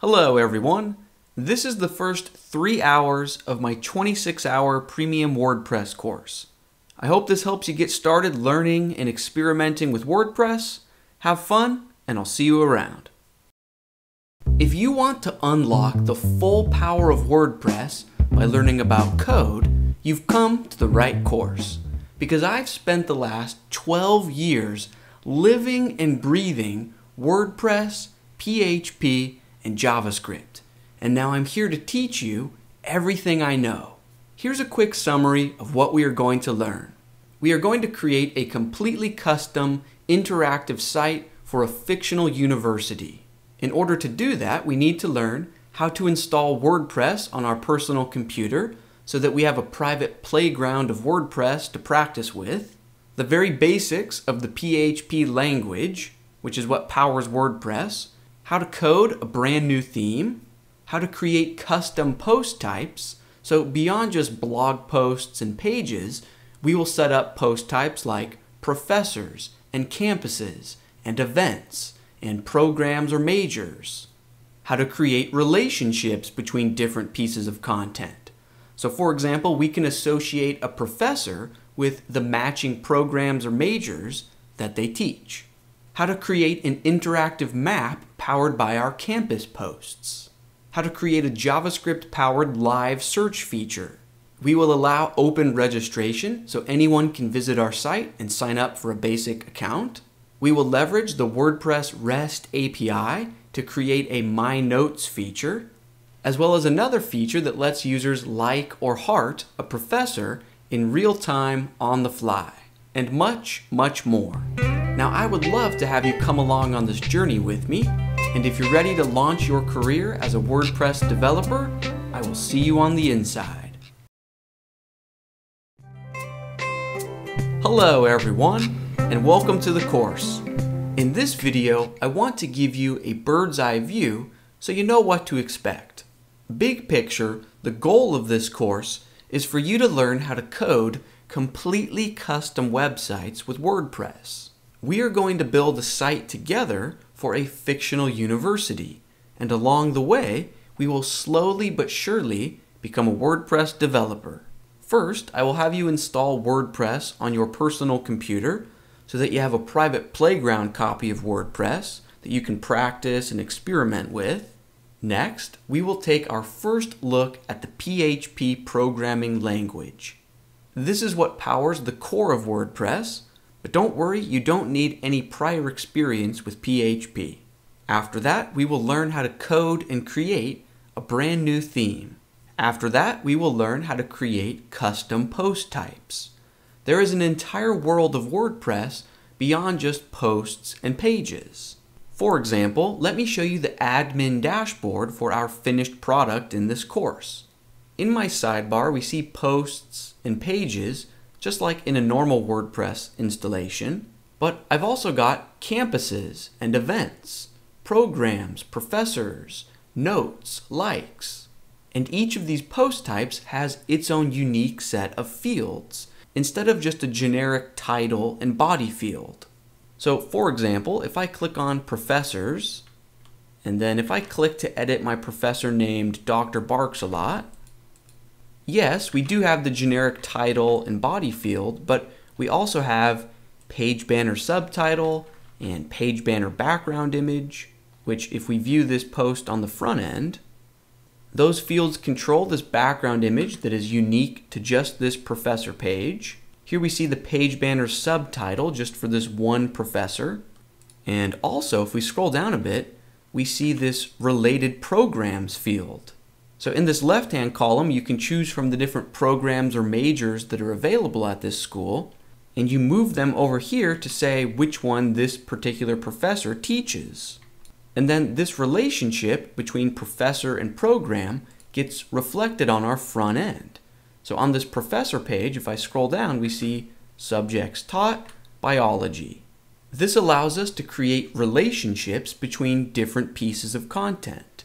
Hello everyone. This is the first 3 hours of my 26-hour premium WordPress course. I hope this helps you get started learning and experimenting with WordPress. Have fun, and I'll see you around. If you want to unlock the full power of WordPress by learning about code, you've come to the right course. Because I've spent the last 12 years living and breathing WordPress, PHP, and JavaScript. And now I'm here to teach you everything I know. Here's a quick summary of what we are going to learn. We are going to create a completely custom interactive site for a fictional university. In order to do that, we need to learn how to install WordPress on our personal computer so that we have a private playground of WordPress to practice with, the very basics of the PHP language, which is what powers WordPress, how to code a brand new theme, how to create custom post types. So beyond just blog posts and pages, we will set up post types like professors and campuses and events and programs or majors. How to create relationships between different pieces of content. So for example, we can associate a professor with the matching programs or majors that they teach. How to create an interactive map powered by our campus posts. How to create a JavaScript-powered live search feature. We will allow open registration so anyone can visit our site and sign up for a basic account. We will leverage the WordPress REST API to create a My Notes feature, as well as another feature that lets users like or heart a professor in real time on the fly, and much, much more. Now, I would love to have you come along on this journey with me, and if you're ready to launch your career as a WordPress developer, I will see you on the inside. Hello everyone, and welcome to the course. In this video, I want to give you a bird's eye view so you know what to expect. Big picture, the goal of this course is for you to learn how to code completely custom websites with WordPress. We are going to build a site together for a fictional university, and along the way, we will slowly but surely become a WordPress developer. First, I will have you install WordPress on your personal computer so that you have a private playground copy of WordPress that you can practice and experiment with. Next, we will take our first look at the PHP programming language. This is what powers the core of WordPress, but don't worry, you don't need any prior experience with PHP. After that, we will learn how to code and create a brand new theme. After that, we will learn how to create custom post types. There is an entire world of WordPress beyond just posts and pages. For example, let me show you the admin dashboard for our finished product in this course. In my sidebar, we see posts and pages, just like in a normal WordPress installation, but I've also got campuses and events, programs, professors, notes, likes. And each of these post types has its own unique set of fields, instead of just a generic title and body field. So for example, if I click on professors, and then if I click to edit my professor named Dr. Barks-a-lot, yes, we do have the generic title and body field, but we also have page banner subtitle and page banner background image, which if we view this post on the front end, those fields control this background image that is unique to just this professor page. Here we see the page banner subtitle just for this one professor. And also, if we scroll down a bit, we see this related programs field. So in this left-hand column, you can choose from the different programs or majors that are available at this school, and you move them over here to say which one this particular professor teaches. And then this relationship between professor and program gets reflected on our front end. So on this professor page, if I scroll down, we see subjects taught, biology. This allows us to create relationships between different pieces of content.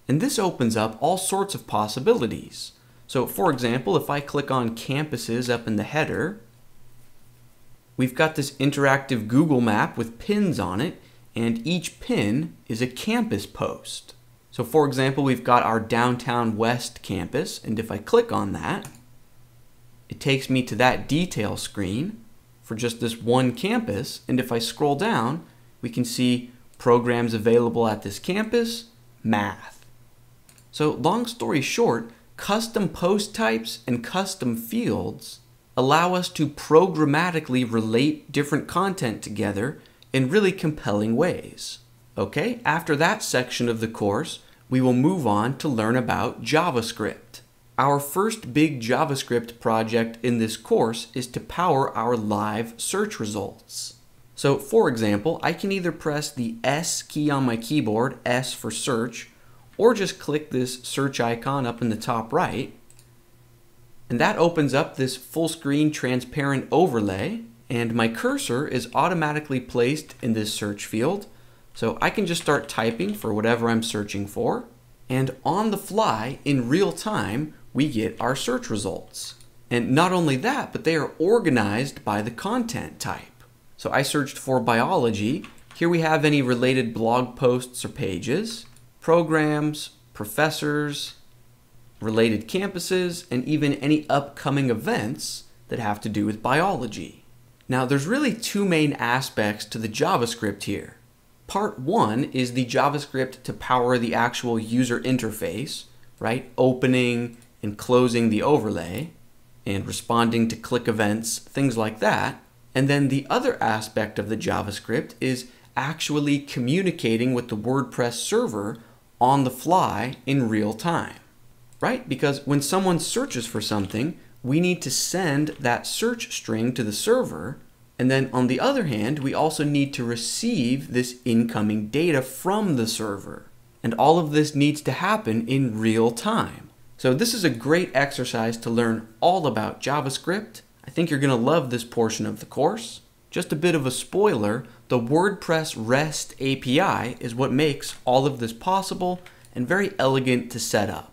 And this opens up all sorts of possibilities. So for example, if I click on campuses up in the header, we've got this interactive Google map with pins on it, and each pin is a campus post. So for example, we've got our downtown west campus, and if I click on that, it takes me to that detail screen for just this one campus. And if I scroll down, we can see programs available at this campus, math. So long story short, custom post types and custom fields allow us to programmatically relate different content together in really compelling ways. Okay, after that section of the course, we will move on to learn about JavaScript. Our first big JavaScript project in this course is to power our live search results. So for example, I can either press the S key on my keyboard, S for search, or just click this search icon up in the top right. And that opens up this full screen transparent overlay, and my cursor is automatically placed in this search field. So I can just start typing for whatever I'm searching for, and on the fly, in real time, we get our search results. And not only that, but they are organized by the content type. So I searched for biology. Here we have any related blog posts or pages, programs, professors, related campuses, and even any upcoming events that have to do with biology. Now there's really two main aspects to the JavaScript here. Part one is the JavaScript to power the actual user interface, right? Opening and closing the overlay and responding to click events, things like that. And then the other aspect of the JavaScript is actually communicating with the WordPress server on the fly in real time, right? Because when someone searches for something, we need to send that search string to the server. And then on the other hand, we also need to receive this incoming data from the server. And all of this needs to happen in real time. So this is a great exercise to learn all about JavaScript. I think you're going to love this portion of the course. Just a bit of a spoiler, the WordPress REST API is what makes all of this possible and very elegant to set up.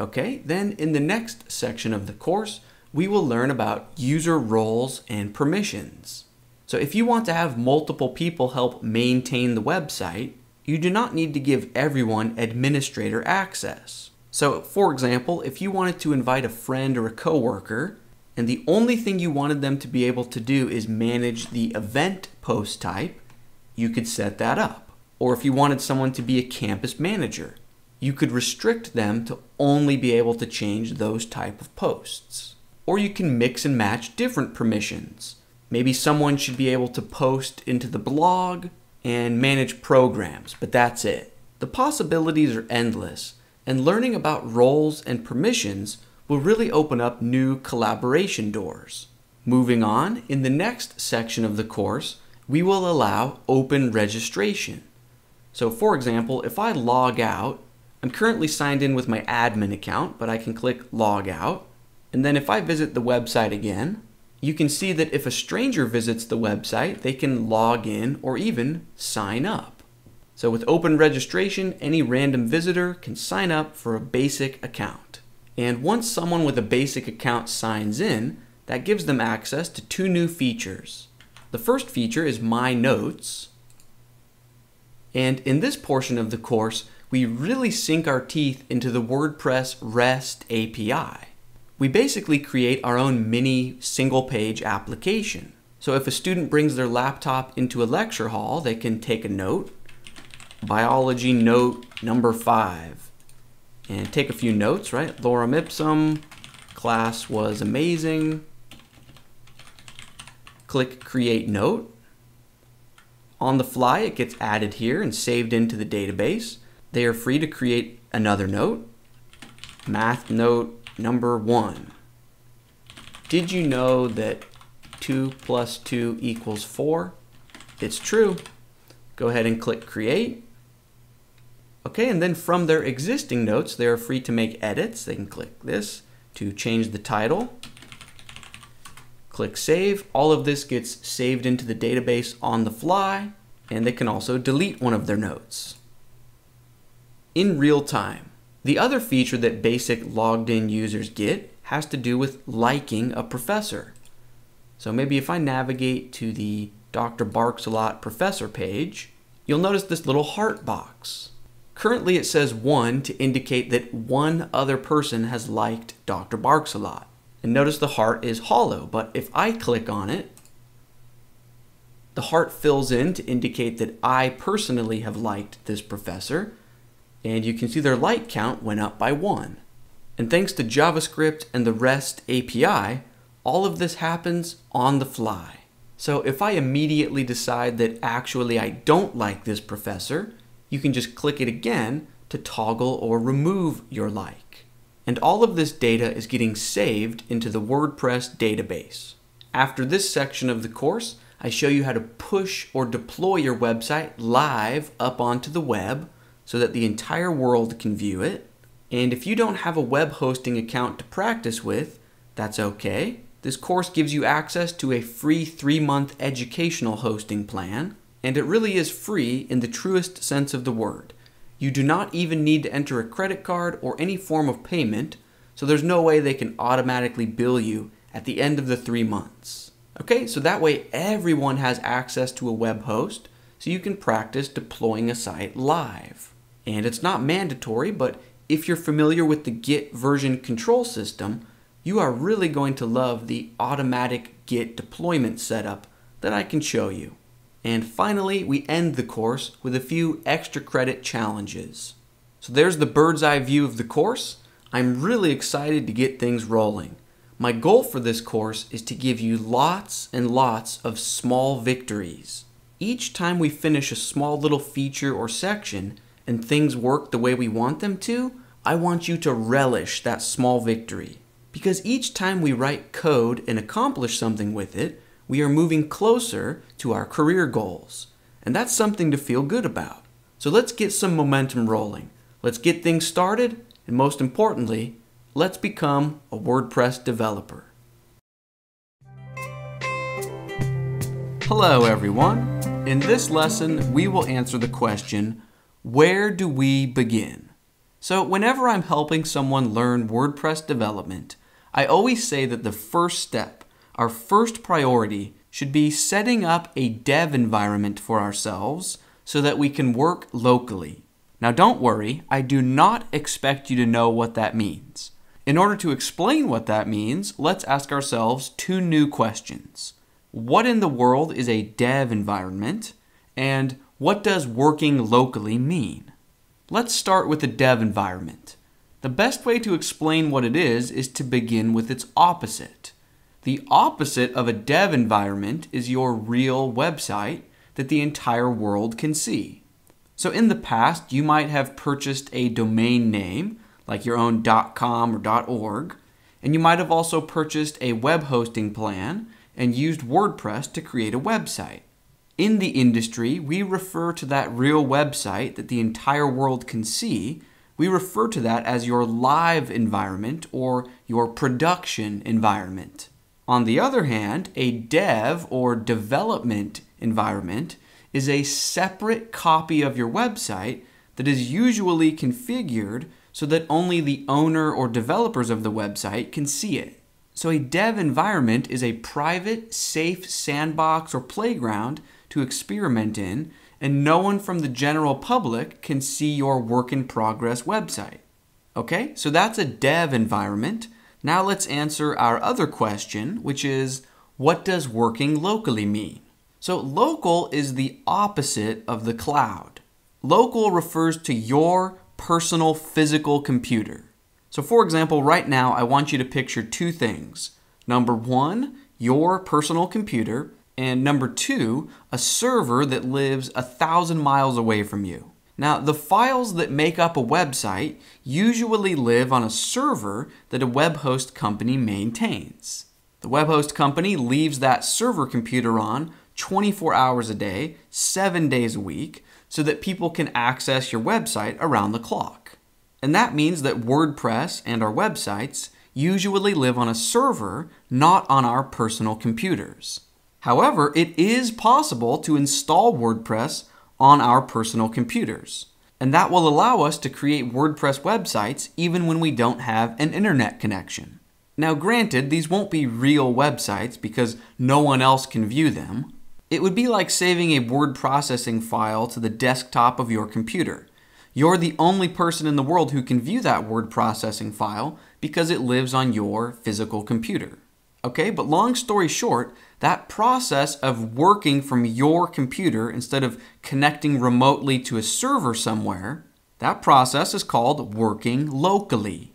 Okay, then in the next section of the course, we will learn about user roles and permissions. So if you want to have multiple people help maintain the website, you do not need to give everyone administrator access. So for example, if you wanted to invite a friend or a coworker, and the only thing you wanted them to be able to do is manage the event post type, you could set that up. Or if you wanted someone to be a campus manager, you could restrict them to only be able to change those type of posts. Or you can mix and match different permissions. Maybe someone should be able to post into the blog and manage programs, but that's it. The possibilities are endless, and learning about roles and permissions will really open up new collaboration doors. Moving on, in the next section of the course, we will allow open registration. So for example, if I log out, I'm currently signed in with my admin account, but I can click log out. And then if I visit the website again, you can see that if a stranger visits the website, they can log in or even sign up. So with open registration, any random visitor can sign up for a basic account. And once someone with a basic account signs in, that gives them access to two new features. The first feature is My Notes. And in this portion of the course, we really sink our teeth into the WordPress REST API. We basically create our own mini single-page application. So if a student brings their laptop into a lecture hall, they can take a note, biology note number 5, and take a few notes, right? Lorem ipsum, class was amazing. Click create note. On the fly, it gets added here and saved into the database. They are free to create another note, math note number 1. Did you know that 2 plus 2 equals 4? It's true. Go ahead and click create. Okay, and then from their existing notes, they are free to make edits. They can click this to change the title. Click save. All of this gets saved into the database on the fly, and they can also delete one of their notes in real time. The other feature that basic logged in users get has to do with liking a professor. So maybe if I navigate to the Dr. Barks a Lot professor page, you'll notice this little heart box. Currently it says 1 to indicate that one other person has liked Dr. Barks a lot. And notice the heart is hollow, but if I click on it, the heart fills in to indicate that I personally have liked this professor, and you can see their like count went up by 1. And thanks to JavaScript and the REST API, all of this happens on the fly. So if I immediately decide that actually I don't like this professor, you can just click it again to toggle or remove your like. And all of this data is getting saved into the WordPress database. After this section of the course, I show you how to push or deploy your website live up onto the web so that the entire world can view it. And if you don't have a web hosting account to practice with, that's okay. This course gives you access to a free 3-month educational hosting plan, and it really is free in the truest sense of the word. You do not even need to enter a credit card or any form of payment, so there's no way they can automatically bill you at the end of the 3 months. Okay, so that way everyone has access to a web host, so you can practice deploying a site live. And it's not mandatory, but if you're familiar with the Git version control system, you are really going to love the automatic Git deployment setup that I can show you. And finally, we end the course with a few extra credit challenges. So there's the bird's eye view of the course. I'm really excited to get things rolling. My goal for this course is to give you lots and lots of small victories. Each time we finish a small little feature or section and things work the way we want them to, I want you to relish that small victory. Because each time we write code and accomplish something with it, we are moving closer to our career goals. And that's something to feel good about. So let's get some momentum rolling. Let's get things started, and most importantly, let's become a WordPress developer. Hello everyone. In this lesson, we will answer the question, where do we begin? So whenever I'm helping someone learn WordPress development, I always say that the first step, our first priority, should be setting up a dev environment for ourselves so that we can work locally. Now don't worry, I do not expect you to know what that means. In order to explain what that means, let's ask ourselves 2 new questions. What in the world is a dev environment? And what does working locally mean? Let's start with the dev environment. The best way to explain what it is to begin with its opposite. The opposite of a dev environment is your real website that the entire world can see. So in the past, you might have purchased a domain name, like your own .com or .org, and you might have also purchased a web hosting plan and used WordPress to create a website. In the industry, we refer to that real website that the entire world can see, we refer to that as your live environment or your production environment. On the other hand, a dev or development environment is a separate copy of your website that is usually configured so that only the owner or developers of the website can see it. So a dev environment is a private, safe sandbox or playground to experiment in, and no one from the general public can see your work-in-progress website. Okay, so that's a dev environment. Now let's answer our other question, which is, what does working locally mean? So local is the opposite of the cloud. Local refers to your personal physical computer. So for example, right now I want you to picture 2 things. Number 1, your personal computer, and number 2, a server that lives 1,000 miles away from you. Now, the files that make up a website usually live on a server that a web host company maintains. The web host company leaves that server computer on 24 hours a day, 7 days a week, so that people can access your website around the clock. And that means that WordPress and our websites usually live on a server, not on our personal computers. However, it is possible to install WordPress on our personal computers. And that will allow us to create WordPress websites even when we don't have an internet connection. Now granted, these won't be real websites because no one else can view them. It would be like saving a word processing file to the desktop of your computer. You're the only person in the world who can view that word processing file because it lives on your physical computer. Okay, but long story short, that process of working from your computer instead of connecting remotely to a server somewhere, that process is called working locally.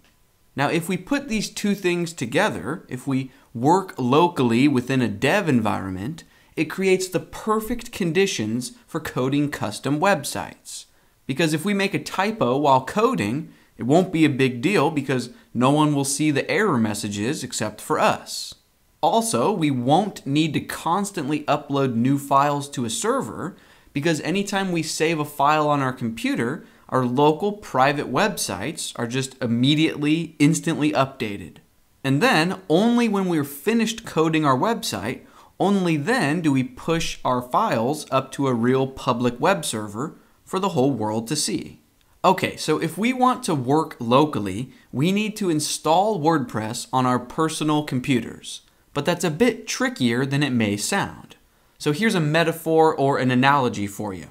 Now, if we put these two things together, if we work locally within a dev environment, it creates the perfect conditions for coding custom websites. Because if we make a typo while coding, it won't be a big deal because no one will see the error messages except for us. Also, we won't need to constantly upload new files to a server because anytime we save a file on our computer, our local private websites are just immediately, instantly updated. And then, only when we're finished coding our website, only then do we push our files up to a real public web server for the whole world to see. Okay, so if we want to work locally, we need to install WordPress on our personal computers. But that's a bit trickier than it may sound. So here's a metaphor or an analogy for you.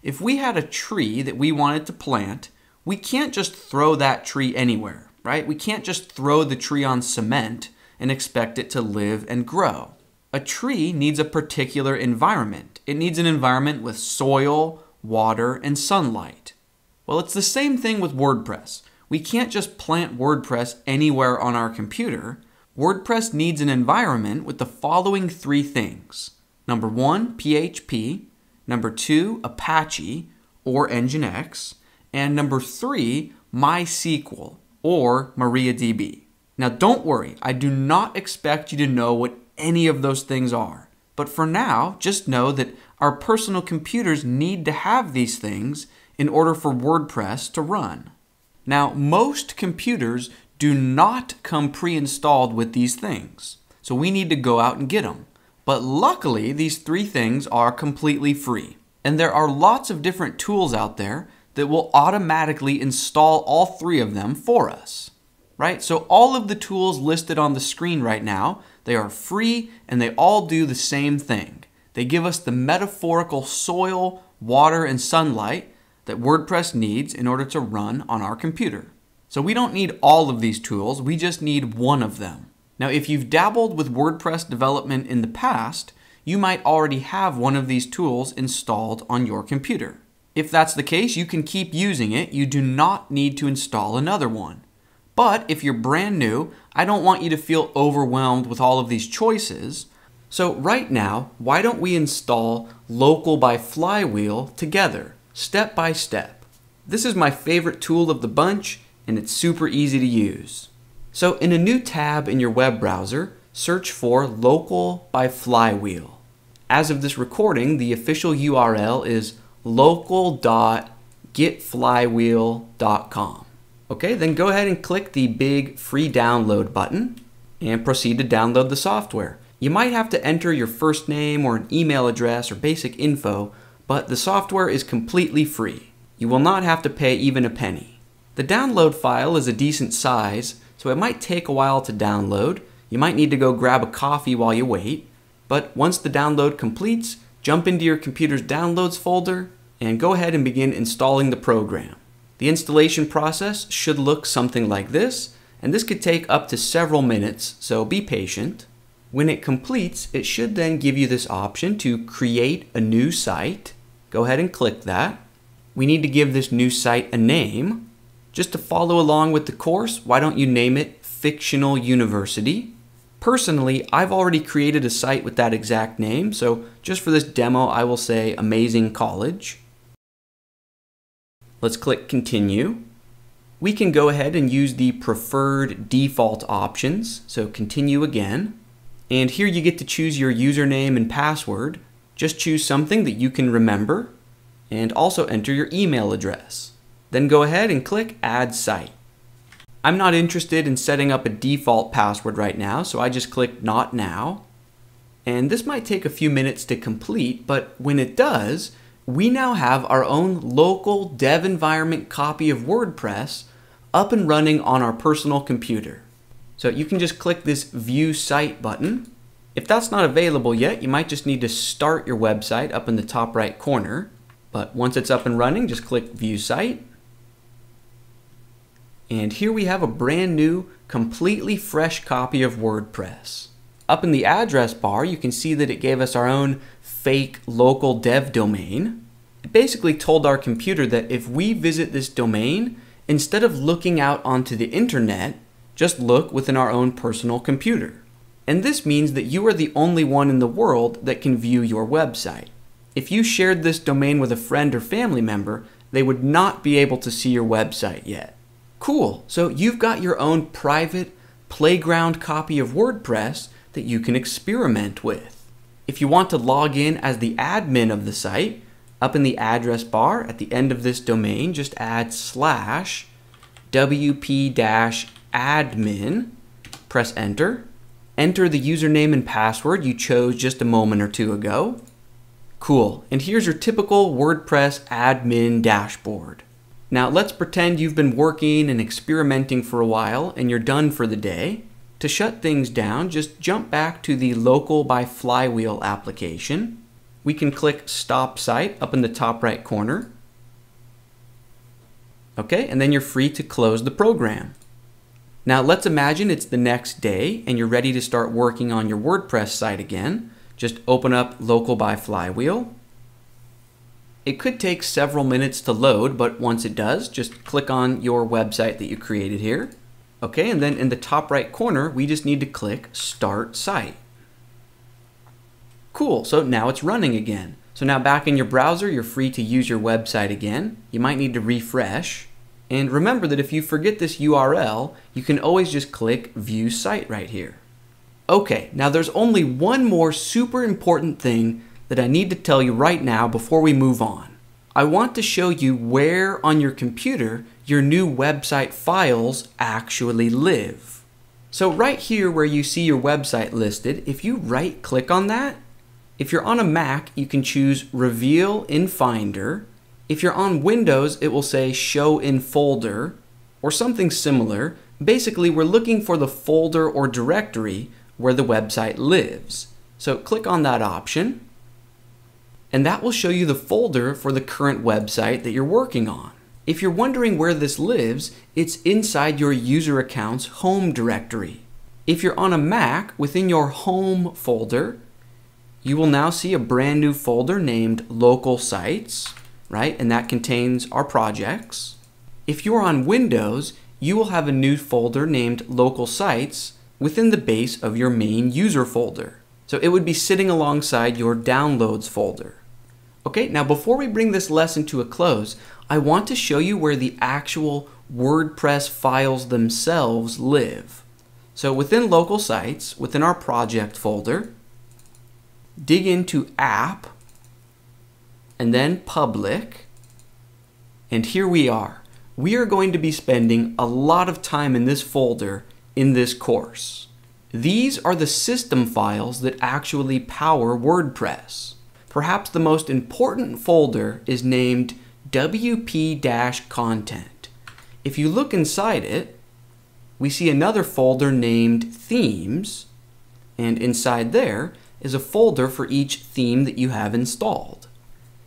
If we had a tree that we wanted to plant, we can't just throw that tree anywhere, right? We can't just throw the tree on cement and expect it to live and grow. A tree needs a particular environment. It needs an environment with soil, water, and sunlight. Well, it's the same thing with WordPress. We can't just plant WordPress anywhere on our computer. WordPress needs an environment with the following three things. Number 1, PHP. Number 2, Apache or Nginx. And number 3, MySQL or MariaDB. Now don't worry, I do not expect you to know what any of those things are. But for now, just know that our personal computers need to have these things in order for WordPress to run. Now, most computers do not come pre-installed with these things, so we need to go out and get them. But luckily, these three things are completely free. And there are lots of different tools out there that will automatically install all three of them for us. Right? So all of the tools listed on the screen right now, they are free and they all do the same thing. They give us the metaphorical soil, water, and sunlight that WordPress needs in order to run on our computer. So we don't need all of these tools, we just need one of them. Now, if you've dabbled with WordPress development in the past, you might already have one of these tools installed on your computer. If that's the case, you can keep using it. You do not need to install another one. But if you're brand new, I don't want you to feel overwhelmed with all of these choices. So right now, why don't we install Local by Flywheel together, step by step. This is my favorite tool of the bunch, and it's super easy to use. So in a new tab in your web browser, search for Local by Flywheel. As of this recording, the official URL is local.getflywheel.com. Okay, then go ahead and click the big free download button and proceed to download the software. You might have to enter your first name or an email address or basic info, but the software is completely free. You will not have to pay even a penny. The download file is a decent size, so it might take a while to download. You might need to go grab a coffee while you wait, but once the download completes, jump into your computer's downloads folder and go ahead and begin installing the program. The installation process should look something like this, and this could take up to several minutes, so be patient. When it completes, it should then give you this option to create a new site. Go ahead and click that. We need to give this new site a name. Just to follow along with the course, why don't you name it Fictional University? Personally, I've already created a site with that exact name, so just for this demo, I will say Amazing College. Let's click Continue. We can go ahead and use the preferred default options, so continue again. And here you get to choose your username and password. Just choose something that you can remember, and also enter your email address. Then go ahead and click Add Site. I'm not interested in setting up a default password right now, so I just click Not Now. And this might take a few minutes to complete, but when it does, we now have our own local dev environment copy of WordPress up and running on our personal computer. So you can just click this View Site button. If that's not available yet, you might just need to start your website up in the top right corner. But once it's up and running, just click View Site. And here we have a brand new, completely fresh copy of WordPress. Up in the address bar, you can see that it gave us our own fake local dev domain. It basically told our computer that if we visit this domain, instead of looking out onto the internet, just look within our own personal computer. And this means that you are the only one in the world that can view your website. If you shared this domain with a friend or family member, they would not be able to see your website yet. Cool, so you've got your own private playground copy of WordPress that you can experiment with. If you want to log in as the admin of the site, up in the address bar at the end of this domain, just add /wp-admin, press enter. Enter the username and password you chose just a moment or two ago. Cool, and here's your typical WordPress admin dashboard. Now let's pretend you've been working and experimenting for a while and you're done for the day. To shut things down, just jump back to the Local by Flywheel application. We can click Stop Site up in the top right corner. Okay, and then you're free to close the program. Now let's imagine it's the next day and you're ready to start working on your WordPress site again. Just open up Local by Flywheel. It could take several minutes to load, but once it does, just click on your website that you created here. Okay, and then in the top right corner, we just need to click Start Site. Cool, so now it's running again. So now back in your browser, you're free to use your website again. You might need to refresh. And remember that if you forget this URL, you can always just click View Site right here. Okay, now there's only one more super important thing that I need to tell you right now before we move on. I want to show you where on your computer your new website files actually live. So right here where you see your website listed, if you right click on that, if you're on a Mac, you can choose Reveal in Finder. If you're on Windows, it will say Show in Folder or something similar. Basically, we're looking for the folder or directory where the website lives. So click on that option, and that will show you the folder for the current website that you're working on. If you're wondering where this lives, it's inside your user account's home directory. If you're on a Mac, within your home folder, you will now see a brand new folder named Local Sites, right? And that contains our projects. If you're on Windows, you will have a new folder named Local Sites within the base of your main user folder. So it would be sitting alongside your Downloads folder. Okay, now before we bring this lesson to a close, I want to show you where the actual WordPress files themselves live. So within Local Sites, within our project folder, dig into App, and then Public, and here we are. We are going to be spending a lot of time in this folder in this course. These are the system files that actually power WordPress. Perhaps the most important folder is named WP-content. If you look inside it, we see another folder named Themes, and inside there is a folder for each theme that you have installed.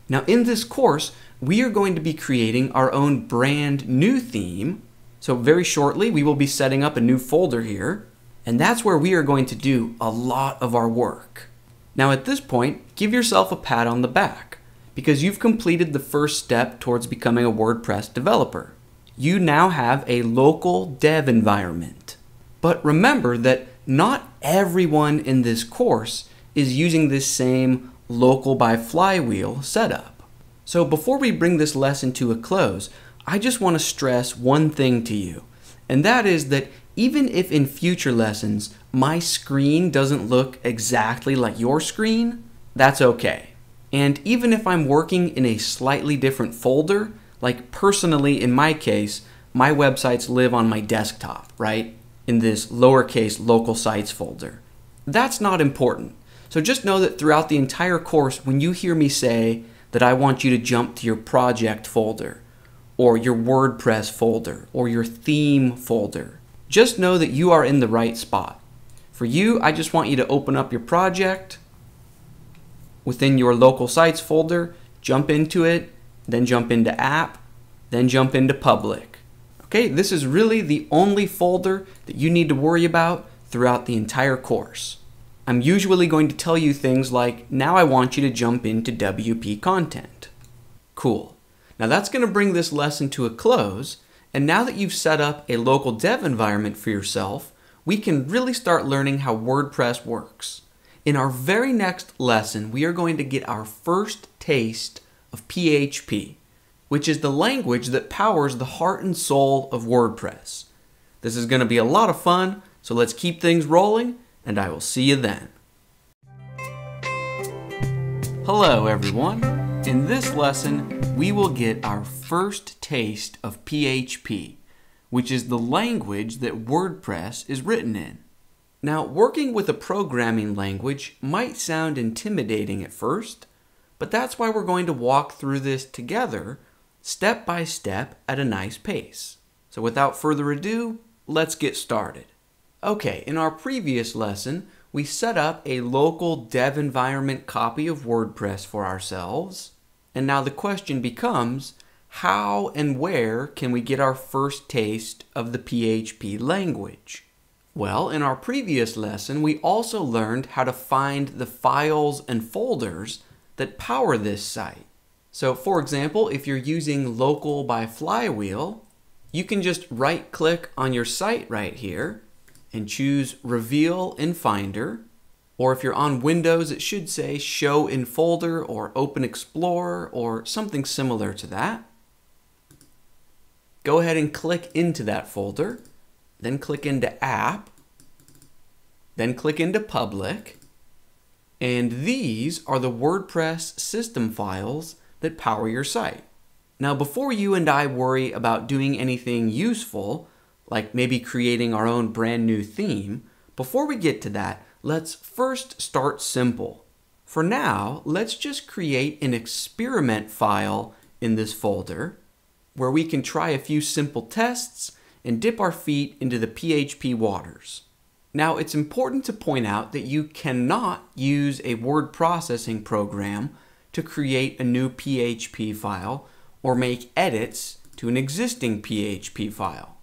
Now in this course, we are going to be creating our own brand new theme. So very shortly, we will be setting up a new folder here, and that's where we are going to do a lot of our work. Now at this point, give yourself a pat on the back because you've completed the first step towards becoming a WordPress developer. You now have a local dev environment. But remember that not everyone in this course is using this same Local by Flywheel setup. So before we bring this lesson to a close, I just want to stress one thing to you, and that is that even if in future lessons my screen doesn't look exactly like your screen, that's okay. And even if I'm working in a slightly different folder, like personally in my case, my websites live on my desktop, right? In this lowercase local sites folder. That's not important. So just know that throughout the entire course, when you hear me say that I want you to jump to your project folder, or your WordPress folder, or your theme folder, just know that you are in the right spot. For you, I just want you to open up your project within your local sites folder, jump into it, then jump into app, then jump into public. Okay, this is really the only folder that you need to worry about throughout the entire course. I'm usually going to tell you things like, now I want you to jump into WP content. Cool. Now that's going to bring this lesson to a close, and now that you've set up a local dev environment for yourself, we can really start learning how WordPress works. In our very next lesson, we are going to get our first taste of PHP, which is the language that powers the heart and soul of WordPress. This is going to be a lot of fun, so let's keep things rolling, and I will see you then. Hello everyone. In this lesson, we will get our first taste of PHP, which is the language that WordPress is written in. Now, working with a programming language might sound intimidating at first, but that's why we're going to walk through this together, step by step at a nice pace. So without further ado, let's get started. Okay, in our previous lesson, we set up a local dev environment copy of WordPress for ourselves. And now the question becomes, how and where can we get our first taste of the PHP language? Well, in our previous lesson, we also learned how to find the files and folders that power this site. So for example, if you're using local by Flywheel, you can just right-click on your site right here and choose Reveal in Finder. Or if you're on Windows, it should say Show in Folder or Open Explorer or something similar to that. Go ahead and click into that folder, then click into App, then click into Public, and these are the WordPress system files that power your site. Now, before you and I worry about doing anything useful, like maybe creating our own brand new theme, before we get to that, let's first start simple. For now, let's just create an experiment file in this folder where we can try a few simple tests and dip our feet into the PHP waters. Now, it's important to point out that you cannot use a word processing program to create a new PHP file or make edits to an existing PHP file.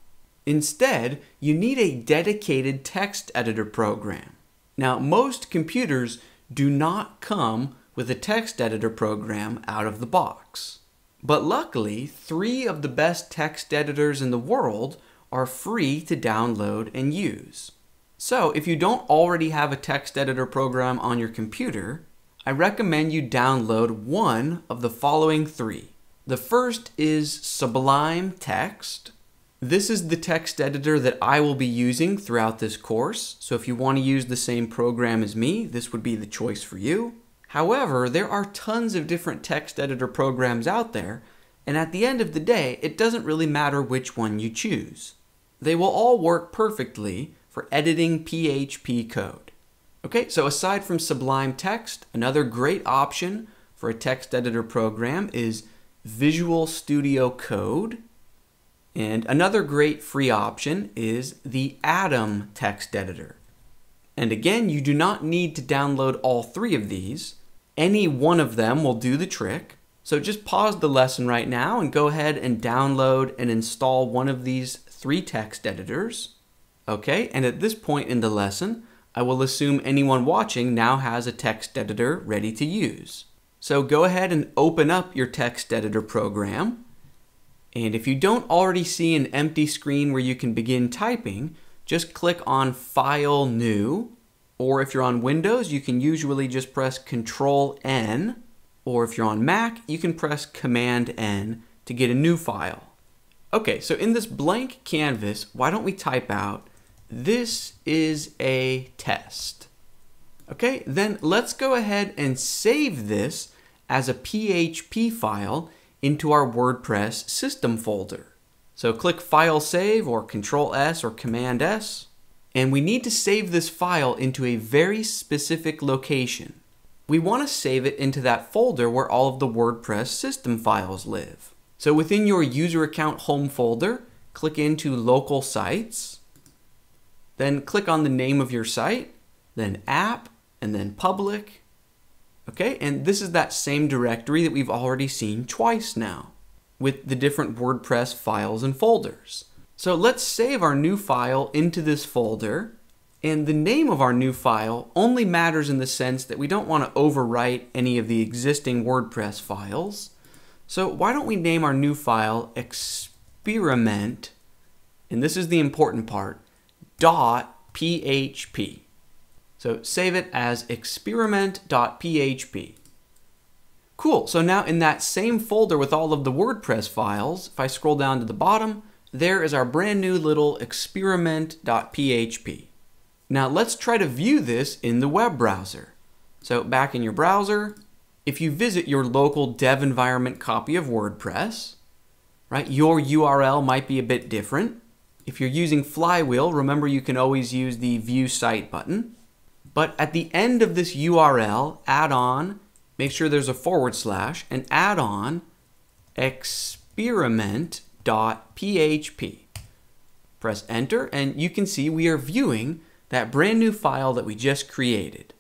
Instead, you need a dedicated text editor program. Now, most computers do not come with a text editor program out of the box. But luckily, 3 of the best text editors in the world are free to download and use. So if you don't already have a text editor program on your computer, I recommend you download one of the following 3. The first is Sublime Text. This is the text editor that I will be using throughout this course, so if you want to use the same program as me, this would be the choice for you. However, there are tons of different text editor programs out there, and at the end of the day, it doesn't really matter which one you choose. They will all work perfectly for editing PHP code. Okay, so aside from Sublime Text, another great option for a text editor program is Visual Studio Code. And another great free option is the Atom text editor. And again, you do not need to download all 3 of these. Any one of them will do the trick. So just pause the lesson right now and go ahead and download and install one of these 3 text editors. Okay, and at this point in the lesson, I will assume anyone watching now has a text editor ready to use. So go ahead and open up your text editor program. And if you don't already see an empty screen where you can begin typing, just click on File New. Or if you're on Windows, you can usually just press Control-N. Or if you're on Mac, you can press Command-N to get a new file. Okay, so in this blank canvas, why don't we type out, "This is a test." Okay, then let's go ahead and save this as a PHP file into our WordPress system folder. So click File Save or Control-S or Command-S, and we need to save this file into a very specific location. We want to save it into that folder where all of the WordPress system files live. So within your user account home folder, click into Local Sites, then click on the name of your site, then App, and then Public. Okay, and this is that same directory that we've already seen twice now with the different WordPress files and folders. So let's save our new file into this folder. And the name of our new file only matters in the sense that we don't want to overwrite any of the existing WordPress files. So why don't we name our new file experiment, and this is the important part, .php. So save it as experiment.php. Cool, so now in that same folder with all of the WordPress files, if I scroll down to the bottom, there is our brand new little experiment.php. Now let's try to view this in the web browser. So back in your browser, if you visit your local dev environment copy of WordPress, right, your URL might be a bit different. If you're using Flywheel, remember you can always use the View Site button. But at the end of this URL, add on, make sure there's a / and add on experiment.php. Press enter and you can see we are viewing that brand new file that we just created.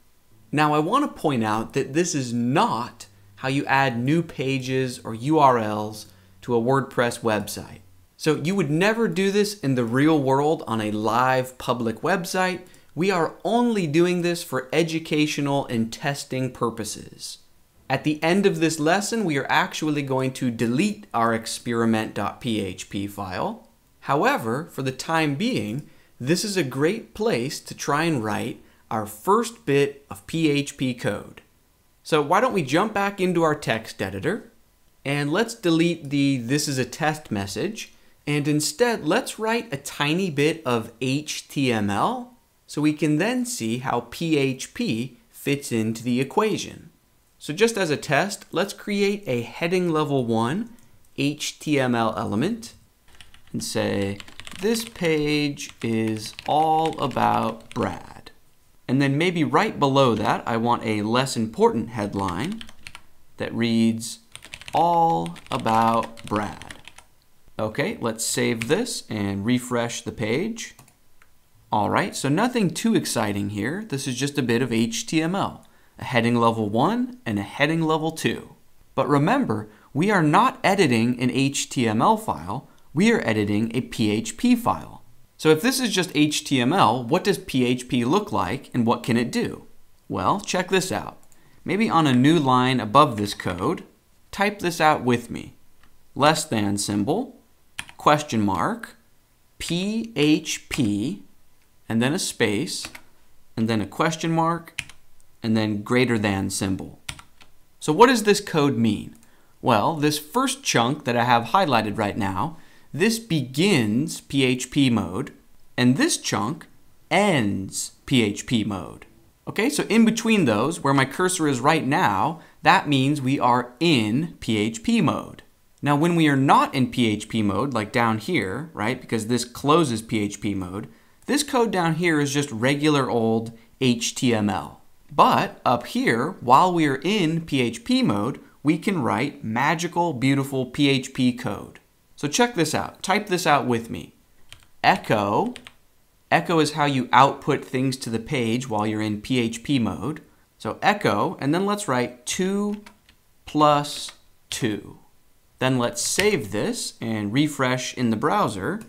Now I want to point out that this is not how you add new pages or URLs to a WordPress website. So you would never do this in the real world on a live public website. We are only doing this for educational and testing purposes. At the end of this lesson, we are actually going to delete our experiment.php file. However, for the time being, this is a great place to try and write our first bit of PHP code. So why don't we jump back into our text editor and let's delete the "this is a test" message, and instead let's write a tiny bit of HTML so we can then see how PHP fits into the equation. So just as a test, let's create a heading level 1 HTML element and say this page is all about Brad. And then maybe right below that, I want a less important headline that reads, all about Brad. Okay, let's save this and refresh the page. All right, so nothing too exciting here. This is just a bit of HTML, a heading level 1 and a heading level 2. But remember, we are not editing an HTML file, we are editing a PHP file. So if this is just HTML, what does PHP look like and what can it do? Well, check this out. Maybe on a new line above this code, type this out with me. Less than symbol, question mark, PHP, and then a space, and then a question mark, and then greater than symbol. So what does this code mean? Well, this first chunk that I have highlighted right now, this begins PHP mode, and this chunk ends PHP mode. Okay, so in between those, where my cursor is right now, that means we are in PHP mode. Now, when we are not in PHP mode, like down here, right, because this closes PHP mode, this code down here is just regular old HTML. But up here, while we are in PHP mode, we can write magical, beautiful PHP code. So check this out. Type this out with me. Echo. Echo is how you output things to the page while you're in PHP mode. So echo, and then let's write 2 + 2. Then let's save this and refresh in the browser.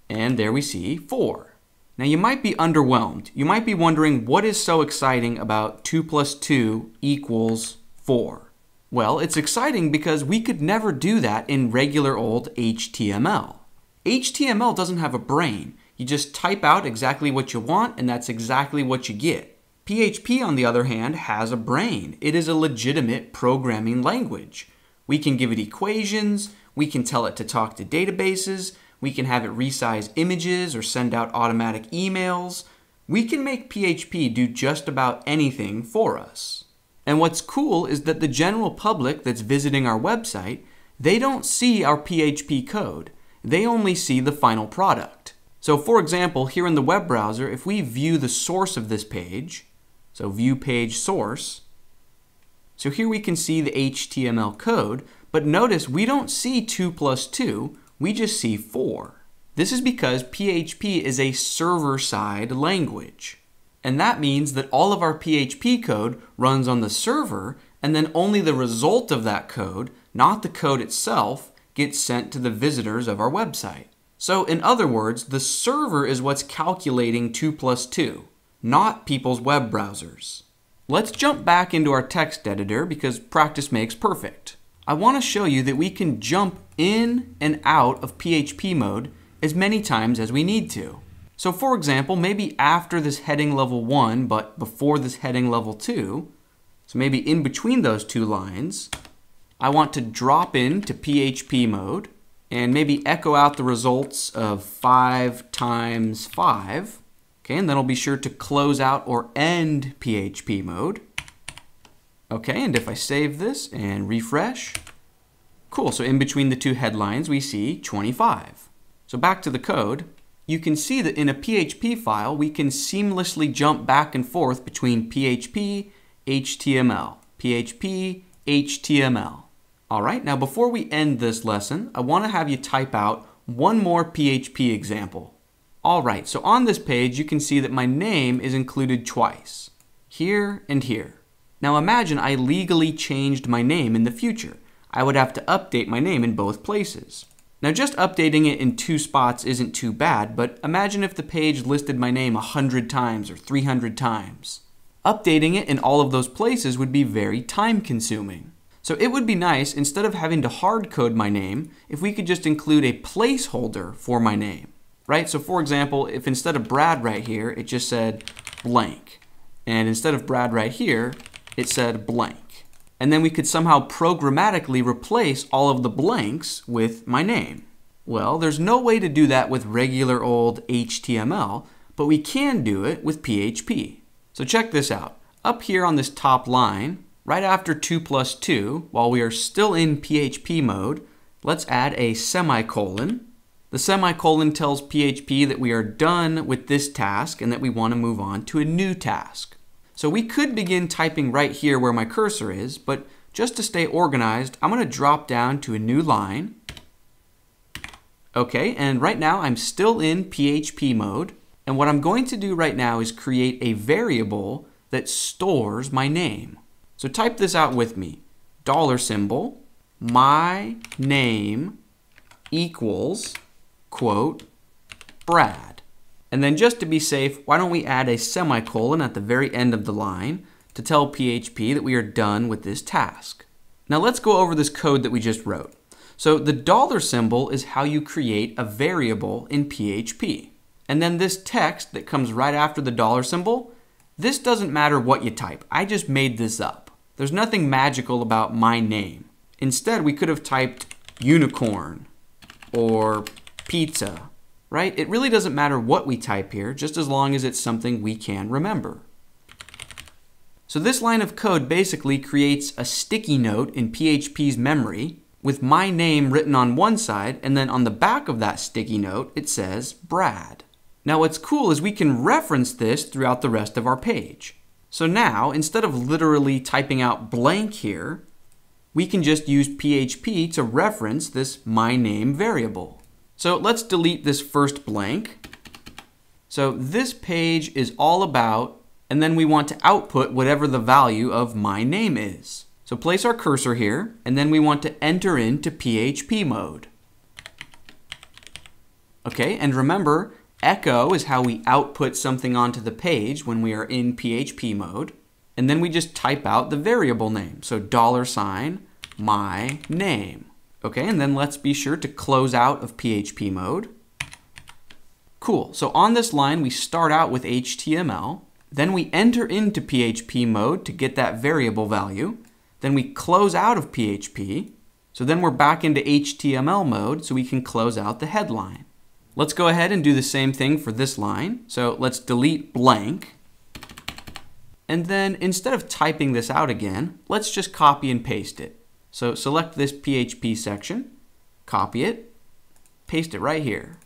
And there we see 4. Now you might be underwhelmed. You might be wondering what is so exciting about 2 + 2 = 4. Well, it's exciting because we could never do that in regular old HTML. HTML doesn't have a brain. You just type out exactly what you want and that's exactly what you get. PHP, on the other hand, has a brain. It is a legitimate programming language. We can give it equations, we can tell it to talk to databases, we can have it resize images or send out automatic emails. We can make PHP do just about anything for us. And what's cool is that the general public that's visiting our website, they don't see our PHP code. They only see the final product. So for example, here in the web browser, if we view the source of this page, so view page source, so here we can see the HTML code, but notice we don't see 2 + 2, we just see 4. This is because PHP is a server-side language. And that means that all of our PHP code runs on the server, and then only the result of that code, not the code itself, gets sent to the visitors of our website. So in other words, the server is what's calculating 2 plus 2, not people's web browsers. Let's jump back into our text editor because practice makes perfect. I want to show you that we can jump in and out of PHP mode as many times as we need to. So for example, maybe after this heading level 1, but before this heading level 2, so maybe in between those two lines, I want to drop into PHP mode and maybe echo out the results of 5 times 5. Okay, and then I'll be sure to close out or end PHP mode. Okay, and if I save this and refresh, cool, so in between the two headlines we see 25. So back to the code, you can see that in a PHP file we can seamlessly jump back and forth between PHP, HTML, PHP, HTML. Alright, now before we end this lesson, I want to have you type out one more PHP example. Alright, so on this page you can see that my name is included twice, here and here. Now imagine I legally changed my name in the future. I would have to update my name in both places. Now just updating it in 2 spots isn't too bad, but imagine if the page listed my name 100 times or 300 times. Updating it in all of those places would be very time consuming. So it would be nice, instead of having to hard code my name, if we could just include a placeholder for my name, right? So for example, if instead of Brad right here, it just said blank, and instead of Brad right here, it said blank. And then we could somehow programmatically replace all of the blanks with my name. Well, there's no way to do that with regular old HTML, but we can do it with PHP. So check this out. Up here on this top line, right after 2 plus 2, while we are still in PHP mode, let's add a semicolon. The semicolon tells PHP that we are done with this task and that we want to move on to a new task. So we could begin typing right here where my cursor is, but just to stay organized, I'm going to drop down to a new line. Okay, and right now I'm still in PHP mode, and what I'm going to do right now is create a variable that stores my name. So type this out with me. $, my name equals, quote, Brad. And then just to be safe, why don't we add a semicolon at the very end of the line to tell PHP that we are done with this task. Now let's go over this code that we just wrote. So the $ symbol is how you create a variable in PHP. And then this text that comes right after the $ symbol, this doesn't matter what you type. I just made this up. There's nothing magical about my name. Instead, we could have typed unicorn or pizza. Right? It really doesn't matter what we type here, just as long as it's something we can remember. So this line of code basically creates a sticky note in PHP's memory with my name written on one side, and then on the back of that sticky note it says Brad. Now what's cool is we can reference this throughout the rest of our page. So now, instead of literally typing out blank here, we can just use PHP to reference this my name variable. So let's delete this first blank. So this page is all about, and then we want to output whatever the value of my name is. So place our cursor here, and then we want to enter into PHP mode. Okay, and remember, echo is how we output something onto the page when we are in PHP mode. And then we just type out the variable name. So $, my name. Okay, and then let's be sure to close out of PHP mode. Cool, so on this line we start out with HTML, then we enter into PHP mode to get that variable value, then we close out of PHP, so then we're back into HTML mode so we can close out the headline. Let's go ahead and do the same thing for this line. So let's delete blank, and then instead of typing this out again, let's just copy and paste it. So select this PHP section, copy it, paste it right here.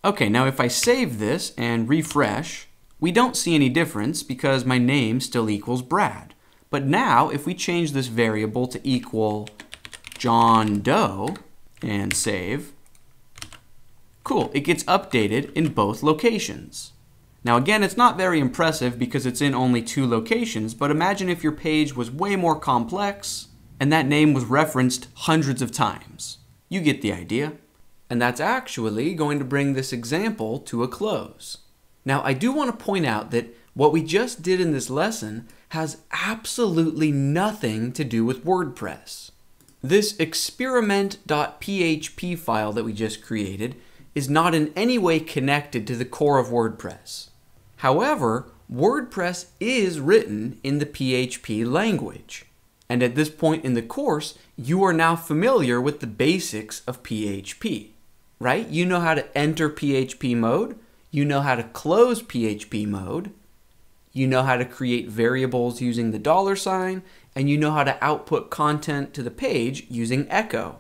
Okay, now if I save this and refresh, we don't see any difference because my name still equals Brad. But now if we change this variable to equal John Doe and save, cool, it gets updated in both locations. Now again, it's not very impressive because it's in only 2 locations, but imagine if your page was way more complex and that name was referenced hundreds of times. You get the idea. And that's actually going to bring this example to a close. Now, I do want to point out that what we just did in this lesson has absolutely nothing to do with WordPress. This experiment.php file that we just created is not in any way connected to the core of WordPress. However, WordPress is written in the PHP language. And at this point in the course, you are now familiar with the basics of PHP, right? You know how to enter PHP mode. You know how to close PHP mode. You know how to create variables using the $sign, and you know how to output content to the page using echo.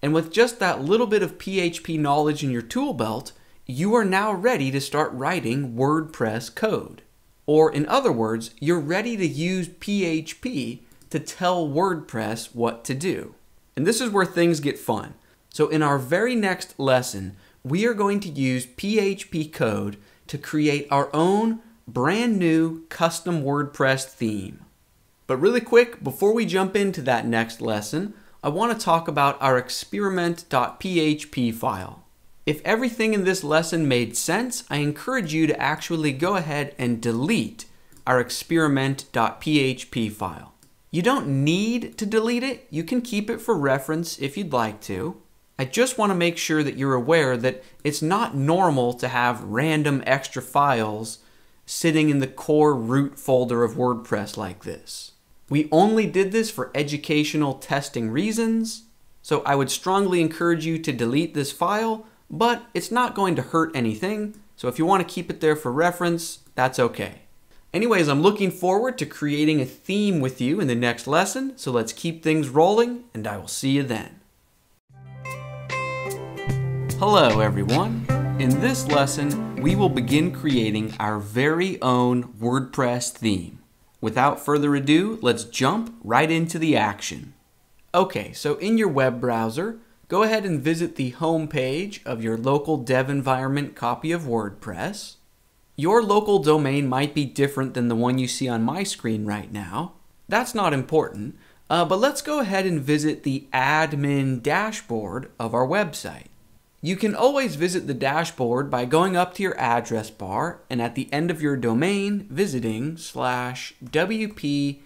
And with just that little bit of PHP knowledge in your tool belt, you are now ready to start writing WordPress code. Or in other words, you're ready to use PHP to tell WordPress what to do. And this is where things get fun. So in our very next lesson, we are going to use PHP code to create our own brand new custom WordPress theme. But really quick, before we jump into that next lesson, I want to talk about our experiment.php file. If everything in this lesson made sense, I encourage you to actually go ahead and delete our experiment.php file. You don't need to delete it. You can keep it for reference if you'd like to. I just want to make sure that you're aware that it's not normal to have random extra files sitting in the core root folder of WordPress like this. We only did this for educational testing reasons, so I would strongly encourage you to delete this file, but it's not going to hurt anything, so if you want to keep it there for reference, that's okay. Anyways, I'm looking forward to creating a theme with you in the next lesson, so let's keep things rolling, and I will see you then. Hello everyone. In this lesson, we will begin creating our very own WordPress theme. Without further ado, let's jump right into the action. Okay, so in your web browser, go ahead and visit the home page of your local dev environment copy of WordPress. Your local domain might be different than the one you see on my screen right now. That's not important, but let's go ahead and visit the admin dashboard of our website. You can always visit the dashboard by going up to your address bar and at the end of your domain visiting /wp-admin.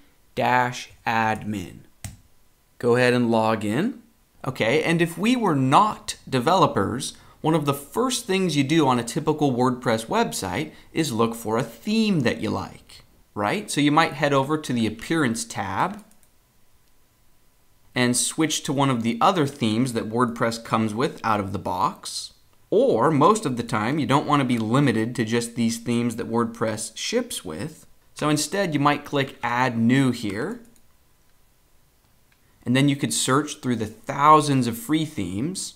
Go ahead and log in. Okay, and if we were not developers, one of the first things you do on a typical WordPress website is look for a theme that you like, right? So you might head over to the Appearance tab and switch to one of the other themes that WordPress comes with out of the box. Or most of the time, you don't want to be limited to just these themes that WordPress ships with. So instead, you might click Add New here. And then you could search through the thousands of free themes.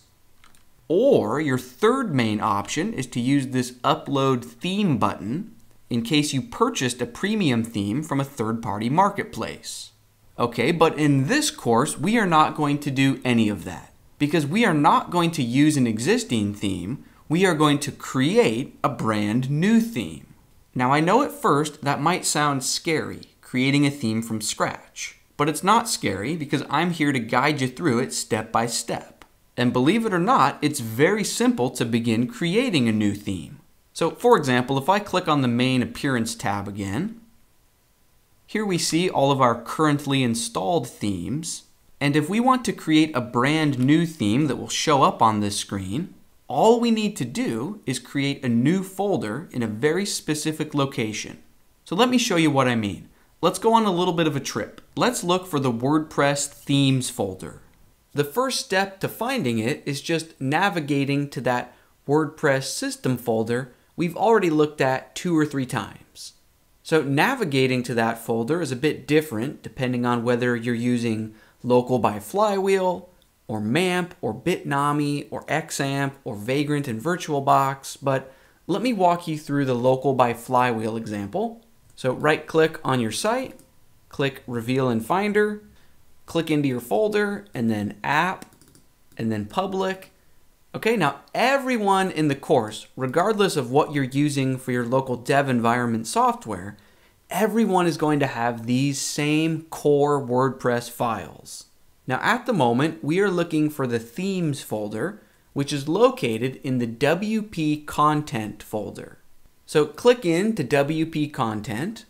Or your third main option is to use this Upload Theme button in case you purchased a premium theme from a third-party marketplace. Okay, but in this course, we are not going to do any of that because we are not going to use an existing theme. We are going to create a brand new theme. Now, I know at first that might sound scary, creating a theme from scratch, but it's not scary because I'm here to guide you through it step by step. And believe it or not, it's very simple to begin creating a new theme. So, for example, if I click on the main Appearance tab again, here we see all of our currently installed themes, and if we want to create a brand new theme that will show up on this screen, all we need to do is create a new folder in a very specific location. So let me show you what I mean. Let's go on a little bit of a trip. Let's look for the WordPress themes folder. The first step to finding it is just navigating to that WordPress system folder we've already looked at 2 or 3 times. So navigating to that folder is a bit different depending on whether you're using Local by Flywheel, or MAMP, or Bitnami, or XAMPP, or Vagrant and VirtualBox, but let me walk you through the Local by Flywheel example. So right-click on your site, click Reveal in Finder, click into your folder, and then App, and then Public. Okay, now everyone in the course, regardless of what you're using for your local dev environment software, everyone is going to have these same core WordPress files. Now at the moment, we are looking for the themes folder, which is located in the WP Content folder. So click into WP Content,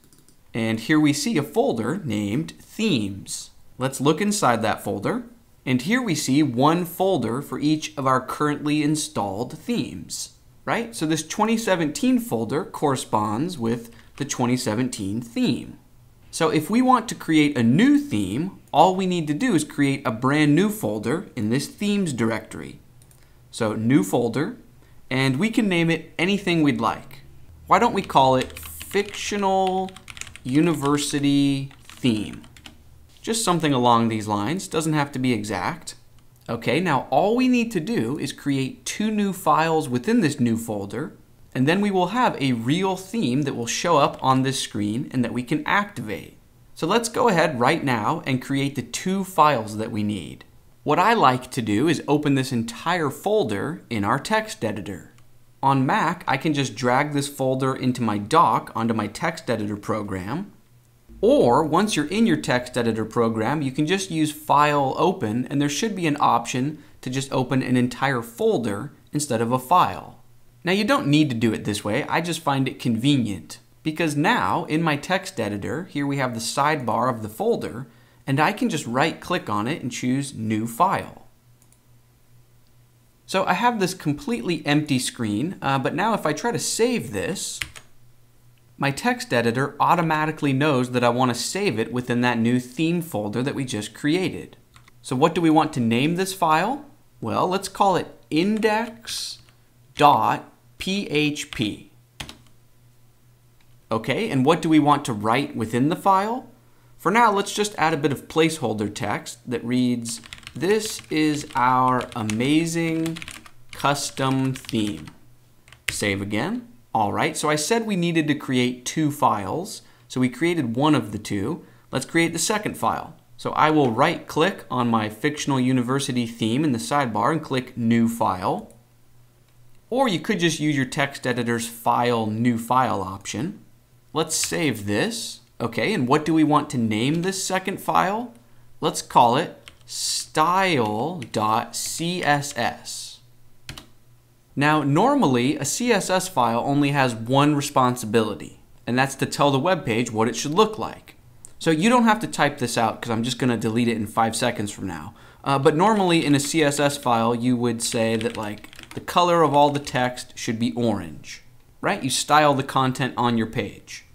and here we see a folder named Themes. Let's look inside that folder, and here we see one folder for each of our currently installed themes, right? So this 2017 folder corresponds with the 2017 theme. So if we want to create a new theme, all we need to do is create a brand new folder in this themes directory. So new folder, and we can name it anything we'd like. Why don't we call it Fictional University Theme? Just something along these lines, doesn't have to be exact. Okay, now all we need to do is create 2 new files within this new folder, and then we will have a real theme that will show up on this screen and that we can activate. So let's go ahead right now and create the 2 files that we need. What I like to do is open this entire folder in our text editor. On Mac, I can just drag this folder into my dock onto my text editor program. Or once you're in your text editor program, you can just use File Open, and there should be an option to just open an entire folder instead of a file. Now you don't need to do it this way, I just find it convenient. Because now, in my text editor, here we have the sidebar of the folder, and I can just right-click on it and choose New File. So I have this completely empty screen, but now if I try to save this, my text editor automatically knows that I want to save it within that new theme folder that we just created. So what do we want to name this file? Well, let's call it index.php. Okay, and what do we want to write within the file? For now, let's just add a bit of placeholder text that reads, "This is our amazing custom theme." Save again. All right, so I said we needed to create 2 files, so we created one of the 2. Let's create the second file. So I will right-click on my Fictional University theme in the sidebar and click New File. Or you could just use your text editor's File, New File option. Let's save this. Okay, and what do we want to name this second file? Let's call it style.css. Now, normally, a CSS file only has one responsibility, and that's to tell the web page what it should look like. So you don't have to type this out because I'm just going to delete it in 5 seconds from now. But normally in a CSS file, you would say that like the color of all the text should be orange, right? You style the content on your page.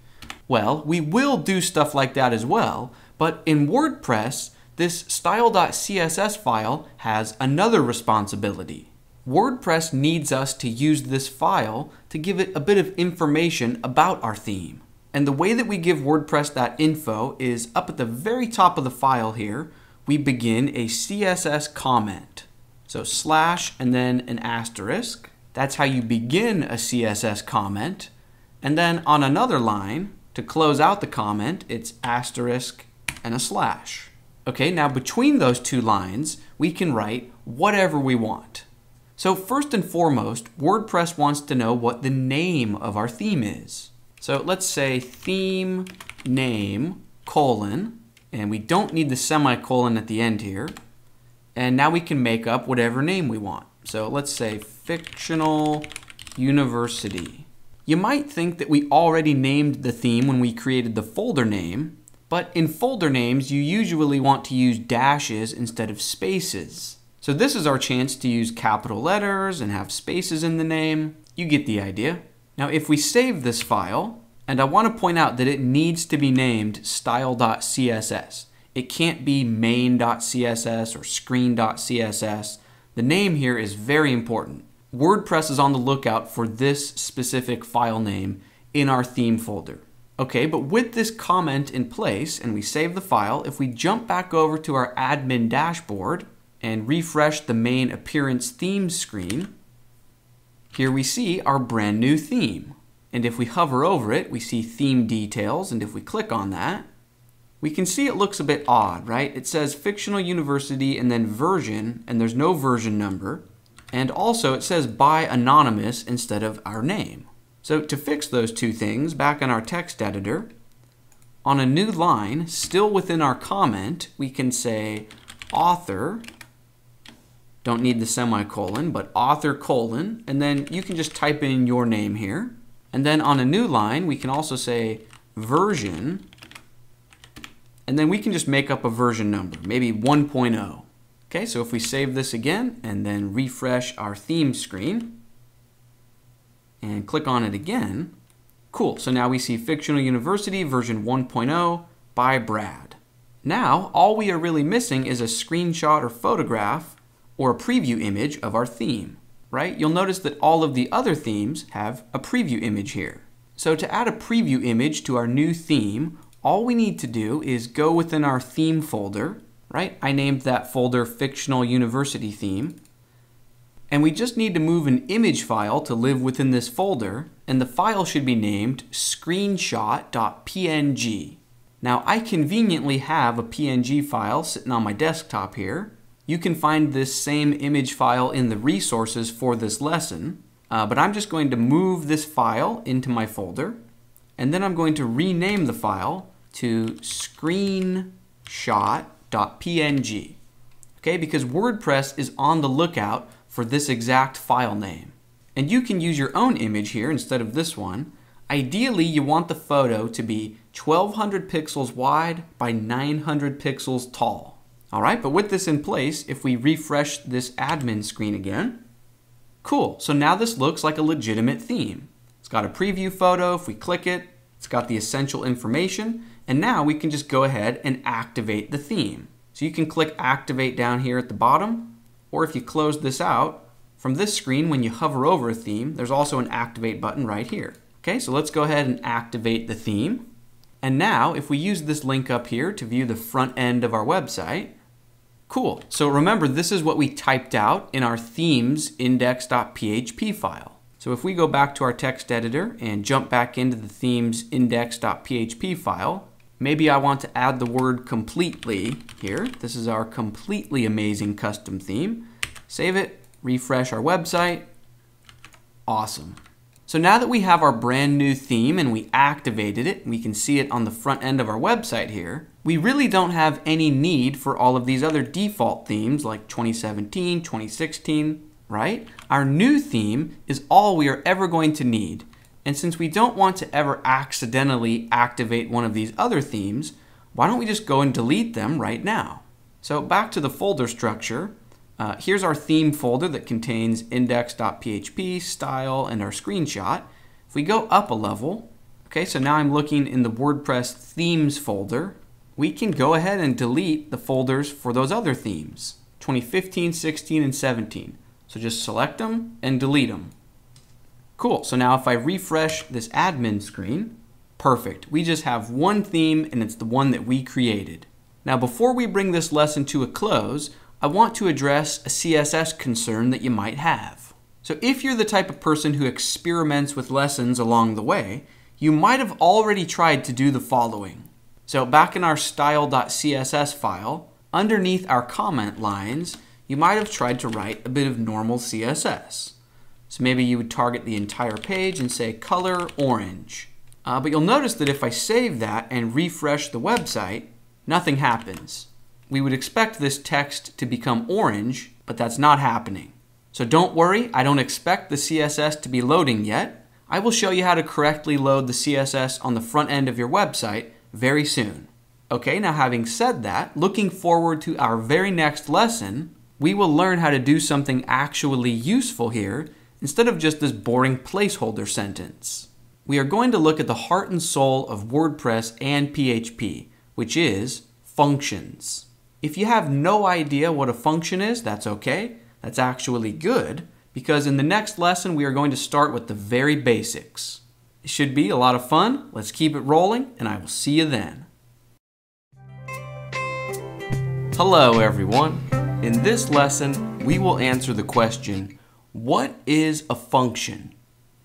Well, we will do stuff like that as well, but in WordPress, this style.css file has another responsibility. WordPress needs us to use this file to give it a bit of information about our theme. And the way that we give WordPress that info is up at the very top of the file here, we begin a CSS comment. So slash and then an asterisk. That's how you begin a CSS comment. And then on another line, to close out the comment, it's asterisk and a slash. Okay, now between those 2 lines, we can write whatever we want. So first and foremost, WordPress wants to know what the name of our theme is. So let's say theme name colon, and we don't need the semicolon at the end here. And now we can make up whatever name we want. So let's say Fictional University. You might think that we already named the theme when we created the folder name, but in folder names, you usually want to use dashes instead of spaces. So this is our chance to use capital letters and have spaces in the name. You get the idea. Now if we save this file, and I want to point out that it needs to be named style.css. It can't be main.css or screen.css. The name here is very important. WordPress is on the lookout for this specific file name in our theme folder. Okay, but with this comment in place and we save the file, if we jump back over to our admin dashboard and refresh the main appearance themes screen, here we see our brand new theme. And if we hover over it, we see theme details, and if we click on that, we can see it looks a bit odd, right? It says Fictional University and then version, and there's no version number. And also it says by anonymous instead of our name. So to fix those 2 things, back in our text editor, on a new line, still within our comment, we can say author Don't need the semicolon, but author colon, and then you can just type in your name here. And then on a new line, we can also say version, and then we can just make up a version number, maybe 1.0. Okay, so if we save this again and then refresh our theme screen and click on it again, cool. So now we see Fictional University version 1.0 by Brad. Now, all we are really missing is a screenshot or photograph or a preview image of our theme, right? You'll notice that all of the other themes have a preview image here. So to add a preview image to our new theme, all we need to do is go within our theme folder, right? I named that folder Fictional University Theme. And we just need to move an image file to live within this folder, and the file should be named screenshot.png. Now, I conveniently have a PNG file sitting on my desktop here. You can find this same image file in the resources for this lesson, but I'm just going to move this file into my folder, and then I'm going to rename the file to screenshot.png. Okay, because WordPress is on the lookout for this exact file name. And you can use your own image here instead of this one. Ideally, you want the photo to be 1200 pixels wide by 900 pixels tall. All right, but with this in place, if we refresh this admin screen again, cool. So now this looks like a legitimate theme. It's got a preview photo. If we click it, it's got the essential information. And now we can just go ahead and activate the theme. So you can click activate down here at the bottom, or if you close this out, from this screen, when you hover over a theme, there's also an activate button right here. Okay, so let's go ahead and activate the theme. And now, if we use this link up here to view the front end of our website, cool. So remember, this is what we typed out in our themes index.php file. So if we go back to our text editor and jump back into the themes index.php file, maybe I want to add the word completely here. This is our completely amazing custom theme. Save it, refresh our website. Awesome. So now that we have our brand new theme and we activated it, we can see it on the front end of our website here, we really don't have any need for all of these other default themes like 2017, 2016, right? Our new theme is all we are ever going to need. And since we don't want to ever accidentally activate one of these other themes, why don't we just go and delete them right now? So back to the folder structure. Here's our theme folder that contains index.php, style, and our screenshot. If we go up a level, okay, so now I'm looking in the WordPress themes folder, we can go ahead and delete the folders for those other themes, 2015, 16, and 17. So just select them and delete them. Cool, so now if I refresh this admin screen, perfect. We just have one theme and it's the one that we created. Now before we bring this lesson to a close, I want to address a CSS concern that you might have. So if you're the type of person who experiments with lessons along the way, you might have already tried to do the following. So back in our style.css file, underneath our comment lines, you might have tried to write a bit of normal CSS. So maybe you would target the entire page and say color orange. But you'll notice that if I save that and refresh the website, nothing happens. We would expect this text to become orange, but that's not happening. So don't worry, I don't expect the CSS to be loading yet. I will show you how to correctly load the CSS on the front end of your website very soon. Okay, now having said that, looking forward to our very next lesson, we will learn how to do something actually useful here instead of just this boring placeholder sentence. We are going to look at the heart and soul of WordPress and PHP, which is functions. If you have no idea what a function is, that's okay. That's actually good, because in the next lesson we are going to start with the very basics. It should be a lot of fun. Let's keep it rolling, and I will see you then. Hello everyone. In this lesson, we will answer the question, what is a function?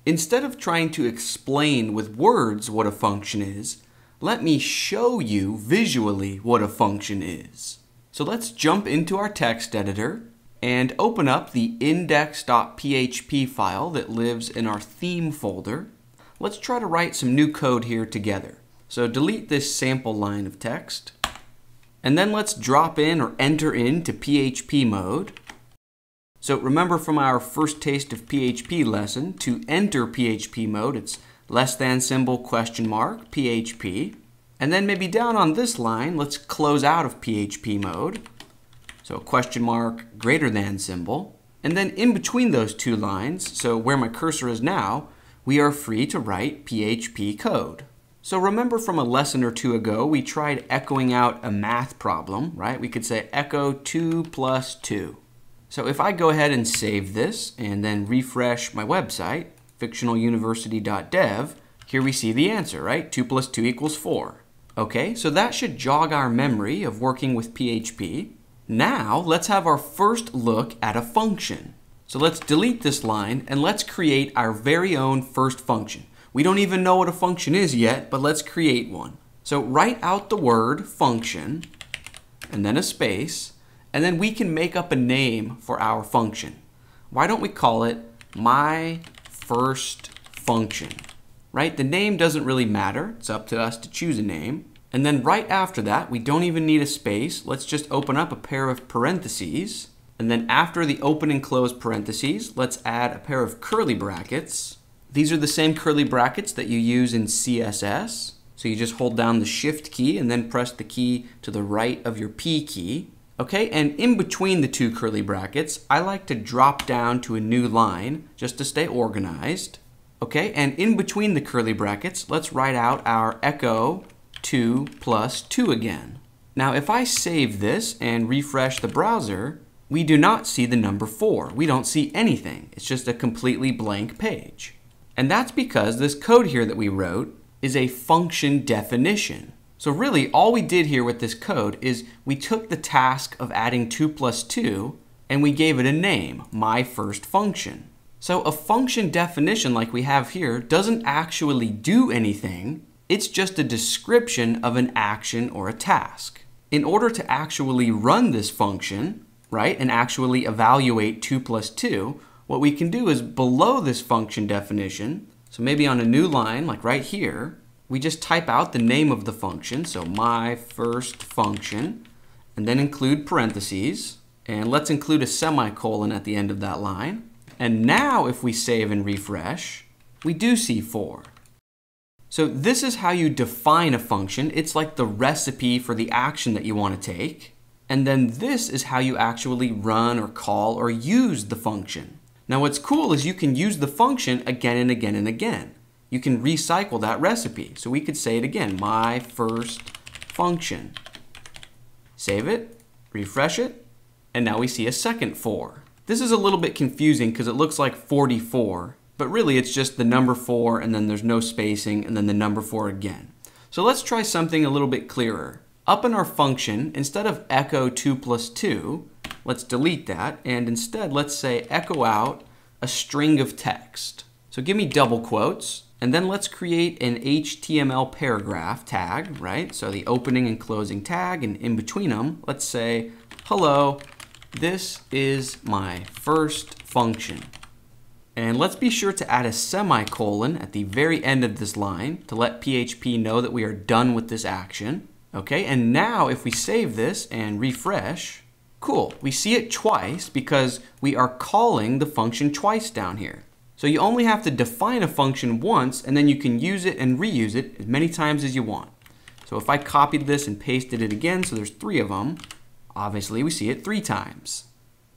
Instead of trying to explain with words what a function is, let me show you visually what a function is. So let's jump into our text editor and open up the index.php file that lives in our theme folder. Let's try to write some new code here together. So delete this sample line of text, and then let's drop in or enter into PHP mode. So remember from our first Taste of PHP lesson, to enter PHP mode, it's less than symbol, question mark, PHP. And then maybe down on this line, let's close out of PHP mode. So question mark, greater than symbol. And then in between those two lines, so where my cursor is now, we are free to write PHP code. So remember from a lesson or two ago, we tried echoing out a math problem, right? We could say echo 2 plus 2. So if I go ahead and save this and then refresh my website, fictionaluniversity.dev, here we see the answer, right? 2 plus 2 equals 4. Okay, so that should jog our memory of working with PHP. Now, let's have our first look at a function. So let's delete this line and let's create our very own first function. We don't even know what a function is yet, but let's create one. So write out the word function and then a space, and then we can make up a name for our function. Why don't we call it my first function? Right? The name doesn't really matter. It's up to us to choose a name. And then right after that, we don't even need a space. Let's just open up a pair of parentheses. And then after the open and close parentheses, let's add a pair of curly brackets. These are the same curly brackets that you use in CSS. So you just hold down the Shift key and then press the key to the right of your P key. Okay, and in between the two curly brackets, I like to drop down to a new line just to stay organized. Okay, and in between the curly brackets, let's write out our echo 2 plus 2 again. Now, if I save this and refresh the browser, we do not see the number 4. We don't see anything. It's just a completely blank page. And that's because this code here that we wrote is a function definition. So really, all we did here with this code is we took the task of adding 2 plus 2 and we gave it a name, my first function. So a function definition like we have here doesn't actually do anything. It's just a description of an action or a task. In order to actually run this function, right, and actually evaluate 2 plus 2, what we can do is below this function definition, so maybe on a new line, like right here, we just type out the name of the function, so my first function, and then include parentheses, and let's include a semicolon at the end of that line. And now if we save and refresh, we do see 4. So this is how you define a function. It's like the recipe for the action that you want to take. And then this is how you actually run or call or use the function. Now what's cool is you can use the function again and again and again. You can recycle that recipe. So we could say it again, my first function. Save it, refresh it, and now we see a second 4. This is a little bit confusing because it looks like 44, but really it's just the number 4 and then there's no spacing and then the number 4 again. So let's try something a little bit clearer. Up in our function, instead of echo 2 plus 2, let's delete that and instead let's say echo out a string of text. So give me double quotes and then let's create an HTML paragraph tag, right? So the opening and closing tag, and in between them, let's say, hello, this is my first function. And let's be sure to add a semicolon at the very end of this line to let PHP know that we are done with this action. Okay, and now if we save this and refresh, cool, we see it twice because we are calling the function twice down here. So you only have to define a function once and then you can use it and reuse it as many times as you want. So if I copied this and pasted it again, so there's 3 of them, obviously we see it 3 times.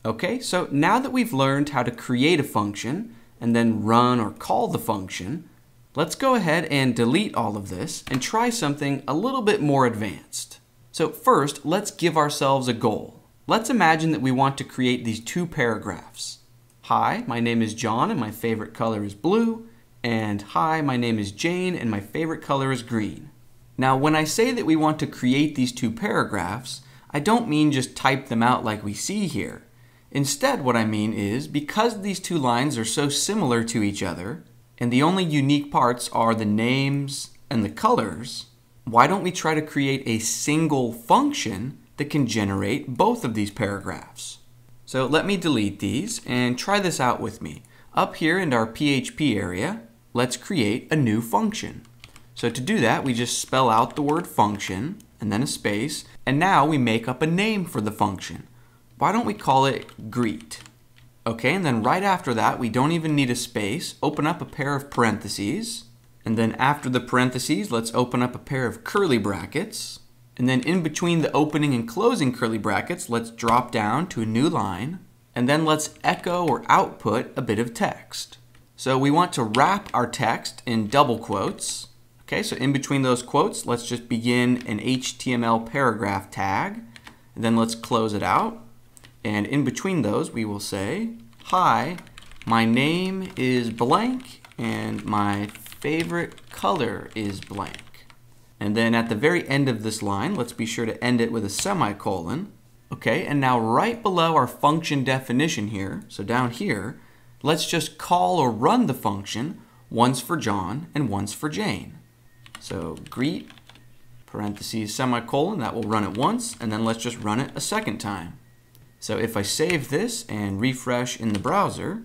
Okay, so now that we've learned how to create a function and then run or call the function, let's go ahead and delete all of this and try something a little bit more advanced. So first, let's give ourselves a goal. Let's imagine that we want to create these 2 paragraphs. Hi, my name is John and my favorite color is blue. And hi, my name is Jane and my favorite color is green. Now, when I say that we want to create these 2 paragraphs, I don't mean just type them out like we see here. Instead, what I mean is, because these 2 lines are so similar to each other, and the only unique parts are the names and the colors, why don't we try to create a single function that can generate both of these paragraphs? So let me delete these and try this out with me. Up here in our PHP area, let's create a new function. So to do that, we just spell out the word function and then a space, and now we make up a name for the function. Why don't we call it greet? Okay, and then right after that, we don't even need a space. Open up a pair of parentheses. And then after the parentheses, let's open up a pair of curly brackets. And then in between the opening and closing curly brackets, let's drop down to a new line. And then let's echo or output a bit of text. So we want to wrap our text in double quotes. Okay, so in between those quotes, let's just begin an HTML paragraph tag. And then let's close it out. And in between those, we will say, "Hi, my name is blank, and my favorite color is blank." And then at the very end of this line, let's be sure to end it with a semicolon. Okay, and now right below our function definition here, so down here, let's just call or run the function once for John and once for Jane. So greet, parentheses, semicolon, that will run it once, and then let's just run it a second time. So if I save this and refresh in the browser,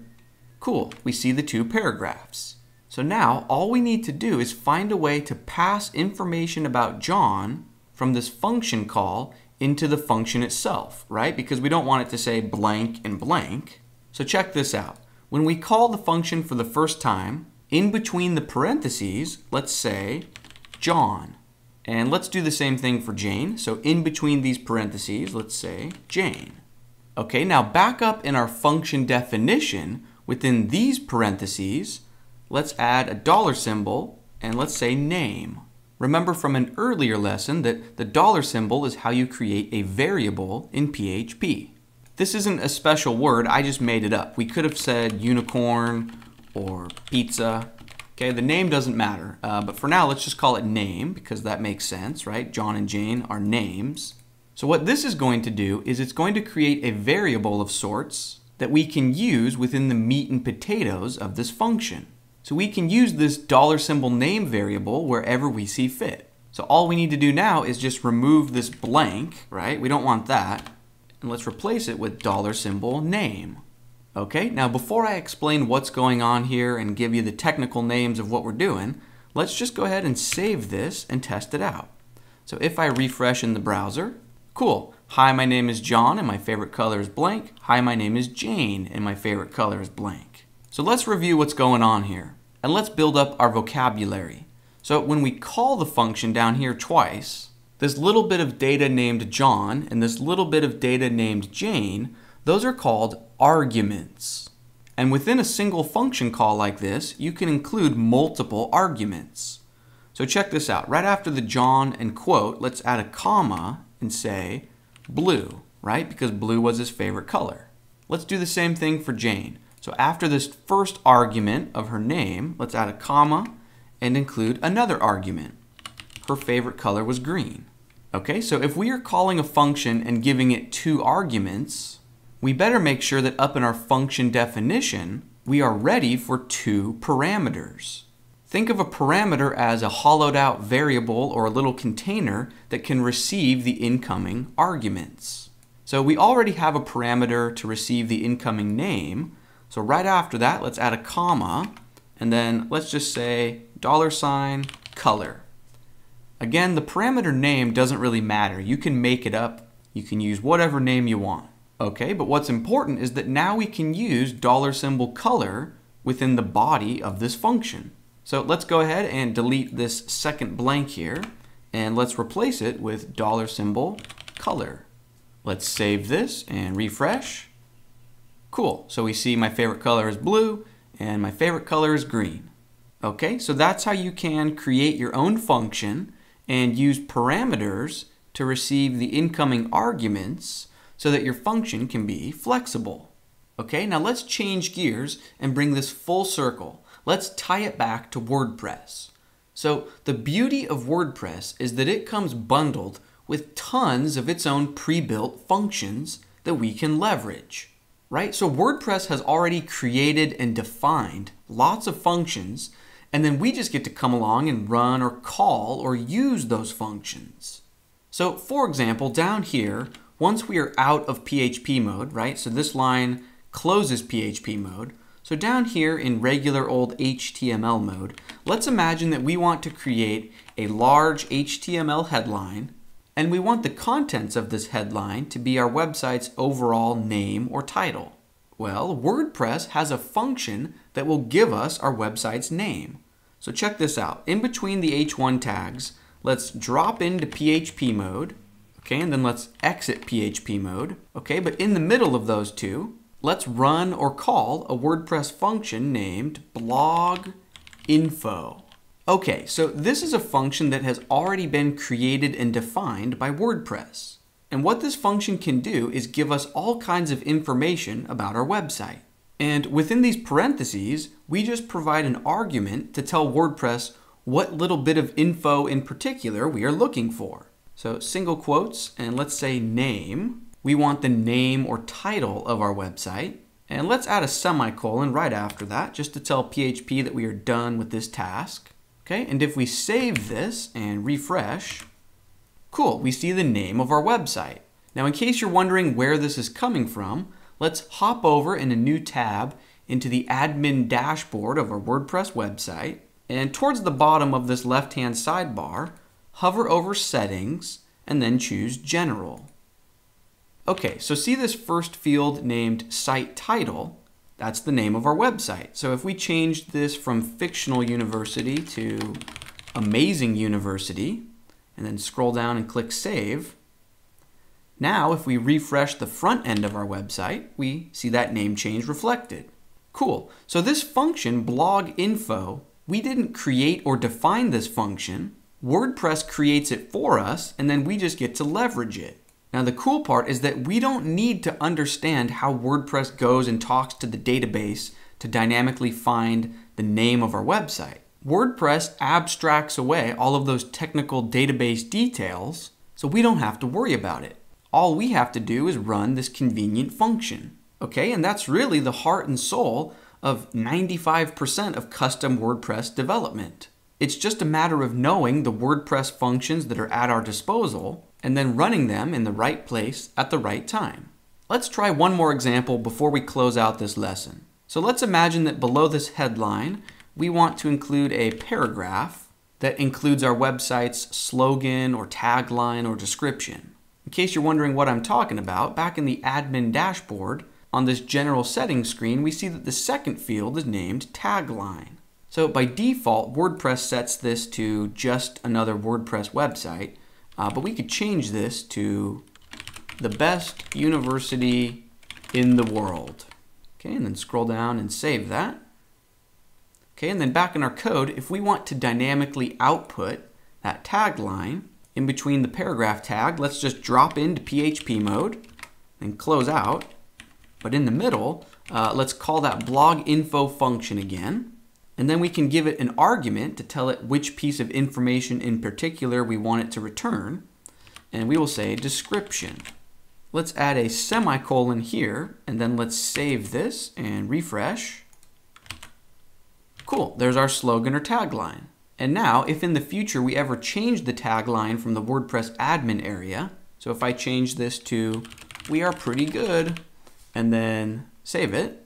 cool, we see the two paragraphs. So now all we need to do is find a way to pass information about John from this function call into the function itself, right? Because we don't want it to say blank and blank. So check this out. When we call the function for the first time, in between the parentheses, let's say John. And let's do the same thing for Jane. So in between these parentheses, let's say Jane. Okay, now back up in our function definition, within these parentheses, let's add a dollar symbol and let's say name. Remember from an earlier lesson that the dollar symbol is how you create a variable in PHP. This isn't a special word, I just made it up. We could have said unicorn or pizza. Okay, the name doesn't matter, but for now let's just call it name because that makes sense, right? John and Jane are names. So what this is going to do is it's going to create a variable of sorts that we can use within the meat and potatoes of this function. So we can use this dollar symbol name variable wherever we see fit. So all we need to do now is just remove this blank, right? We don't want that. And let's replace it with dollar symbol name. Okay, now before I explain what's going on here and give you the technical names of what we're doing, let's just go ahead and save this and test it out. So if I refresh in the browser, cool. Hi, my name is John and my favorite color is blank. Hi, my name is Jane and my favorite color is blank. So let's review what's going on here. And let's build up our vocabulary. So when we call the function down here twice, this little bit of data named John and this little bit of data named Jane, those are called arguments. And within a single function call like this, you can include multiple arguments. So check this out. Right after the John and quote, let's add a comma and say blue, right? Because blue was his favorite color. Let's do the same thing for Jane. So after this first argument of her name, let's add a comma and include another argument. Her favorite color was green. Okay, so if we are calling a function and giving it two arguments, we better make sure that up in our function definition, we are ready for two parameters. Think of a parameter as a hollowed out variable or a little container that can receive the incoming arguments. So we already have a parameter to receive the incoming name. So right after that, let's add a comma, and then let's just say $color. Again, the parameter name doesn't really matter. You can make it up. You can use whatever name you want. Okay, but what's important is that now we can use $color within the body of this function. So let's go ahead and delete this second blank here, and let's replace it with $color. Let's save this and refresh. Cool, so we see my favorite color is blue and my favorite color is green. Okay, so that's how you can create your own function and use parameters to receive the incoming arguments so that your function can be flexible. Okay, now let's change gears and bring this full circle. Let's tie it back to WordPress. So the beauty of WordPress is that it comes bundled with tons of its own pre-built functions that we can leverage. Right? So WordPress has already created and defined lots of functions, and then we just get to come along and run or call or use those functions. So for example, down here, once we are out of PHP mode, right? So this line closes PHP mode. So down here in regular old HTML mode, let's imagine that we want to create a large HTML headline, and we want the contents of this headline to be our website's overall name or title. Well, WordPress has a function that will give us our website's name. So check this out. In between the H1 tags, let's drop into PHP mode. Okay, and then let's exit PHP mode. Okay, but in the middle of those two, let's run or call a WordPress function named blog info. Okay, so this is a function that has already been created and defined by WordPress. And what this function can do is give us all kinds of information about our website. And within these parentheses, we just provide an argument to tell WordPress what little bit of info in particular we are looking for. So single quotes, and let's say name. We want the name or title of our website. And let's add a semicolon right after that, just to tell PHP that we are done with this task. Okay, and if we save this and refresh, cool, we see the name of our website. Now, in case you're wondering where this is coming from, let's hop over in a new tab into the admin dashboard of our WordPress website. And towards the bottom of this left-hand sidebar, hover over Settings and then choose General. Okay, so see this first field named Site Title? That's the name of our website. So if we change this from Fictional University to Amazing University, and then scroll down and click Save, now if we refresh the front end of our website, we see that name change reflected. Cool. So this function, blog info, we didn't create or define this function. WordPress creates it for us, and then we just get to leverage it. Now the cool part is that we don't need to understand how WordPress goes and talks to the database to dynamically find the name of our website. WordPress abstracts away all of those technical database details, so we don't have to worry about it. All we have to do is run this convenient function. Okay, and that's really the heart and soul of 95% of custom WordPress development. It's just a matter of knowing the WordPress functions that are at our disposal and then running them in the right place at the right time. Let's try one more example before we close out this lesson. So let's imagine that below this headline, we want to include a paragraph that includes our website's slogan or tagline or description. In case you're wondering what I'm talking about, back in the admin dashboard, on this general settings screen, we see that the second field is named tagline. So by default, WordPress sets this to just another WordPress website, but we could change this to the best university in the world. Okay, and then scroll down and save that. Okay, and then back in our code, if we want to dynamically output that tagline in between the paragraph tag, let's just drop into PHP mode and close out. But in the middle, let's call that blog info function again. And then we can give it an argument to tell it which piece of information in particular we want it to return. And we will say description. Let's add a semicolon here, and then let's save this and refresh. Cool, there's our slogan or tagline. And now, if in the future we ever change the tagline from the WordPress admin area, so if I change this to, "We are pretty good," and then save it,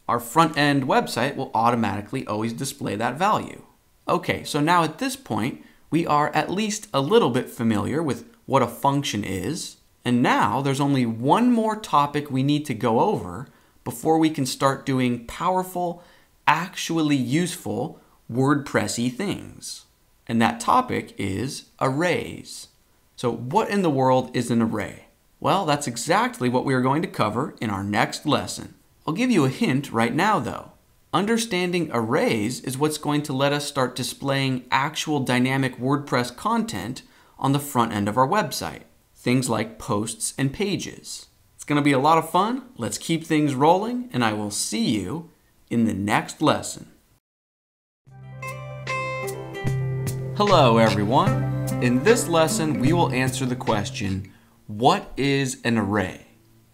our front-end website will automatically always display that value. Okay, so now at this point, we are at least a little bit familiar with what a function is, and now there's only one more topic we need to go over before we can start doing powerful, actually useful WordPressy things. And that topic is arrays. So what in the world is an array? Well, that's exactly what we are going to cover in our next lesson. I'll give you a hint right now though. Understanding arrays is what's going to let us start displaying actual dynamic WordPress content on the front end of our website. Things like posts and pages. It's going to be a lot of fun. Let's keep things rolling, and I will see you in the next lesson. Hello everyone. In this lesson, we will answer the question, what is an array?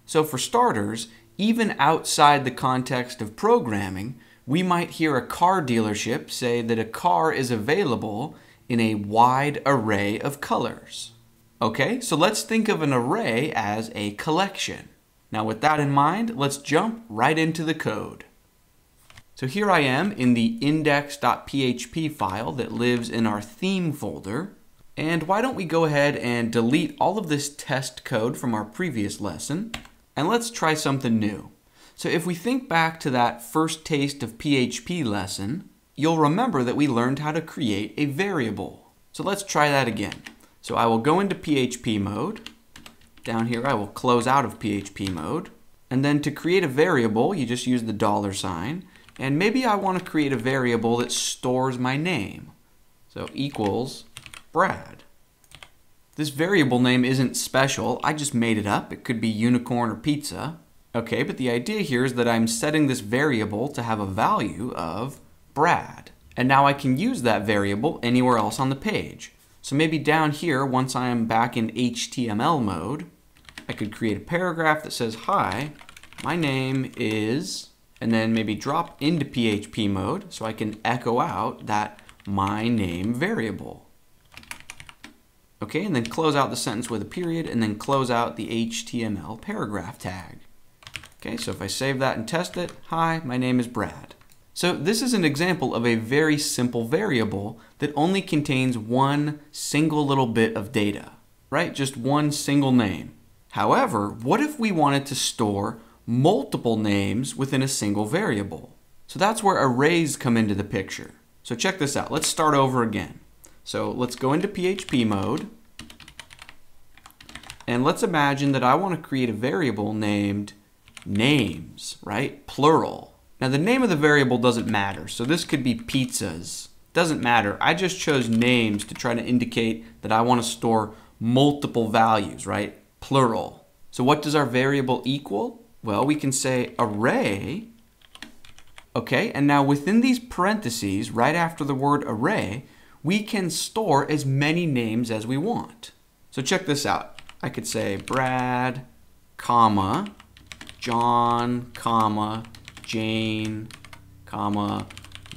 So for starters, even outside the context of programming, we might hear a car dealership say that a car is available in a wide array of colors. Okay, so let's think of an array as a collection. Now with that in mind, let's jump right into the code. So here I am in the index.php file that lives in our theme folder. And why don't we go ahead and delete all of this test code from our previous lesson. And let's try something new. So if we think back to that first Taste of PHP lesson, you'll remember that we learned how to create a variable. So let's try that again. So I will go into PHP mode. Down here I will close out of PHP mode. And then to create a variable, you just use the $sign. And maybe I want to create a variable that stores my name. So equals Brad. This variable name isn't special. I just made it up. It could be unicorn or pizza. Okay, but the idea here is that I'm setting this variable to have a value of Brad. And now I can use that variable anywhere else on the page. So maybe down here, once I am back in HTML mode, I could create a paragraph that says, hi, my name is, and then maybe drop into PHP mode so I can echo out that my name variable. Okay, and then close out the sentence with a period, and then close out the HTML paragraph tag. Okay, so if I save that and test it, hi, my name is Brad. So this is an example of a very simple variable that only contains one single little bit of data, right? Just one single name. However, what if we wanted to store multiple names within a single variable? So that's where arrays come into the picture. So check this out. Let's start over again. So let's go into PHP mode. And let's imagine that I want to create a variable named names, right? Plural. Now the name of the variable doesn't matter. So this could be pizzas. Doesn't matter. I just chose names to try to indicate that I want to store multiple values, right? Plural. So what does our variable equal? Well, we can say array. Okay, and now within these parentheses, right after the word array, we can store as many names as we want. So check this out. I could say Brad, comma, John, comma, Jane, comma,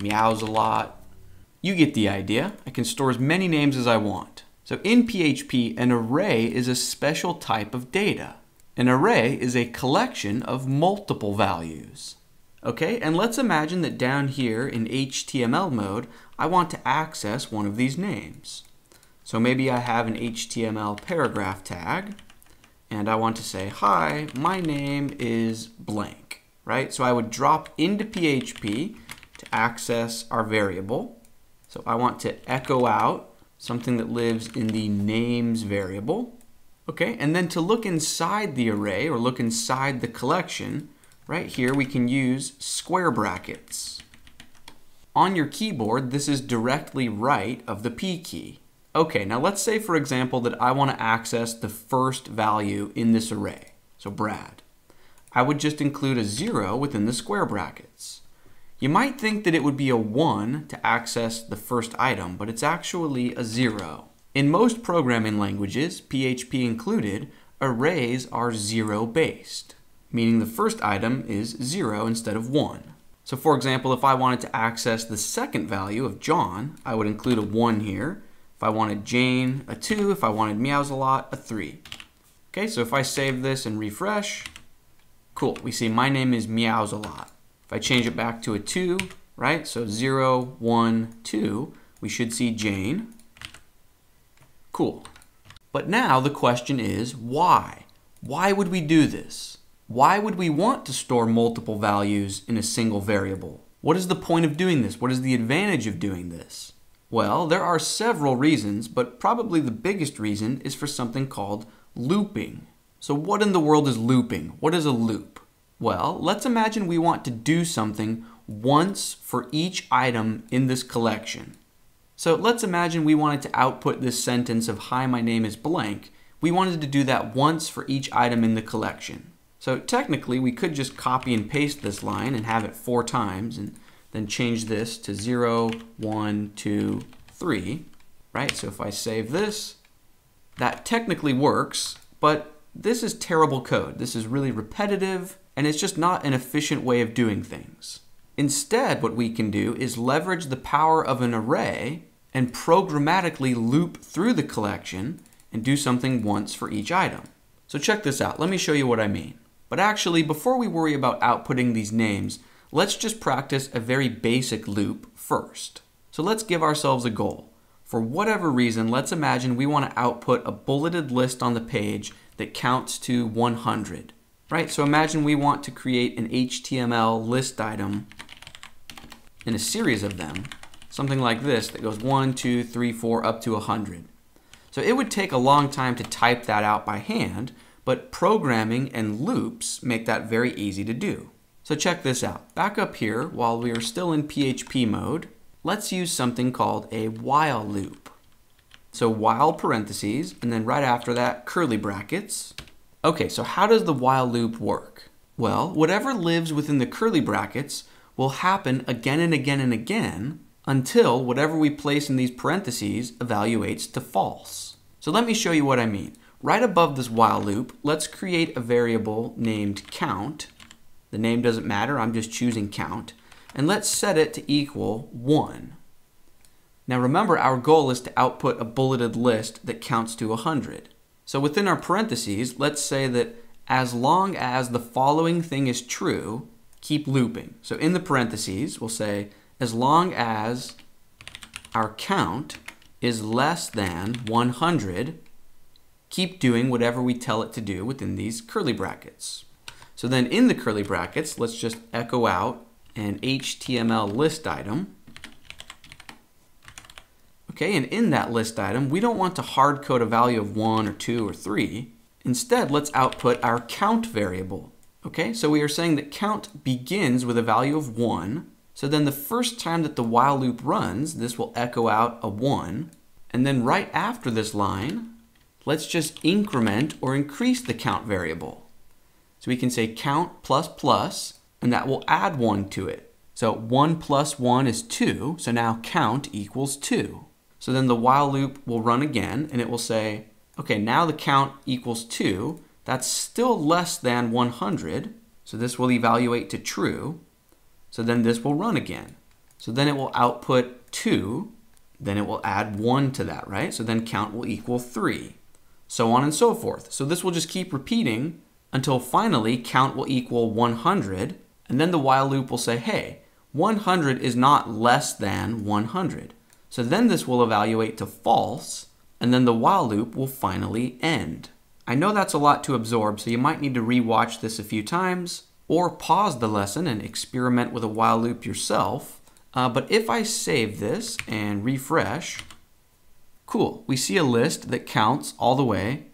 meows a lot. You get the idea. I can store as many names as I want. So in PHP, an array is a special type of data. An array is a collection of multiple values. Okay, and let's imagine that down here in HTML mode, I want to access one of these names. So maybe I have an HTML paragraph tag, and I want to say, hi, my name is blank, right? So I would drop into PHP to access our variable. So I want to echo out something that lives in the names variable. Okay, and then to look inside the array or look inside the collection, right here we can use square brackets. On your keyboard, this is directly right of the P key. Okay, now let's say for example that I want to access the first value in this array, so Brad. I would just include a 0 within the square brackets. You might think that it would be a 1 to access the first item, but it's actually a 0. In most programming languages, PHP included, arrays are 0-based, meaning the first item is 0 instead of 1. So for example, if I wanted to access the second value of John, I would include a 1 here. If I wanted Jane, a 2. If I wanted meows a lot, a 3. Okay, so if I save this and refresh, cool, we see my name is meows a lot. If I change it back to a 2, right, so 0, 1, 2, we should see Jane. Cool. But now the question is, why? Why would we do this? Why would we want to store multiple values in a single variable? What is the point of doing this? What is the advantage of doing this? Well, there are several reasons, but probably the biggest reason is for something called looping. So what in the world is looping? What is a loop? Well, let's imagine we want to do something once for each item in this collection. So let's imagine we wanted to output this sentence of hi, my name is blank. We wanted to do that once for each item in the collection. So technically we could just copy and paste this line and have it 4 times and then change this to 0, 1, 2, 3, right? So if I save this, that technically works, but this is terrible code. This is really repetitive and it's just not an efficient way of doing things. Instead, what we can do is leverage the power of an array and programmatically loop through the collection and do something once for each item. So check this out. Let me show you what I mean. But actually, before we worry about outputting these names, let's just practice a very basic loop first. So let's give ourselves a goal. For whatever reason, let's imagine we want to output a bulleted list on the page that counts to 100. right? So imagine we want to create an HTML list item in a series of them, something like this that goes 1, 2, 3, 4, up to 100. So it would take a long time to type that out by hand, but programming and loops make that very easy to do. So check this out. Back up here, while we are still in PHP mode, let's use something called a while loop. So while parentheses, and then right after that, curly brackets. Okay, so how does the while loop work? Well, whatever lives within the curly brackets will happen again and again and again until whatever we place in these parentheses evaluates to false. So let me show you what I mean. Right above this while loop, let's create a variable named count. The name doesn't matter, I'm just choosing count. And let's set it to equal 1. Now remember, our goal is to output a bulleted list that counts to 100. So within our parentheses, let's say that as long as the following thing is true, keep looping. So in the parentheses, we'll say as long as our count is less than 100, keep doing whatever we tell it to do within these curly brackets. So then in the curly brackets, let's just echo out an HTML list item. Okay, and in that list item, we don't want to hard code a value of 1 or 2 or 3. Instead, let's output our count variable. Okay, so we are saying that count begins with a value of 1. So then the first time that the while loop runs, this will echo out a 1. And then right after this line, let's just increment or increase the count variable. So we can say count plus plus, and that will add 1 to it. So 1 plus 1 is 2, so now count equals 2. So then the while loop will run again, and it will say, okay, now the count equals 2. That's still less than 100, so this will evaluate to true. So then this will run again. So then it will output 2, then it will add 1 to that, right? So then count will equal 3, so on and so forth. So this will just keep repeating until finally count will equal 100, and then the while loop will say, hey, 100 is not less than 100. So then this will evaluate to false, and then the while loop will finally end. I know that's a lot to absorb, so you might need to rewatch this a few times, or pause the lesson and experiment with a while loop yourself. But if I save this and refresh, cool, we see a list that counts all the way,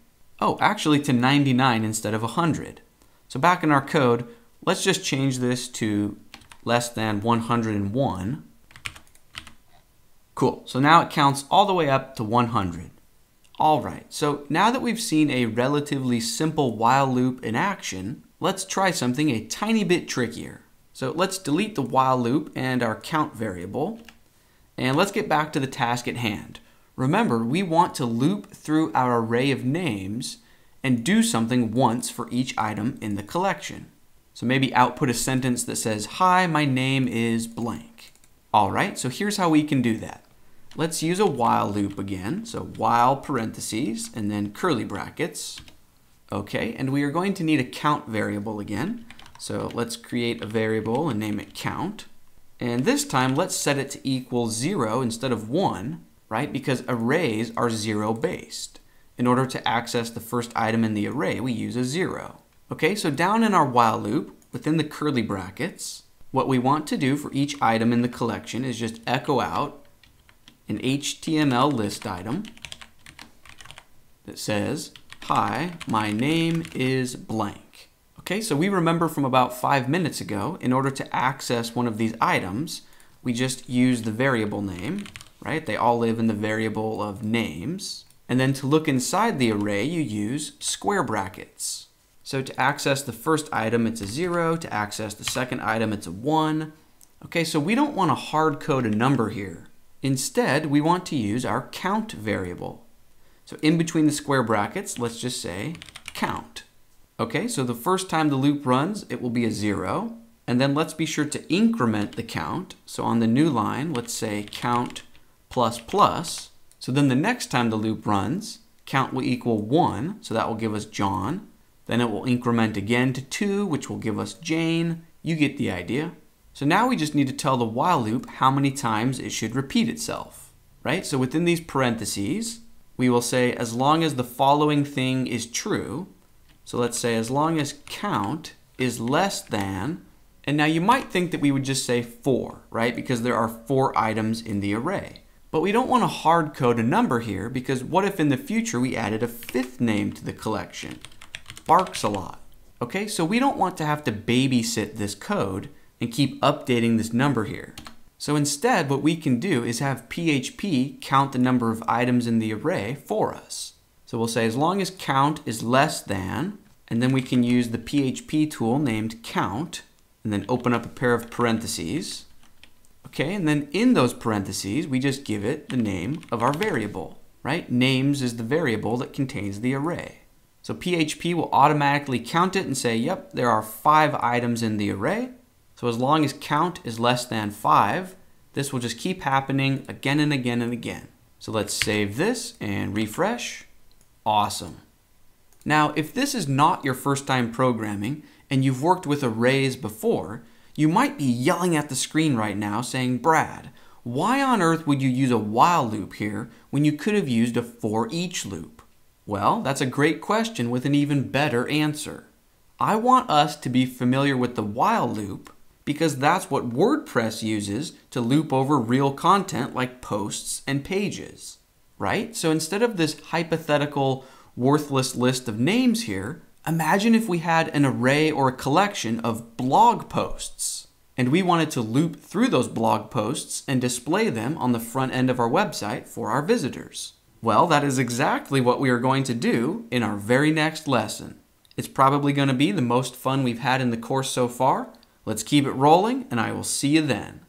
actually to 99 instead of 100. So back in our code, let's just change this to less than 101. Cool, so now it counts all the way up to 100. All right, so now that we've seen a relatively simple while loop in action, let's try something a tiny bit trickier. So let's delete the while loop and our count variable, and let's get back to the task at hand. Remember, we want to loop through our array of names and do something once for each item in the collection. So maybe output a sentence that says, hi, my name is blank. All right, so here's how we can do that. Let's use a while loop again. So while parentheses and then curly brackets. Okay, and we are going to need a count variable again. So let's create a variable and name it count. And this time, let's set it to equal 0 instead of 1, right? Because arrays are 0 based. In order to access the first item in the array, we use a 0. Okay, so down in our while loop, within the curly brackets, what we want to do for each item in the collection is just echo out an HTML list item that says, hi, my name is blank. Okay, so we remember from about 5 minutes ago, in order to access one of these items, we just use the variable name, right? They all live in the variable of names. And then to look inside the array, you use square brackets. So to access the first item, it's a 0. To access the second item, it's a 1. Okay, so we don't want to hard code a number here. Instead, we want to use our count variable. So in between the square brackets, let's just say count. Okay, so the first time the loop runs, it will be a 0. And then let's be sure to increment the count. So on the new line, let's say count plus plus. So then the next time the loop runs, count will equal 1. So that will give us John. Then it will increment again to 2, which will give us Jane. You get the idea. So now we just need to tell the while loop how many times it should repeat itself, right? So within these parentheses, we will say as long as the following thing is true, So let's say as long as count is less than, and now you might think that we would just say 4, right? Because there are 4 items in the array. But we don't want to hard code a number here, because what if in the future we added a 5th name to the collection? Barks a lot. Okay, so we don't want to have to babysit this code and keep updating this number here. So instead, what we can do is have PHP count the number of items in the array for us. So we'll say as long as count is less than, and then we can use the PHP tool named count, and then open up a pair of parentheses. Okay, and then in those parentheses, we just give it the name of our variable, right? Names is the variable that contains the array. So PHP will automatically count it and say, yep, there are 5 items in the array. So as long as count is less than 5, this will just keep happening again and again and again. So let's save this and refresh. Awesome. Now, if this is not your first time programming and you've worked with arrays before, you might be yelling at the screen right now saying, Brad, why on earth would you use a while loop here when you could have used a for each loop? Well, that's a great question with an even better answer. I want us to be familiar with the while loop because that's what WordPress uses to loop over real content like posts and pages. Right? So instead of this hypothetical worthless list of names here, imagine if we had an array or a collection of blog posts, and we wanted to loop through those blog posts and display them on the front end of our website for our visitors. Well, that is exactly what we are going to do in our very next lesson. It's probably going to be the most fun we've had in the course so far. Let's keep it rolling, and I will see you then.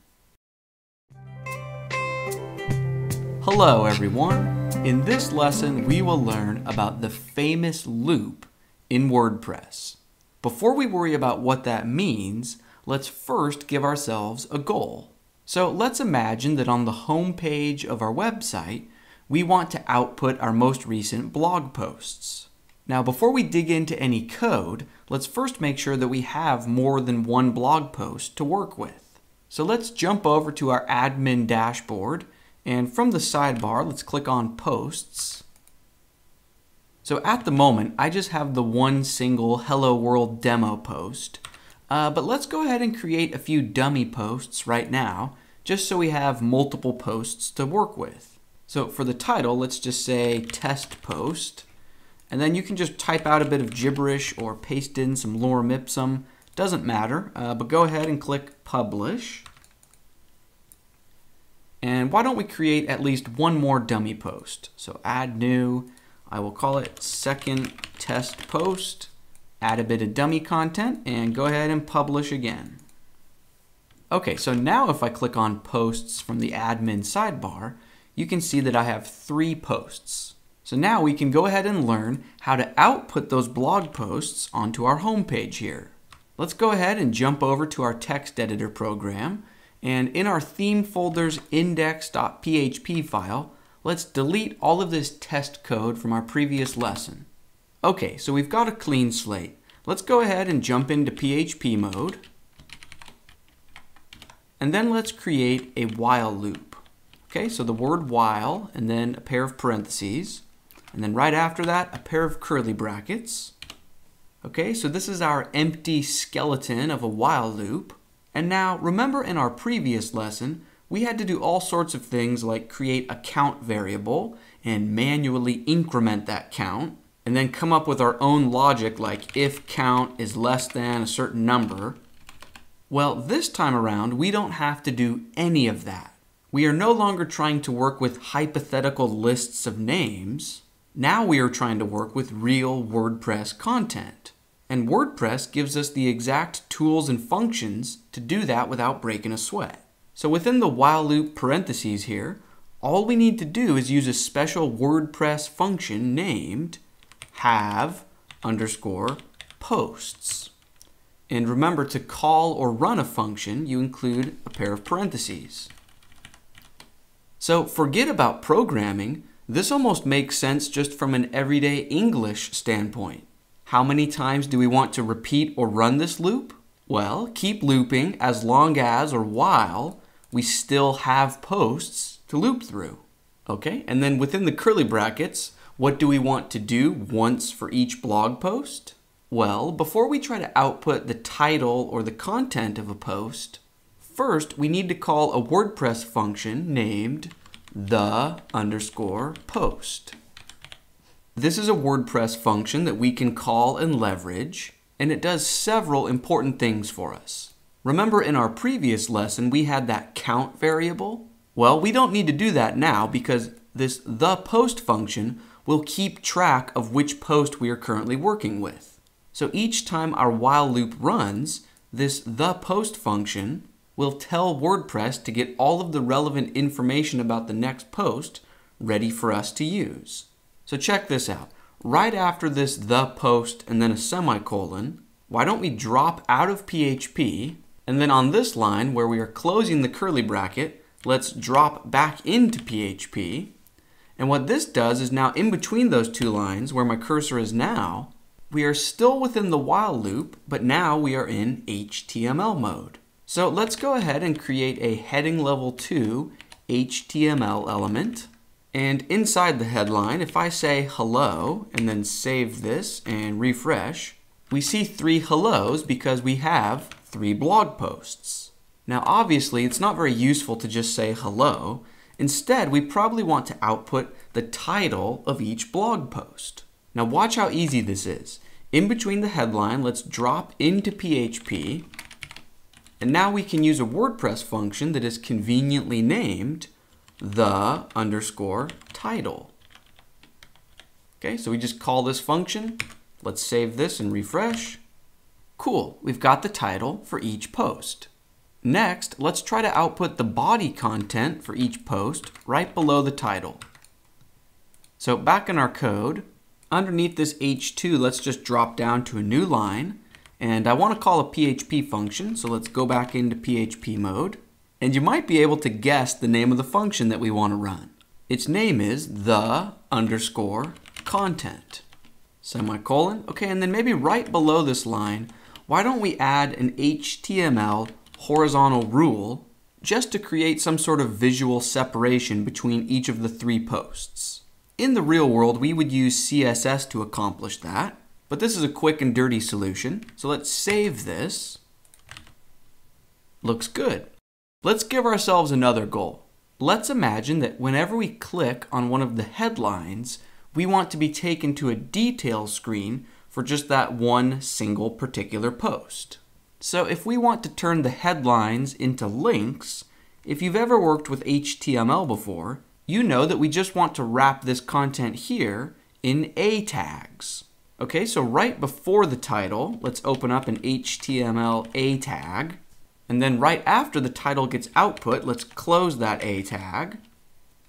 Hello everyone. In this lesson we will learn about the famous loop in WordPress. Before we worry about what that means, let's first give ourselves a goal. So let's imagine that on the home page of our website we want to output our most recent blog posts. Now before we dig into any code, let's first make sure that we have more than one blog post to work with. So let's jump over to our admin dashboard. And from the sidebar, let's click on Posts. So at the moment, I just have the one single Hello World demo post. But let's go ahead and create a few dummy posts right now, just so we have multiple posts to work with. So for the title, let's just say Test Post. And then you can just type out a bit of gibberish or paste in some lorem ipsum. Doesn't matter, but go ahead and click Publish. And why don't we create at least one more dummy post? So add new, I will call it second test post, add a bit of dummy content, and go ahead and publish again. Okay, so now if I click on posts from the admin sidebar, you can see that I have 3 posts. So now we can go ahead and learn how to output those blog posts onto our home page here. Let's go ahead and jump over to our text editor program. And in our theme folder's index.php file, let's delete all of this test code from our previous lesson. Okay, so we've got a clean slate. Let's go ahead and jump into PHP mode. And then let's create a while loop. Okay, so the word while, and then a pair of parentheses. And then right after that, a pair of curly brackets. Okay, so this is our empty skeleton of a while loop. And now, remember in our previous lesson, we had to do all sorts of things like create a count variable and manually increment that count, and then come up with our own logic like if count is less than a certain number. Well, this time around, we don't have to do any of that. We are no longer trying to work with hypothetical lists of names. Now we are trying to work with real WordPress content. And WordPress gives us the exact tools and functions to do that without breaking a sweat. So within the while loop parentheses here, all we need to do is use a special WordPress function named have_posts. And remember, to call or run a function, you include a pair of parentheses. So forget about programming. This almost makes sense just from an everyday English standpoint. How many times do we want to repeat or run this loop? Well, keep looping as long as or while we still have posts to loop through. Okay, and then within the curly brackets, what do we want to do once for each blog post? Well, before we try to output the title or the content of a post, first we need to call a WordPress function named the_post. This is a WordPress function that we can call and leverage, and it does several important things for us. Remember in our previous lesson we had that count variable? Well, we don't need to do that now because this the_post function will keep track of which post we are currently working with. So each time our while loop runs, this the_post function will tell WordPress to get all of the relevant information about the next post ready for us to use. So check this out. Right after this the_post and then a semicolon, why don't we drop out of PHP, and then on this line where we are closing the curly bracket, let's drop back into PHP. And what this does is now in between those two lines where my cursor is now, we are still within the while loop, but now we are in HTML mode. So let's go ahead and create a heading level 2 HTML element. And inside the headline, if I say hello and then save this and refresh, we see 3 hellos because we have 3 blog posts. Now obviously it's not very useful to just say hello. Instead, we probably want to output the title of each blog post. Now watch how easy this is. In between the headline, let's drop into PHP. And now we can use a WordPress function that is conveniently named the_title. Okay, so we just call this function. Let's save this and refresh. Cool, we've got the title for each post. Next, let's try to output the body content for each post right below the title. So back in our code, underneath this H2, let's just drop down to a new line. And I want to call a PHP function, so let's go back into PHP mode. And you might be able to guess the name of the function that we want to run. Its name is the_content. Semicolon. Okay, and then maybe right below this line, why don't we add an HTML horizontal rule just to create some sort of visual separation between each of the 3 posts. In the real world, we would use CSS to accomplish that, but this is a quick and dirty solution. So let's save this. Looks good. Let's give ourselves another goal. Let's imagine that whenever we click on one of the headlines, we want to be taken to a details screen for just that one single particular post. So if we want to turn the headlines into links, if you've ever worked with HTML before, you know that we just want to wrap this content here in A tags. Okay, so right before the title, let's open up an HTML A tag. And then right after the title gets output, let's close that A tag.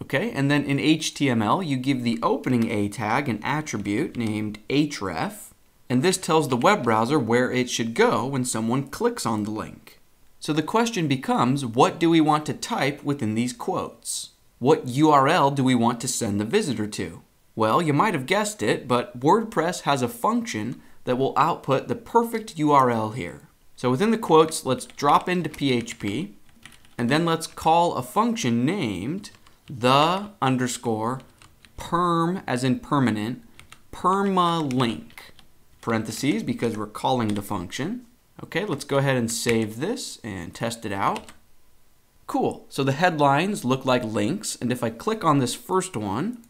Okay, and then in HTML, you give the opening A tag an attribute named href. And this tells the web browser where it should go when someone clicks on the link. So the question becomes, what do we want to type within these quotes? What URL do we want to send the visitor to? Well, you might have guessed it, but WordPress has a function that will output the perfect URL here. So within the quotes, let's drop into PHP, and then let's call a function named the_perm, as in permanent, permalink. Parentheses, because we're calling the function. Okay, let's go ahead and save this and test it out. Cool, so the headlines look like links, and if I click on this first one,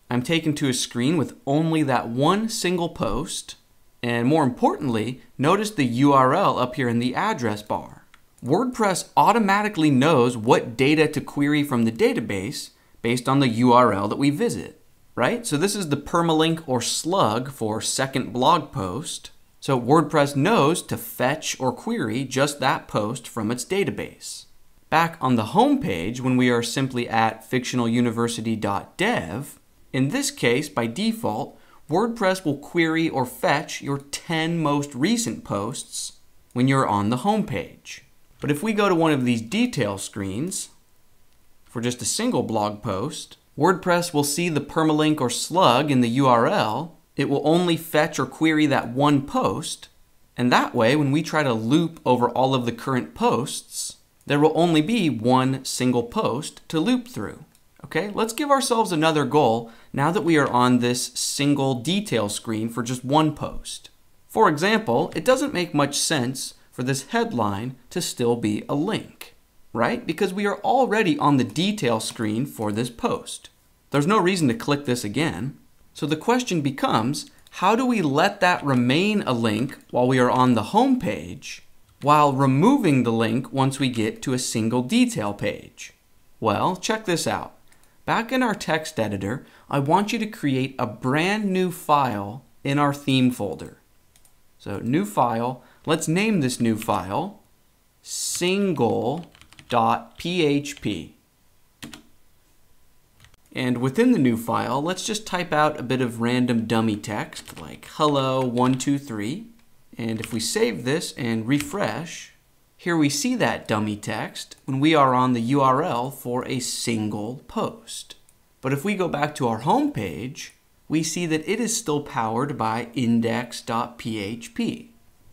I'm taken to a screen with only that one single post. And more importantly, notice the URL up here in the address bar. WordPress automatically knows what data to query from the database based on the URL that we visit, right? So this is the permalink or slug for second blog post. So WordPress knows to fetch or query just that post from its database. Back on the home page, when we are simply at fictionaluniversity.dev, in this case, by default, WordPress will query or fetch your 10 most recent posts when you're on the home page. But if we go to one of these detail screens for just a single blog post, WordPress will see the permalink or slug in the URL. It will only fetch or query that one post, and that way when we try to loop over all of the current posts, there will only be one single post to loop through. Okay, let's give ourselves another goal now that we are on this single detail screen for just one post. For example, it doesn't make much sense for this headline to still be a link, right? Because we are already on the detail screen for this post. There's no reason to click this again. So the question becomes, how do we let that remain a link while we are on the home page, while removing the link once we get to a single detail page? Well, check this out. Back in our text editor, I want you to create a brand new file in our theme folder. So new file, let's name this new file single.php. And within the new file, let's just type out a bit of random dummy text like hello123. And if we save this and refresh, here we see that dummy text when we are on the URL for a single post. But if we go back to our home page, we see that it is still powered by index.php.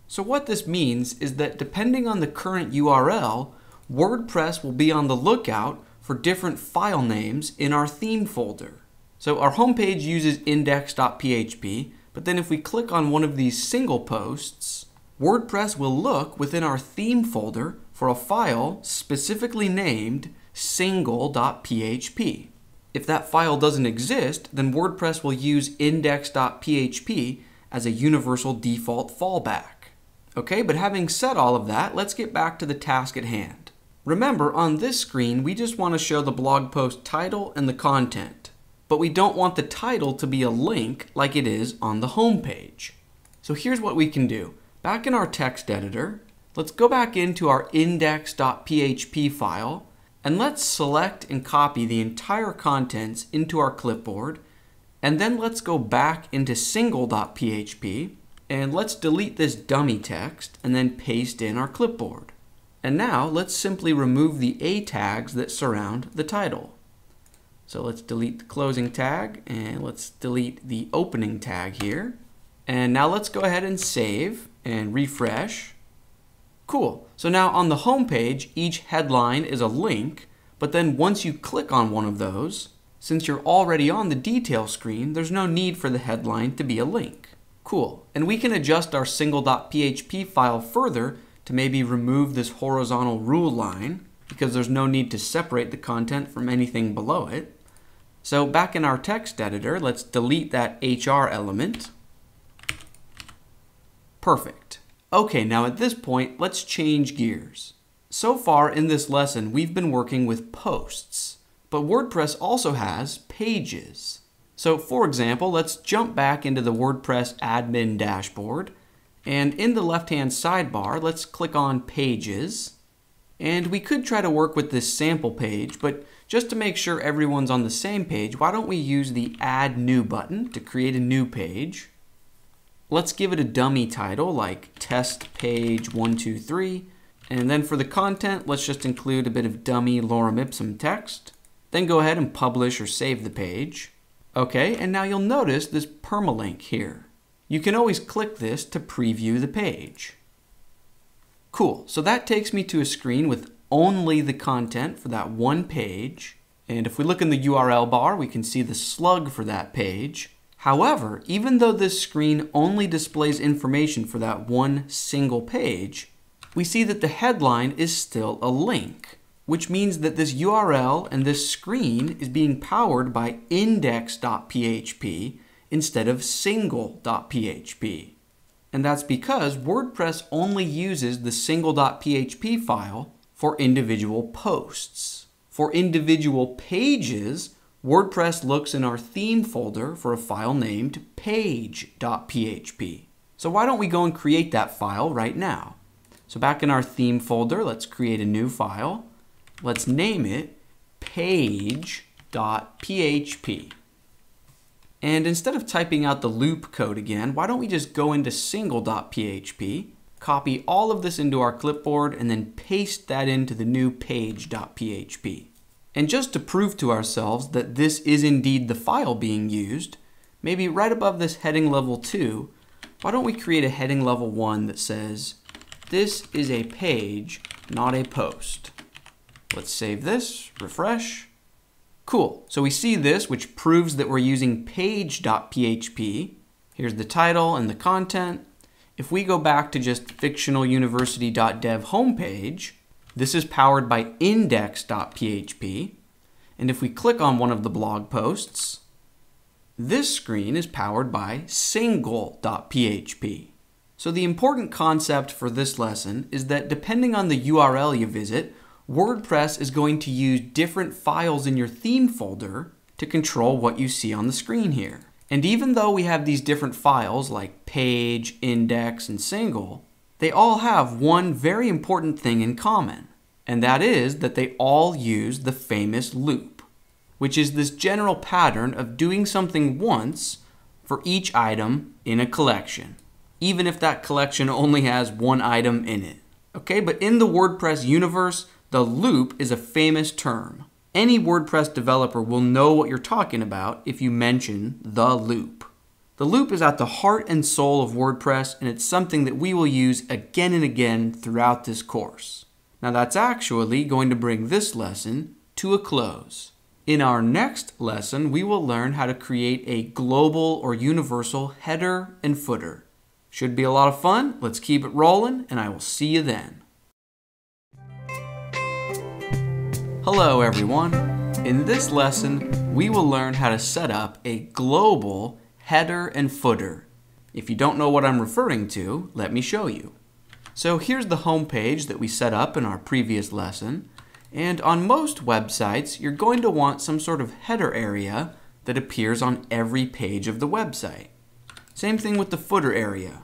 So what this means is that depending on the current URL, WordPress will be on the lookout for different file names in our theme folder. So our home page uses index.php, but then if we click on one of these single posts, WordPress will look within our theme folder for a file specifically named single.php. If that file doesn't exist, then WordPress will use index.php as a universal default fallback. Okay, but having said all of that, let's get back to the task at hand. Remember, on this screen, we just want to show the blog post title and the content, but we don't want the title to be a link like it is on the home page. So here's what we can do. Back in our text editor, let's go back into our index.php file, and let's select and copy the entire contents into our clipboard, and then let's go back into single.php, and let's delete this dummy text and then paste in our clipboard. And now let's simply remove the A tags that surround the title. So let's delete the closing tag and let's delete the opening tag here. And now let's go ahead and save and refresh. Cool. So now on the home page, each headline is a link, but then once you click on one of those, since you're already on the detail screen, there's no need for the headline to be a link. Cool. And we can adjust our single.php file further to maybe remove this horizontal rule line because there's no need to separate the content from anything below it. So back in our text editor, let's delete that HR element. Perfect. Okay, now at this point, let's change gears. So far in this lesson, we've been working with posts, but WordPress also has pages. So for example, let's jump back into the WordPress admin dashboard. And in the left-hand sidebar, let's click on Pages. And we could try to work with this sample page, but just to make sure everyone's on the same page, why don't we use the Add New button to create a new page. Let's give it a dummy title like Test Page 123. And then for the content, let's just include a bit of dummy lorem ipsum text. Then go ahead and publish or save the page. Okay, and now you'll notice this permalink here. You can always click this to preview the page. Cool, so that takes me to a screen with only the content for that one page. And if we look in the URL bar, we can see the slug for that page. However, even though this screen only displays information for that one single page, we see that the headline is still a link, which means that this URL and this screen is being powered by index.php instead of single.php. And that's because WordPress only uses the single.php file for individual posts. For individual pages, WordPress looks in our theme folder for a file named page.php. So why don't we go and create that file right now? So back in our theme folder, let's create a new file. Let's name it page.php. And instead of typing out the loop code again, why don't we just go into single.php, copy all of this into our clipboard, and then paste that into the new page.php. And just to prove to ourselves that this is indeed the file being used, maybe right above this heading level 2, why don't we create a heading level 1 that says, "This is a page, not a post." Let's save this, refresh. Cool, so we see this, which proves that we're using page.php. Here's the title and the content. If we go back to just fictionaluniversity.dev homepage, this is powered by index.php. And if we click on one of the blog posts, this screen is powered by single.php. So the important concept for this lesson is that depending on the URL you visit, WordPress is going to use different files in your theme folder to control what you see on the screen here. And even though we have these different files like page, index, and single, they all have one very important thing in common. And that is that they all use the famous loop, which is this general pattern of doing something once for each item in a collection, even if that collection only has one item in it. Okay, but in the WordPress universe, the loop is a famous term. Any WordPress developer will know what you're talking about if you mention the loop. The loop is at the heart and soul of WordPress, and it's something that we will use again and again throughout this course. Now that's actually going to bring this lesson to a close. In our next lesson, we will learn how to create a global or universal header and footer. Should be a lot of fun. Let's keep it rolling, and I will see you then. Hello everyone. In this lesson, we will learn how to set up a global header and footer. If you don't know what I'm referring to, let me show you. So here's the home page that we set up in our previous lesson. And on most websites, you're going to want some sort of header area that appears on every page of the website. Same thing with the footer area.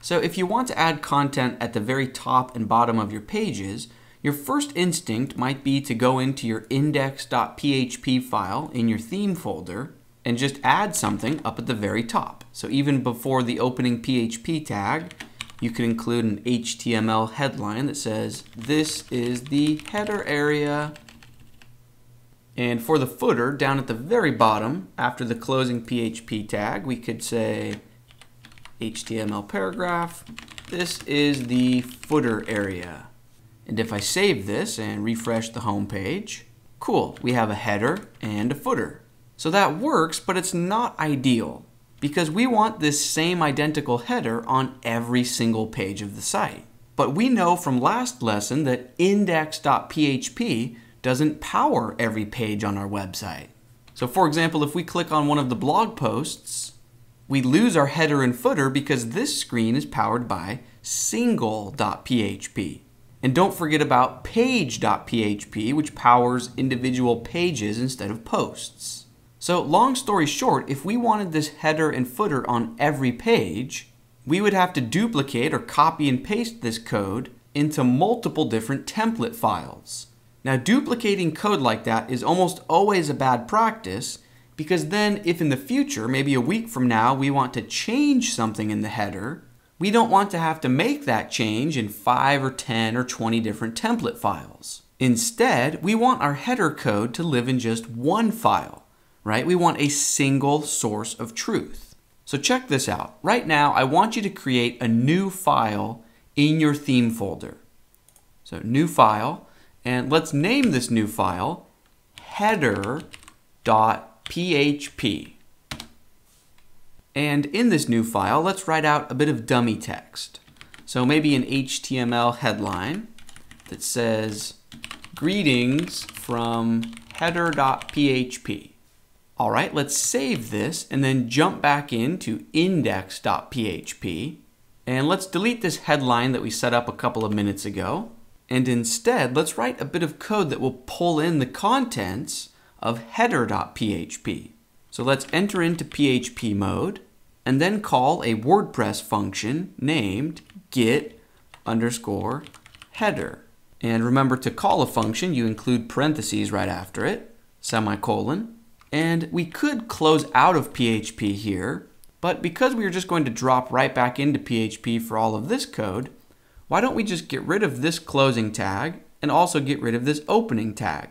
So if you want to add content at the very top and bottom of your pages, your first instinct might be to go into your index.php file in your theme folder and just add something up at the very top. So even before the opening PHP tag, you can include an HTML headline that says, "This is the header area." And for the footer, down at the very bottom, after the closing PHP tag, we could say, HTML paragraph, "This is the footer area." And if I save this and refresh the home page, cool, we have a header and a footer. So that works, but it's not ideal because we want this same identical header on every single page of the site. But we know from last lesson that index.php doesn't power every page on our website. So for example, if we click on one of the blog posts, we lose our header and footer because this screen is powered by single.php. And don't forget about page.php, which powers individual pages instead of posts. So long story short, if we wanted this header and footer on every page, we would have to duplicate or copy and paste this code into multiple different template files. Now duplicating code like that is almost always a bad practice because then if in the future, maybe a week from now, we want to change something in the header, we don't want to have to make that change in 5 or 10 or 20 different template files. Instead, we want our header code to live in just one file, right? We want a single source of truth. So check this out. Right now, I want you to create a new file in your theme folder. So new file, and let's name this new file header.php. And in this new file, let's write out a bit of dummy text. So maybe an HTML headline that says, "Greetings from header.php." All right, let's save this and then jump back into index.php. And let's delete this headline that we set up a couple of minutes ago. And instead, let's write a bit of code that will pull in the contents of header.php. So let's enter into PHP mode and then call a WordPress function named get_header. And remember to call a function, you include parentheses right after it, semicolon. And we could close out of PHP here, but because we are just going to drop right back into PHP for all of this code, why don't we just get rid of this closing tag and also get rid of this opening tag?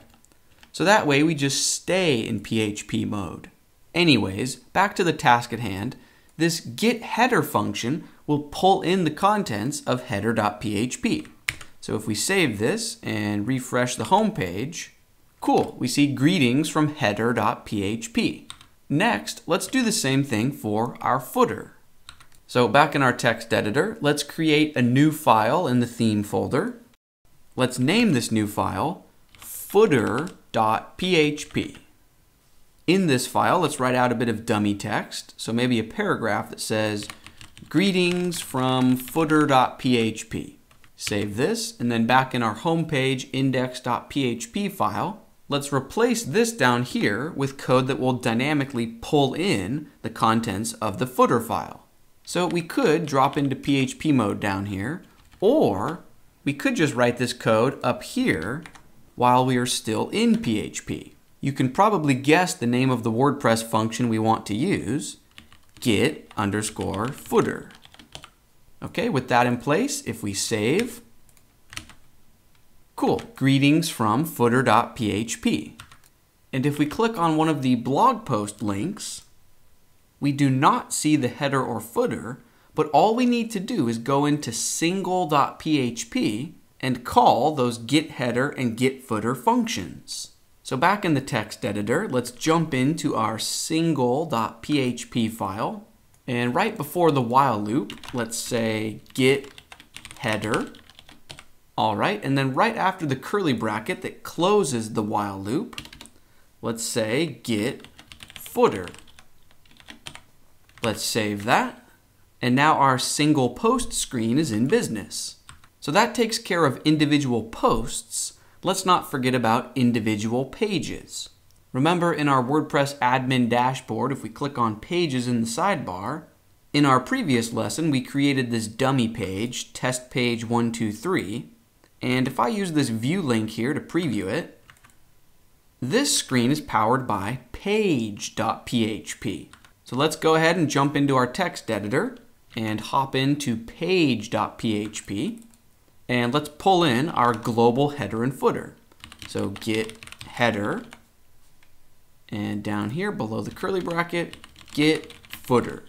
So that way we just stay in PHP mode. Anyways, back to the task at hand, this getHeader function will pull in the contents of header.php. So if we save this and refresh the home page, cool, we see greetings from header.php. Next, let's do the same thing for our footer. So back in our text editor, let's create a new file in the theme folder. Let's name this new file footer.php. In this file, let's write out a bit of dummy text. So maybe a paragraph that says, greetings from footer.php. Save this, and then back in our homepage index.php file, let's replace this down here with code that will dynamically pull in the contents of the footer file. So we could drop into PHP mode down here, or we could just write this code up here while we are still in PHP. You can probably guess the name of the WordPress function we want to use, get_footer. Okay, with that in place, if we save, cool, greetings from footer.php. And if we click on one of the blog post links, we do not see the header or footer, but all we need to do is go into single.php and call those getHeader and getFooter functions. So back in the text editor, let's jump into our single.php file. And right before the while loop, let's say getHeader. All right, and then right after the curly bracket that closes the while loop, let's say getFooter. Let's save that. And now our single post screen is in business. So that takes care of individual posts. Let's not forget about individual pages. Remember in our WordPress admin dashboard, if we click on pages in the sidebar, in our previous lesson, we created this dummy page, test page 123. And if I use this view link here to preview it, this screen is powered by page.php. So let's go ahead and jump into our text editor and hop into page.php. And let's pull in our global header and footer. So get header, and down here below the curly bracket, get footer.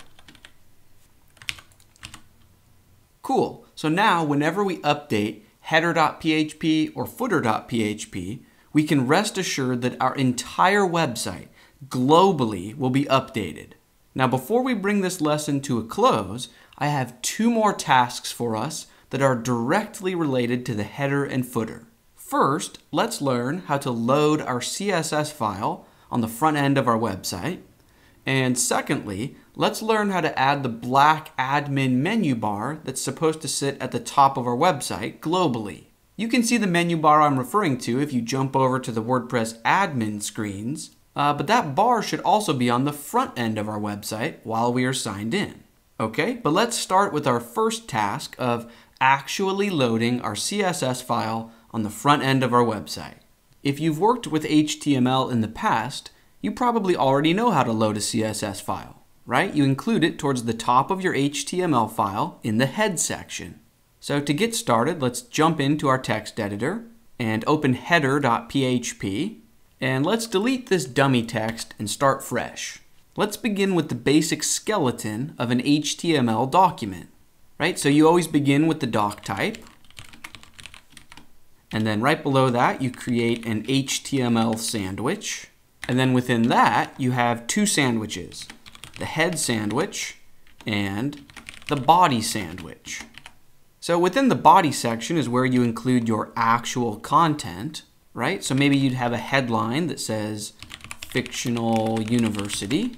Cool. So now whenever we update header.php or footer.php, we can rest assured that our entire website globally will be updated. Now before we bring this lesson to a close, I have two more tasks for us that are directly related to the header and footer. First, let's learn how to load our CSS file on the front end of our website. And secondly, let's learn how to add the black admin menu bar that's supposed to sit at the top of our website globally. You can see the menu bar I'm referring to if you jump over to the WordPress admin screens, but that bar should also be on the front end of our website while we are signed in. Okay, but let's start with our first task of actually loading our CSS file on the front end of our website. If you've worked with HTML in the past, you probably already know how to load a CSS file, right? You include it towards the top of your HTML file in the head section. So to get started, let's jump into our text editor and open header.php, and let's delete this dummy text and start fresh. Let's begin with the basic skeleton of an HTML document. Right? So you always begin with the doc type, and then right below that you create an HTML sandwich, and then within that you have two sandwiches, the head sandwich and the body sandwich. So within the body section is where you include your actual content, right? So maybe you'd have a headline that says fictional university.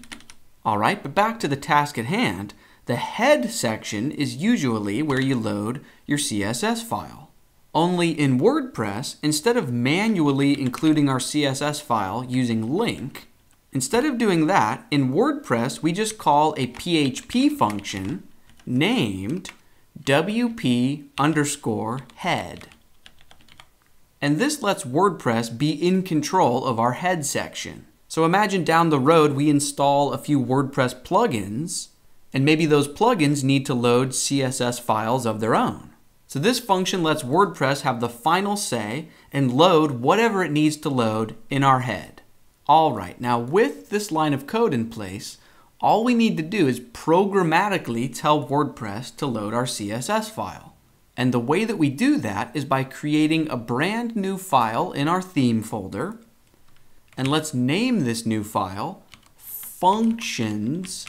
All right, but back to the task at hand. The head section is usually where you load your CSS file. Only in WordPress, instead of manually including our CSS file using link, instead of doing that, in WordPress we just call a PHP function named WP_head. And this lets WordPress be in control of our head section. So imagine down the road we install a few WordPress plugins, and maybe those plugins need to load CSS files of their own. So this function lets WordPress have the final say and load whatever it needs to load in our head. All right, now with this line of code in place, all we need to do is programmatically tell WordPress to load our CSS file. And the way that we do that is by creating a brand new file in our theme folder. And let's name this new file functions.php.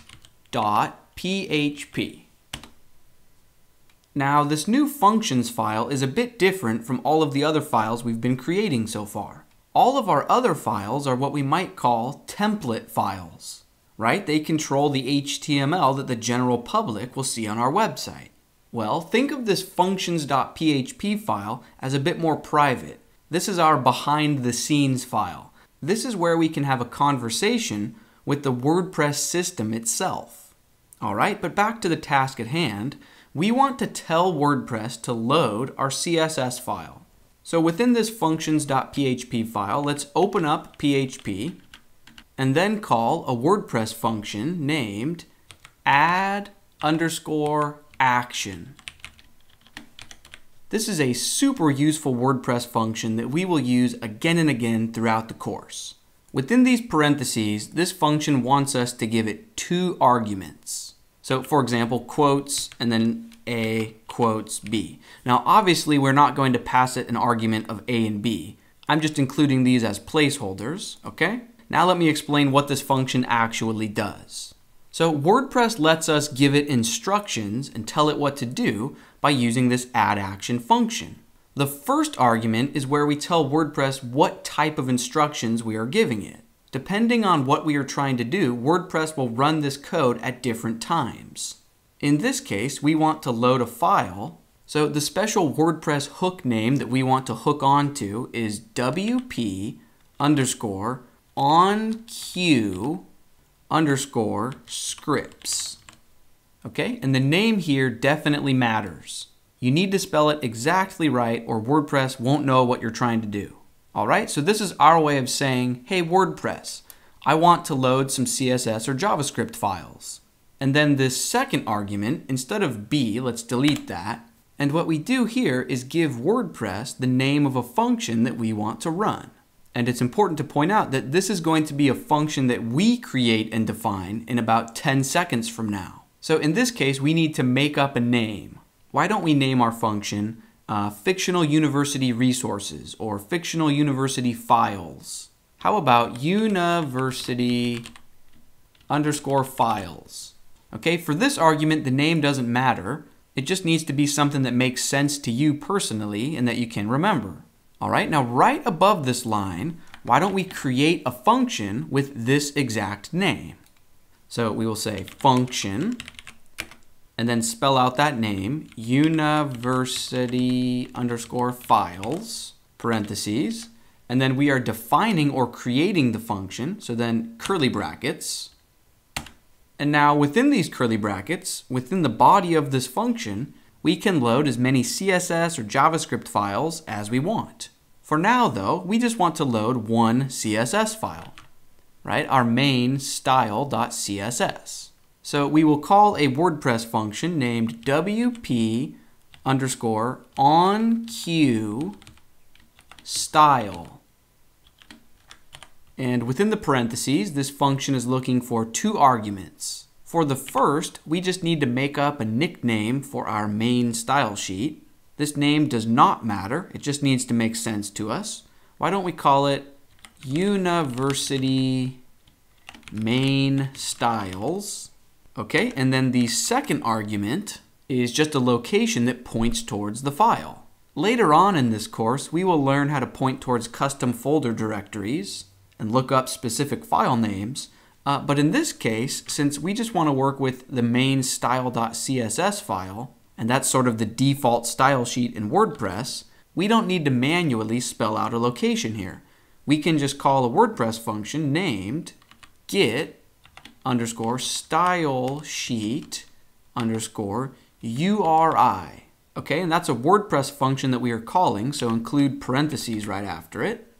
Now, this new functions file is a bit different from all of the other files we've been creating so far. All of our other files are what we might call template files, right? They control the HTML that the general public will see on our website. Well, think of this functions.php file as a bit more private. This is our behind the scenes file. This is where we can have a conversation with the WordPress system itself. All right, but back to the task at hand. We want to tell WordPress to load our CSS file. So within this functions.php file, let's open up PHP and then call a WordPress function named add_action. This is a super useful WordPress function that we will use again and again throughout the course. Within these parentheses, this function wants us to give it 2 arguments. So for example, quotes and then A quotes B. Now obviously we're not going to pass it an argument of A and B. I'm just including these as placeholders, okay? Now let me explain what this function actually does. So WordPress lets us give it instructions and tell it what to do by using this add action function. The first argument is where we tell WordPress what type of instructions we are giving it. Depending on what we are trying to do, WordPress will run this code at different times. In this case, we want to load a file. So the special WordPress hook name that we want to hook onto is WP_onQ_scripts. Okay, and the name here definitely matters. You need to spell it exactly right or WordPress won't know what you're trying to do. All right, so this is our way of saying, hey WordPress, I want to load some CSS or JavaScript files. And then this second argument, instead of B, let's delete that. And what we do here is give WordPress the name of a function that we want to run. And it's important to point out that this is going to be a function that we create and define in about 10 seconds from now. So in this case, we need to make up a name. Why don't we name our function fictional university resources or fictional university files? How about university_files? Okay, for this argument, the name doesn't matter. It just needs to be something that makes sense to you personally and that you can remember. All right, now right above this line, why don't we create a function with this exact name? So we will say function, and then spell out that name, university_files, parentheses, and then we are defining or creating the function, so then curly brackets. And now within these curly brackets, within the body of this function, we can load as many CSS or JavaScript files as we want. For now though, we just want to load one CSS file, right? Our main style.css. So we will call a WordPress function named WP_onQStyle. And within the parentheses, this function is looking for 2 arguments. For the first, we just need to make up a nickname for our main style sheet. This name does not matter. It just needs to make sense to us. Why don't we call it University Main Styles? Okay, and then the second argument is just a location that points towards the file. Later on in this course, we will learn how to point towards custom folder directories and look up specific file names. But in this case, since we just want to work with the main style.css file, and that's sort of the default style sheet in WordPress, we don't need to manually spell out a location here. We can just call a WordPress function named get_stylesheet_URI. Okay, and that's a WordPress function that we are calling, so include parentheses right after it.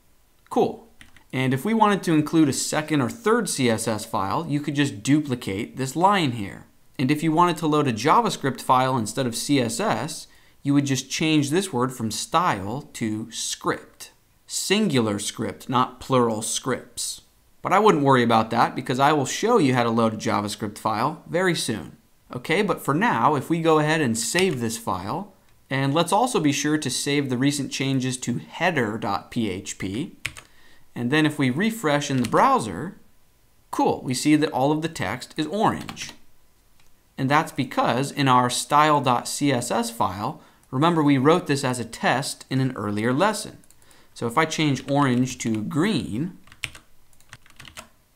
Cool. And if we wanted to include a second or third CSS file, you could just duplicate this line here. And if you wanted to load a JavaScript file instead of CSS, you would just change this word from style to script. Singular script, not plural scripts. But I wouldn't worry about that because I will show you how to load a JavaScript file very soon. Okay, but for now, if we go ahead and save this file, and let's also be sure to save the recent changes to header.php, and then if we refresh in the browser, cool, we see that all of the text is orange. And that's because in our style.css file, remember we wrote this as a test in an earlier lesson. So if I change orange to green,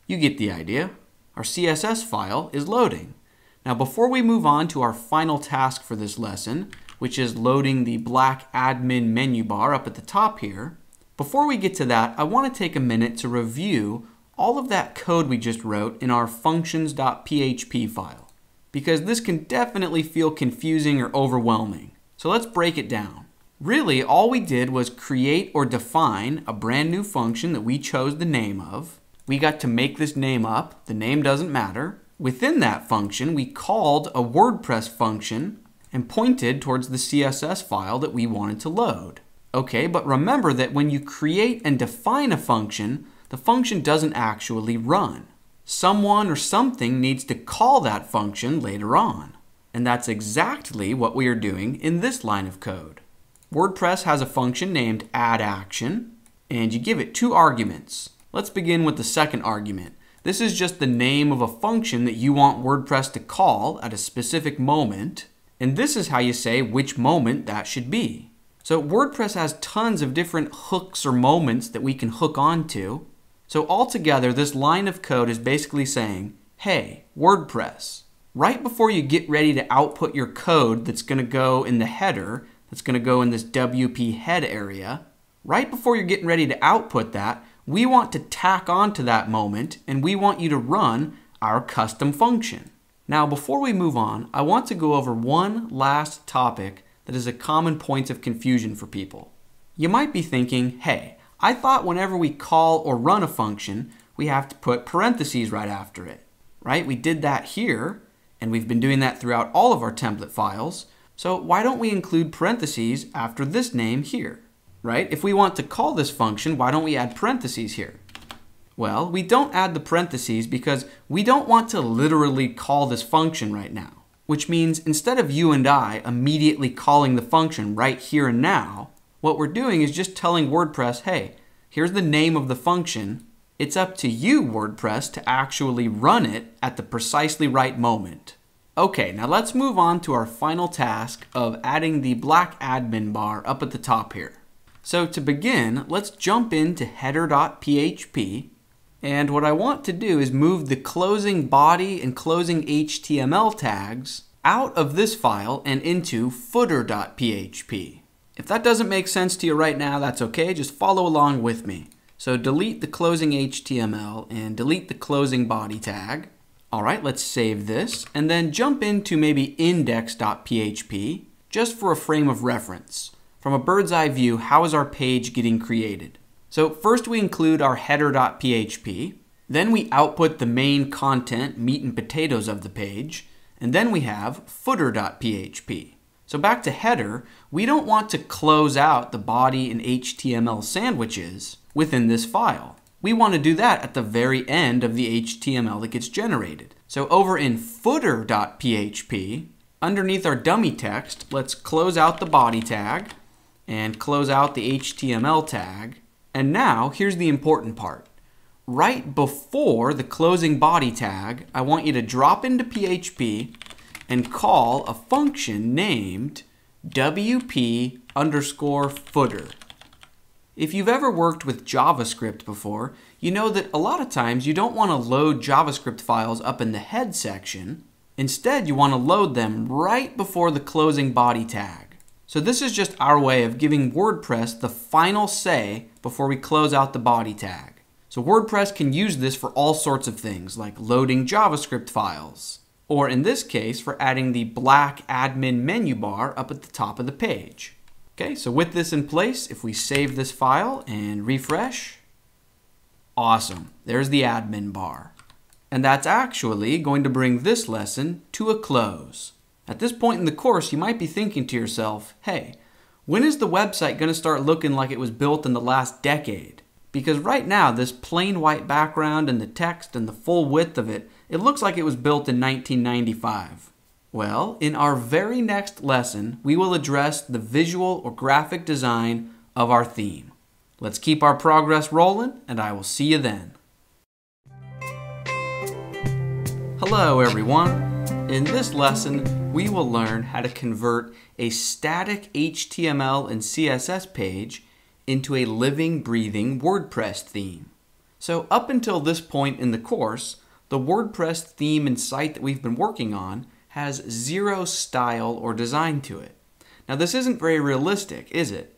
you get the idea. Our CSS file is loading. Now before we move on to our final task for this lesson, which is loading the black admin menu bar up at the top here, before we get to that, I want to take a minute to review all of that code we just wrote in our functions.php file, because this can definitely feel confusing or overwhelming. So let's break it down. Really, all we did was create or define a brand new function that we chose the name of. We got to make this name up. The name doesn't matter. Within that function, we called a WordPress function and pointed towards the CSS file that we wanted to load. Okay, but remember that when you create and define a function, the function doesn't actually run. Someone or something needs to call that function later on. And that's exactly what we are doing in this line of code. WordPress has a function named addAction, and you give it 2 arguments. Let's begin with the second argument. This is just the name of a function that you want WordPress to call at a specific moment, and this is how you say which moment that should be. So WordPress has tons of different hooks or moments that we can hook onto. So altogether, this line of code is basically saying, hey, WordPress, right before you get ready to output your code that's going to go in the header, that's going to go in this WP head area, right before you're getting ready to output that, we want to tack onto that moment and we want you to run our custom function. Now, before we move on, I want to go over one last topic that is a common point of confusion for people. You might be thinking, hey, I thought whenever we call or run a function, we have to put parentheses right after it, right? We did that here, and we've been doing that throughout all of our template files. So why don't we include parentheses after this name here? Right? If we want to call this function, why don't we add parentheses here? Well, we don't add the parentheses because we don't want to literally call this function right now, which means instead of you and I immediately calling the function right here and now, what we're doing is just telling WordPress, hey, here's the name of the function. It's up to you, WordPress, to actually run it at the precisely right moment. Okay, now let's move on to our final task of adding the black admin bar up at the top here. So to begin, let's jump into header.php, and what I want to do is move the closing body and closing HTML tags out of this file and into footer.php. If that doesn't make sense to you right now, that's okay, just follow along with me. So delete the closing HTML and delete the closing body tag. All right, let's save this and then jump into maybe index.php just for a frame of reference. From a bird's eye view, how is our page getting created? So first we include our header.php, then we output the main content, meat and potatoes of the page, and then we have footer.php. So back to header, we don't want to close out the body and HTML sandwiches within this file. We want to do that at the very end of the HTML that gets generated. So over in footer.php, underneath our dummy text, let's close out the body tag and close out the HTML tag. And now, here's the important part. Right before the closing body tag, I want you to drop into PHP and call a function named WP_footer. If you've ever worked with JavaScript before, you know that a lot of times you don't want to load JavaScript files up in the head section. Instead, you want to load them right before the closing body tag. So this is just our way of giving WordPress the final say before we close out the body tag. So WordPress can use this for all sorts of things, like loading JavaScript files, or in this case, for adding the black admin menu bar up at the top of the page. Okay, so with this in place, if we save this file and refresh, awesome, there's the admin bar. And that's actually going to bring this lesson to a close. At this point in the course, you might be thinking to yourself, hey, when is the website going to start looking like it was built in the last decade? Because right now, this plain white background and the text and the full width of it, it looks like it was built in 1995. Well, in our very next lesson, we will address the visual or graphic design of our theme. Let's keep our progress rolling, and I will see you then. Hello, everyone. In this lesson, we will learn how to convert a static HTML and CSS page into a living, breathing WordPress theme. So up until this point in the course, the WordPress theme and site that we've been working on has zero style or design to it. Now this isn't very realistic, is it?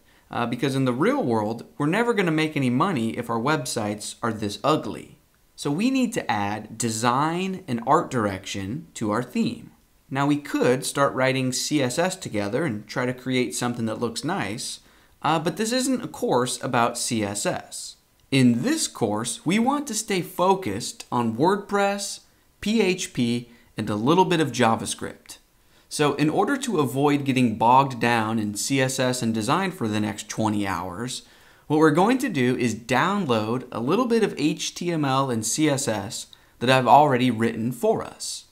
Because in the real world, we're never going to make any money if our websites are this ugly. So we need to add design and art direction to our theme. Now we could start writing CSS together and try to create something that looks nice, but this isn't a course about CSS. In this course, we want to stay focused on WordPress, PHP, and a little bit of JavaScript. So in order to avoid getting bogged down in CSS and design for the next 20 hours, what we're going to do is download a little bit of HTML and CSS that I've already written for us.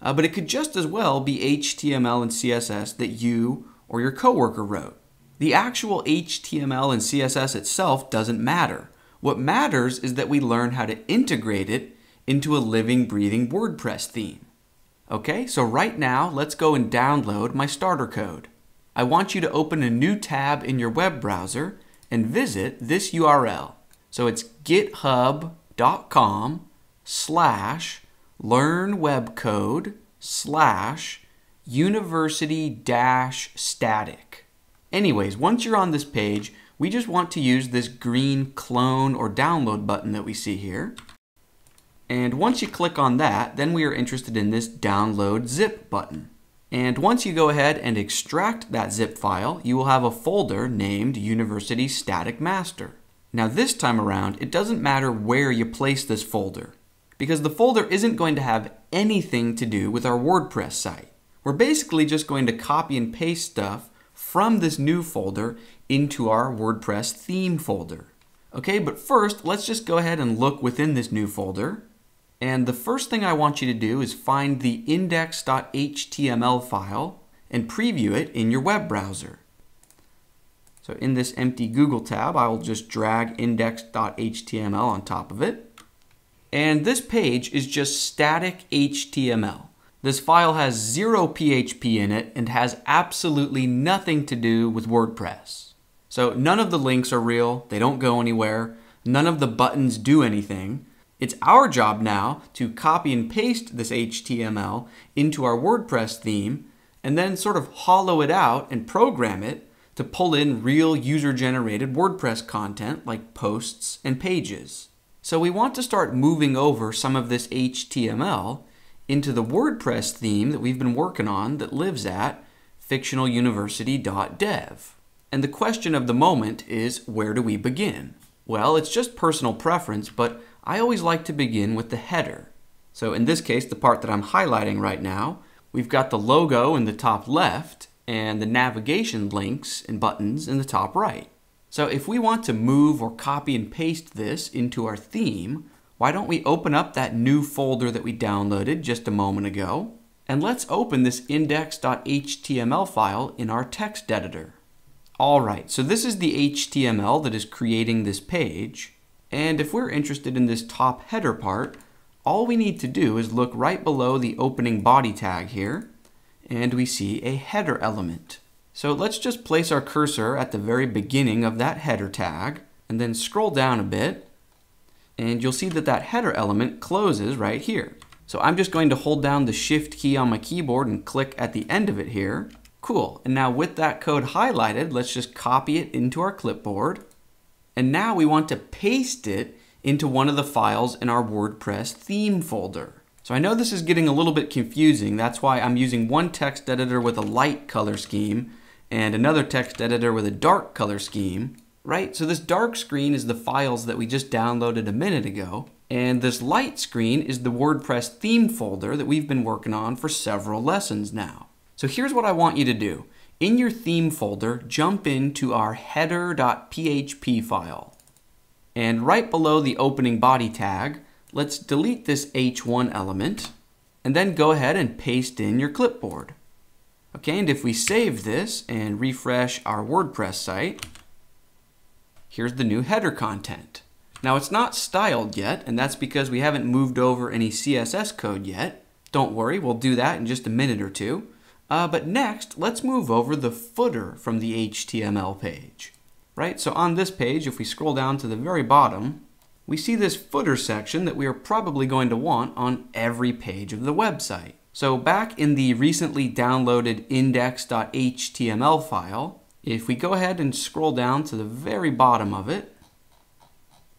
But it could just as well be HTML and CSS that you or your coworker wrote. The actual HTML and CSS itself doesn't matter. What matters is that we learn how to integrate it into a living, breathing WordPress theme. Okay, so right now, let's go and download my starter code. I want you to open a new tab in your web browser and visit this URL. So it's github.com/learnwebcode/university-static. Anyways, once you're on this page, we just want to use this green clone or download button that we see here. And once you click on that, then we are interested in this download zip button. And once you go ahead and extract that zip file, you will have a folder named University Static Master. Now this time around, it doesn't matter where you place this folder, because the folder isn't going to have anything to do with our WordPress site. We're basically just going to copy and paste stuff from this new folder into our WordPress theme folder. Okay, but first, let's just go ahead and look within this new folder. And the first thing I want you to do is find the index.html file and preview it in your web browser. So in this empty Google tab, I will just drag index.html on top of it. And this page is just static HTML. This file has zero PHP in it and has absolutely nothing to do with WordPress. So none of the links are real, they don't go anywhere, none of the buttons do anything. It's our job now to copy and paste this HTML into our WordPress theme and then sort of hollow it out and program it to pull in real user-generated WordPress content like posts and pages. So we want to start moving over some of this HTML into the WordPress theme that we've been working on that lives at fictionaluniversity.dev. And the question of the moment is, where do we begin? Well, it's just personal preference, but I always like to begin with the header. So in this case, the part that I'm highlighting right now, we've got the logo in the top left and the navigation links and buttons in the top right. So if we want to move or copy and paste this into our theme, why don't we open up that new folder that we downloaded just a moment ago, and let's open this index.html file in our text editor. Alright, so this is the HTML that is creating this page. And if we're interested in this top header part, all we need to do is look right below the opening body tag here, and we see a header element. So let's just place our cursor at the very beginning of that header tag, and then scroll down a bit, and you'll see that that header element closes right here. So I'm just going to hold down the Shift key on my keyboard and click at the end of it here. Cool, and now with that code highlighted, let's just copy it into our clipboard. And now we want to paste it into one of the files in our WordPress theme folder. So I know this is getting a little bit confusing. That's why I'm using one text editor with a light color scheme and another text editor with a dark color scheme, right? So this dark screen is the files that we just downloaded a minute ago. And this light screen is the WordPress theme folder that we've been working on for several lessons now. So here's what I want you to do. In your theme folder, jump into our header.php file. And right below the opening body tag, let's delete this h1 element and then go ahead and paste in your clipboard. Okay, and if we save this and refresh our WordPress site, here's the new header content. Now it's not styled yet, and that's because we haven't moved over any CSS code yet. Don't worry, we'll do that in just a minute or two. But next, let's move over the footer from the HTML page. Right, so on this page, if we scroll down to the very bottom, we see this footer section that we are probably going to want on every page of the website. So back in the recently downloaded index.html file, if we go ahead and scroll down to the very bottom of it,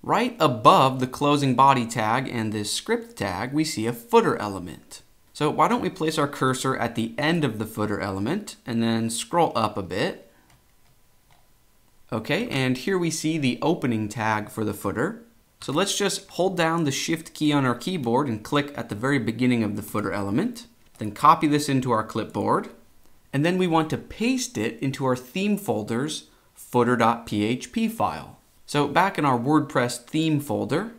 right above the closing body tag and this script tag, we see a footer element. So why don't we place our cursor at the end of the footer element and then scroll up a bit. Okay, and here we see the opening tag for the footer. So let's just hold down the Shift key on our keyboard and click at the very beginning of the footer element. Then copy this into our clipboard. And then we want to paste it into our theme folder's footer.php file. So back in our WordPress theme folder,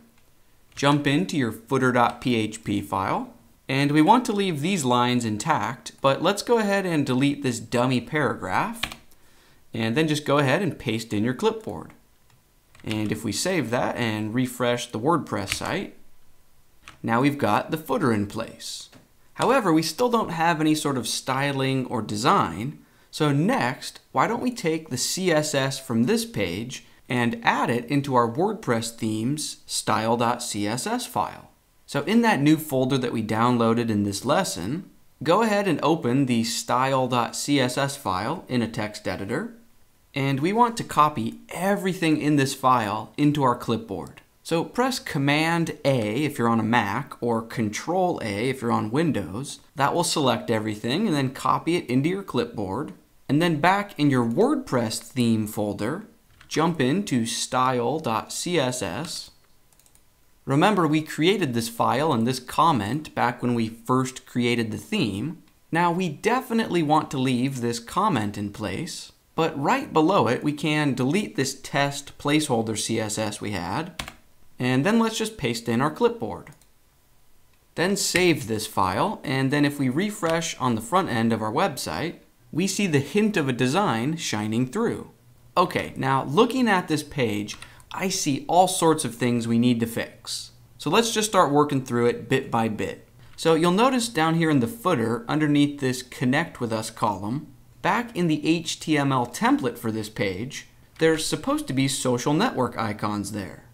jump into your footer.php file. And we want to leave these lines intact, but let's go ahead and delete this dummy paragraph. And then just go ahead and paste in your clipboard. And if we save that and refresh the WordPress site, now we've got the footer in place. However, we still don't have any sort of styling or design. So next, why don't we take the CSS from this page and add it into our WordPress theme's style.css file. So in that new folder that we downloaded in this lesson, go ahead and open the style.css file in a text editor. And we want to copy everything in this file into our clipboard. So press Command A if you're on a Mac or Control A if you're on Windows. That will select everything and then copy it into your clipboard. And then back in your WordPress theme folder, jump into style.css. Remember, we created this file and this comment back when we first created the theme. Now we definitely want to leave this comment in place. But right below it, we can delete this test placeholder CSS we had, and then let's just paste in our clipboard. Then save this file, and then if we refresh on the front end of our website, we see the hint of a design shining through. Okay, now looking at this page, I see all sorts of things we need to fix. So let's just start working through it bit by bit. So you'll notice down here in the footer, underneath this Connect With Us column, back in the HTML template for this page, there's supposed to be social network icons there.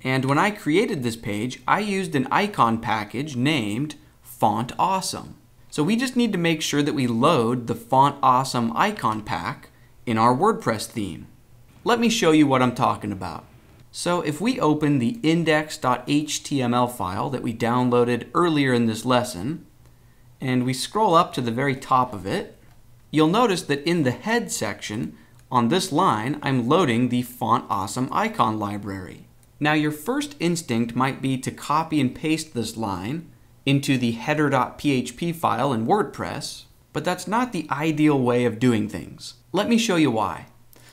And when I created this page, I used an icon package named Font Awesome. So we just need to make sure that we load the Font Awesome icon pack in our WordPress theme. Let me show you what I'm talking about. So if we open the index.html file that we downloaded earlier in this lesson, and we scroll up to the very top of it, you'll notice that in the head section, on this line, I'm loading the Font Awesome icon library. Now your first instinct might be to copy and paste this line into the header.php file in WordPress, but that's not the ideal way of doing things. Let me show you why.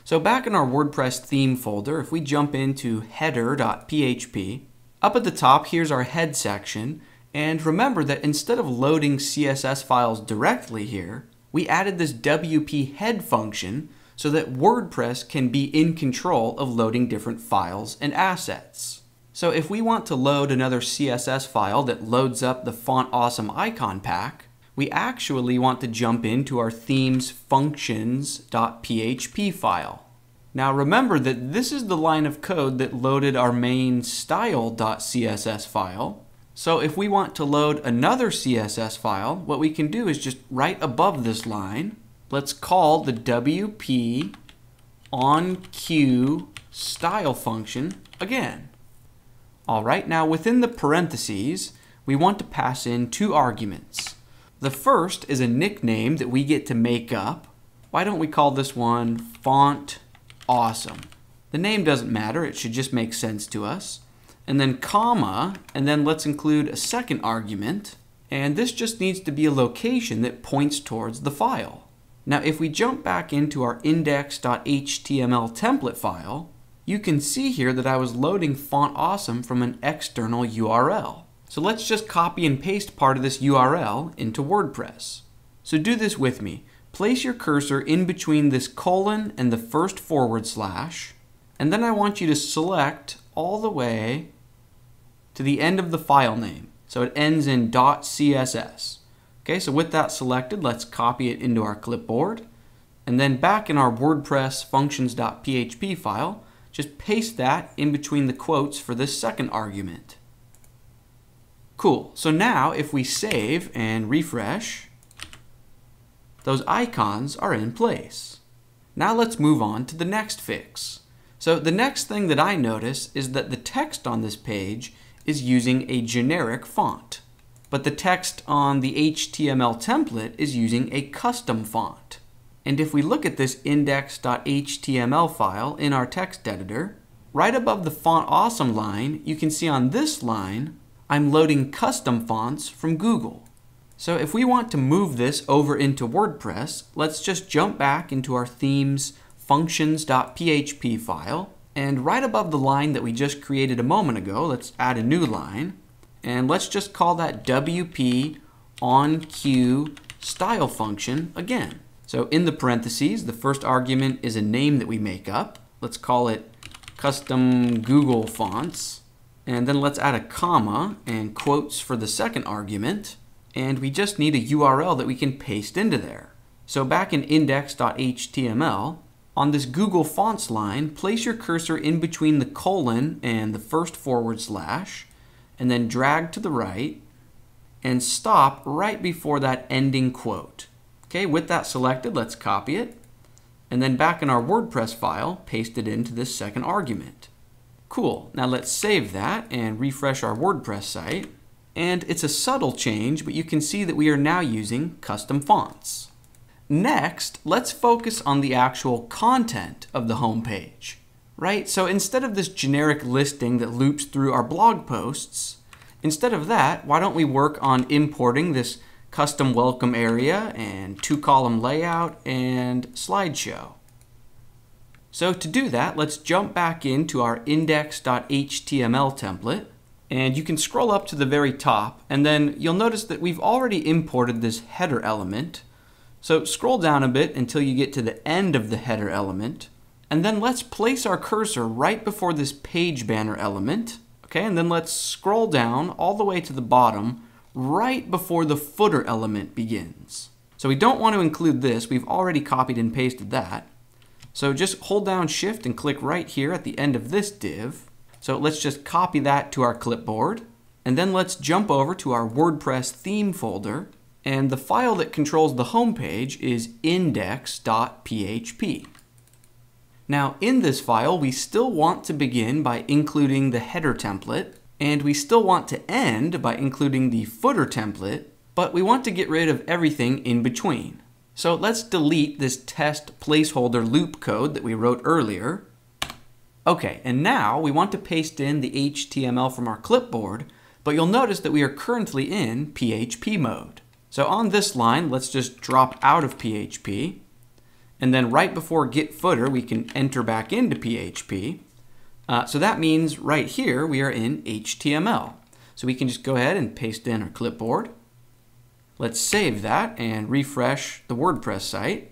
So back in our WordPress theme folder, if we jump into header.php, up at the top, here's our head section, and remember that instead of loading CSS files directly here, we added this WP head function so that WordPress can be in control of loading different files and assets. So if we want to load another CSS file that loads up the Font Awesome icon pack, we actually want to jump into our theme's functions.php file. Now remember that this is the line of code that loaded our main style.css file. So if we want to load another CSS file, what we can do is just right above this line, let's call the WP onQ style function again. All right, now within the parentheses, we want to pass in two arguments. The first is a nickname that we get to make up. Why don't we call this one Font Awesome? The name doesn't matter, it should just make sense to us. And then comma, and then let's include a second argument, and this just needs to be a location that points towards the file. Now if we jump back into our index.html template file, you can see here that I was loading Font Awesome from an external URL. So let's just copy and paste part of this URL into WordPress. So do this with me. Place your cursor in between this colon and the first forward slash, and then I want you to select all the way to the end of the file name. So it ends in .css. Okay, so with that selected, let's copy it into our clipboard. And then back in our WordPress functions.php file, just paste that in between the quotes for this second argument. Cool. So now if we save and refresh, those icons are in place. Now let's move on to the next fix. So the next thing that I notice is that the text on this page is using a generic font, but the text on the HTML template is using a custom font. And if we look at this index.html file in our text editor, right above the font awesome line, you can see on this line, I'm loading custom fonts from Google. So if we want to move this over into WordPress, let's just jump back into our themes functions.php file. And right above the line that we just created a moment ago, let's add a new line. And let's just call that WP onQ style function again. So in the parentheses, the first argument is a name that we make up. Let's call it custom Google fonts. And then let's add a comma and quotes for the second argument. And we just need a URL that we can paste into there. So back in index.html, on this Google Fonts line, place your cursor in between the colon and the first forward slash, and then drag to the right, and stop right before that ending quote. Okay, with that selected, let's copy it, and then back in our WordPress file, paste it into this second argument. Cool. Now let's save that and refresh our WordPress site. And it's a subtle change, but you can see that we are now using custom fonts. Next, let's focus on the actual content of the home page, right? So instead of this generic listing that loops through our blog posts, instead of that, why don't we work on importing this custom welcome area and 2-column layout and slideshow. So to do that, let's jump back into our index.html template, and you can scroll up to the very top, and then you'll notice that we've already imported this header element. So scroll down a bit until you get to the end of the header element, and then let's place our cursor right before this page banner element, okay, and then let's scroll down all the way to the bottom right before the footer element begins. So we don't want to include this, we've already copied and pasted that. So just hold down Shift and click right here at the end of this div. So let's just copy that to our clipboard, and then let's jump over to our WordPress theme folder, and the file that controls the home page is index.php. Now in this file, we still want to begin by including the header template, and we still want to end by including the footer template, but we want to get rid of everything in between. So let's delete this test placeholder loop code that we wrote earlier. Okay, and now we want to paste in the HTML from our clipboard, but you'll notice that we are currently in PHP mode. So on this line, let's just drop out of PHP, and then right before get footer, we can enter back into PHP. So that means right here, we are in HTML. So we can just go ahead and paste in our clipboard. Let's save that and refresh the WordPress site.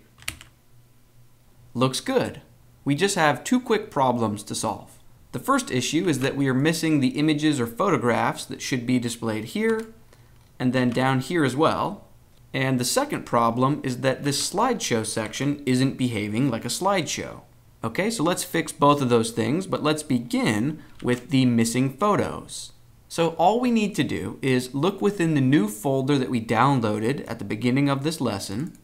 Looks good. We just have two quick problems to solve. The first issue is that we are missing the images or photographs that should be displayed here, and then down here as well. And the second problem is that this slideshow section isn't behaving like a slideshow. Okay, so let's fix both of those things, but let's begin with the missing photos. So all we need to do is look within the new folder that we downloaded at the beginning of this lesson,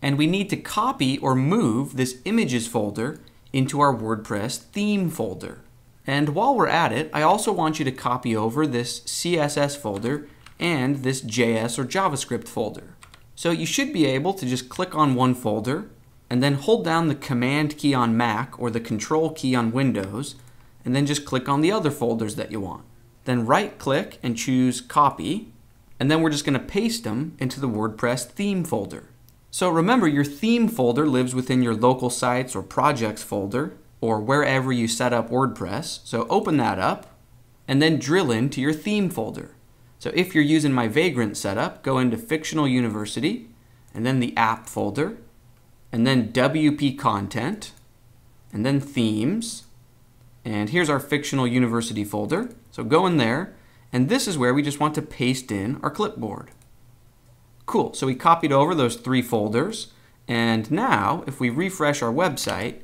and we need to copy or move this images folder into our WordPress theme folder. And while we're at it, I also want you to copy over this CSS folder and this JS or JavaScript folder. So you should be able to just click on one folder and then hold down the Command key on Mac or the Control key on Windows, and then just click on the other folders that you want. Then right click and choose Copy, and then we're just going to paste them into the WordPress theme folder. So remember, your theme folder lives within your local sites or projects folder, or wherever you set up WordPress. So open that up, and then drill into your theme folder. So if you're using my Vagrant setup, go into Fictional University, and then the App folder, and then WP Content, and then Themes, and here's our Fictional University folder. So go in there, And this is where we just want to paste in our clipboard. Cool, so we copied over those 3 folders, and now if we refresh our website,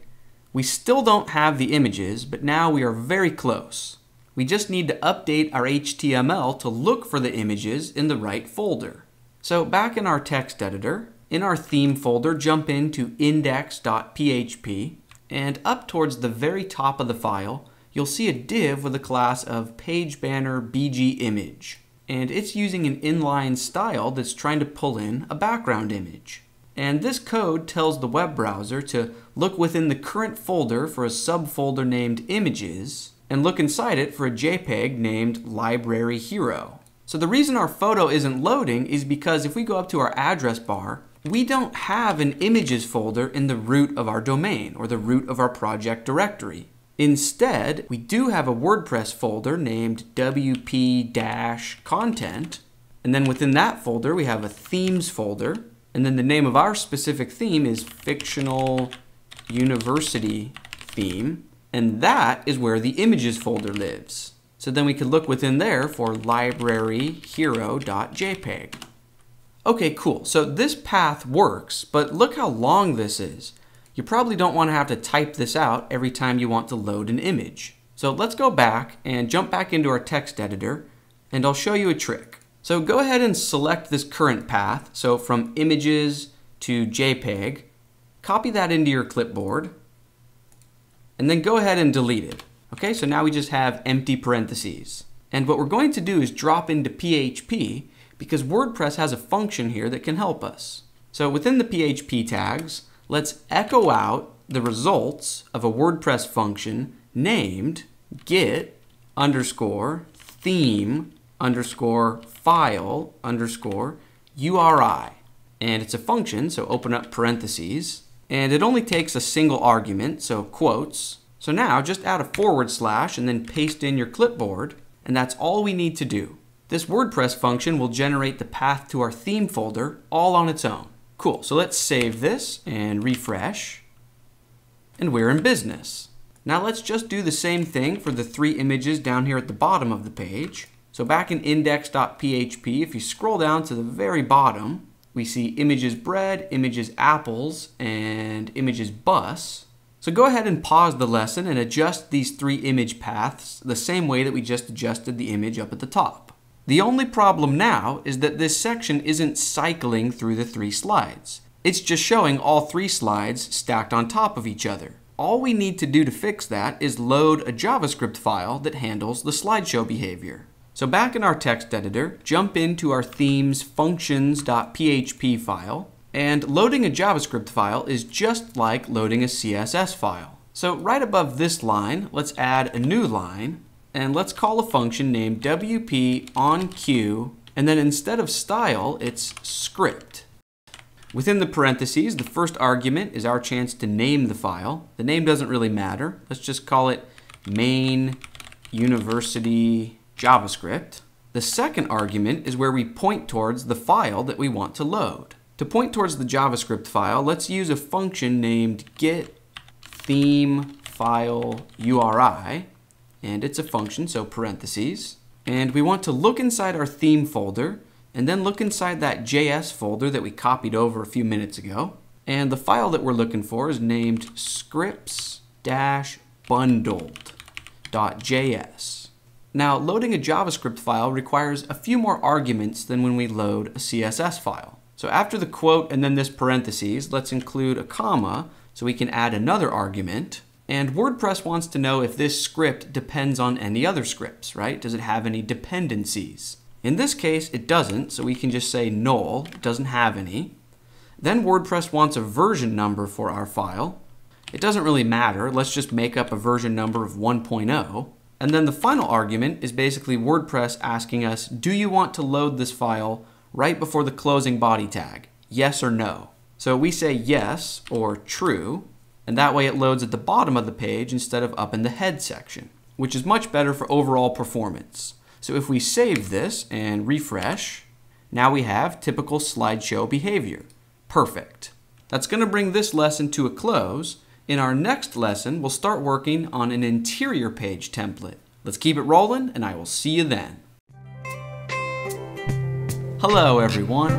we still don't have the images, but now we are very close. We just need to update our HTML to look for the images in the right folder. So back in our text editor, in our theme folder, jump into index.php, and up towards the very top of the file, you'll see a div with a class of page banner bg image. And it's using an inline style that's trying to pull in a background image. And this code tells the web browser to look within the current folder for a subfolder named images, and look inside it for a JPEG named library hero. So the reason our photo isn't loading is because if we go up to our address bar, we don't have an images folder in the root of our domain or the root of our project directory. Instead, we do have a WordPress folder named wp-content, and then within that folder we have a themes folder, and then the name of our specific theme is fictional university theme, and that is where the images folder lives. So then we could look within there for libraryhero.jpg. Okay, cool. So this path works, but look how long this is. You probably don't want to have to type this out every time you want to load an image. So let's go back and jump back into our text editor, and I'll show you a trick. So go ahead and select this current path, so from images to JPEG, copy that into your clipboard, and then go ahead and delete it. Okay, so now we just have empty parentheses. And what we're going to do is drop into PHP because WordPress has a function here that can help us. So within the PHP tags, let's echo out the results of a WordPress function named get underscore theme underscore file underscore URI. And it's a function, so open up parentheses. And it only takes a single argument, so quotes. So now just add a / and then paste in your clipboard, and that's all we need to do. This WordPress function will generate the path to our theme folder all on its own. Cool, so let's save this and refresh, and we're in business. Now let's just do the same thing for the 3 images down here at the bottom of the page. So back in index.php, if you scroll down to the very bottom, we see images bread, images apples, and images bus. So go ahead and pause the lesson and adjust these 3 image paths the same way that we just adjusted the image up at the top. The only problem now is that this section isn't cycling through the 3 slides. It's just showing all 3 slides stacked on top of each other. All we need to do to fix that is load a JavaScript file that handles the slideshow behavior. So back in our text editor, jump into our themes functions.php file, and loading a JavaScript file is just like loading a CSS file. So right above this line, let's add a new line, and let's call a function named wp-onQ, and then instead of style, it's script. Within the parentheses, the first argument is our chance to name the file. The name doesn't really matter. Let's just call it main university JavaScript. The second argument is where we point towards the file that we want to load. To point towards the JavaScript file, let's use a function named getThemeFileURI, and it's a function, so parentheses. And we want to look inside our theme folder, and then look inside that JS folder that we copied over a few minutes ago. And the file that we're looking for is named scripts-bundled.js. Now, loading a JavaScript file requires a few more arguments than when we load a CSS file. So after the quote and then this parentheses, let's include a comma so we can add another argument. And WordPress wants to know if this script depends on any other scripts, right? Does it have any dependencies? In this case, it doesn't, so we can just say null, it doesn't have any. Then WordPress wants a version number for our file. It doesn't really matter, let's just make up a version number of 1.0. And then the final argument is basically WordPress asking us, do you want to load this file right before the closing body tag? Yes or no? So we say yes or true, and that way it loads at the bottom of the page instead of up in the head section, which is much better for overall performance. So if we save this and refresh, now we have typical slideshow behavior. Perfect. That's going to bring this lesson to a close. In our next lesson, we'll start working on an interior page template. Let's keep it rolling, and I will see you then. Hello everyone.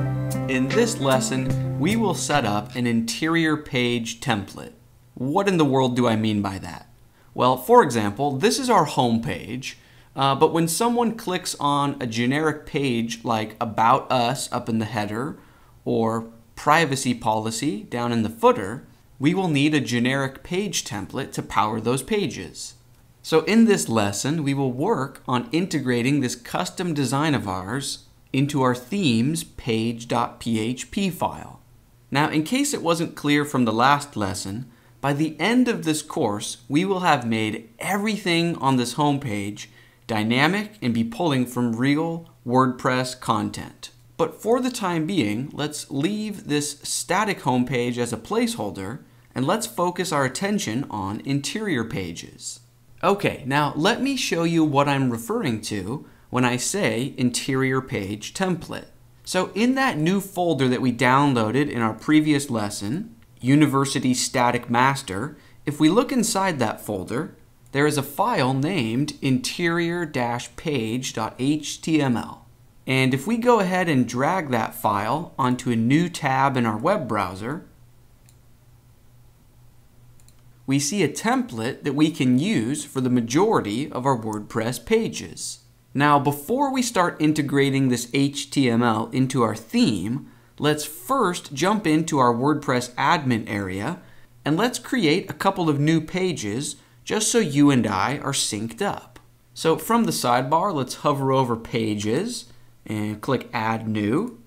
In this lesson, we will set up an interior page template. What in the world do I mean by that? Well, for example, this is our home page, but when someone clicks on a generic page like About Us up in the header or Privacy Policy down in the footer, we will need a generic page template to power those pages. So in this lesson, we will work on integrating this custom design of ours into our theme's page.php file. Now, in case it wasn't clear from the last lesson, by the end of this course, we will have made everything on this home page dynamic and be pulling from real WordPress content. But for the time being, let's leave this static home page as a placeholder and let's focus our attention on interior pages. Okay, now let me show you what I'm referring to when I say interior page template. So in that new folder that we downloaded in our previous lesson, University Static Master, if we look inside that folder, there is a file named interior-page.html. And if we go ahead and drag that file onto a new tab in our web browser, we see a template that we can use for the majority of our WordPress pages. Now, before we start integrating this HTML into our theme, let's first jump into our WordPress admin area and let's create a couple of new pages just so you and I are synced up. So from the sidebar, let's hover over Pages and click Add New.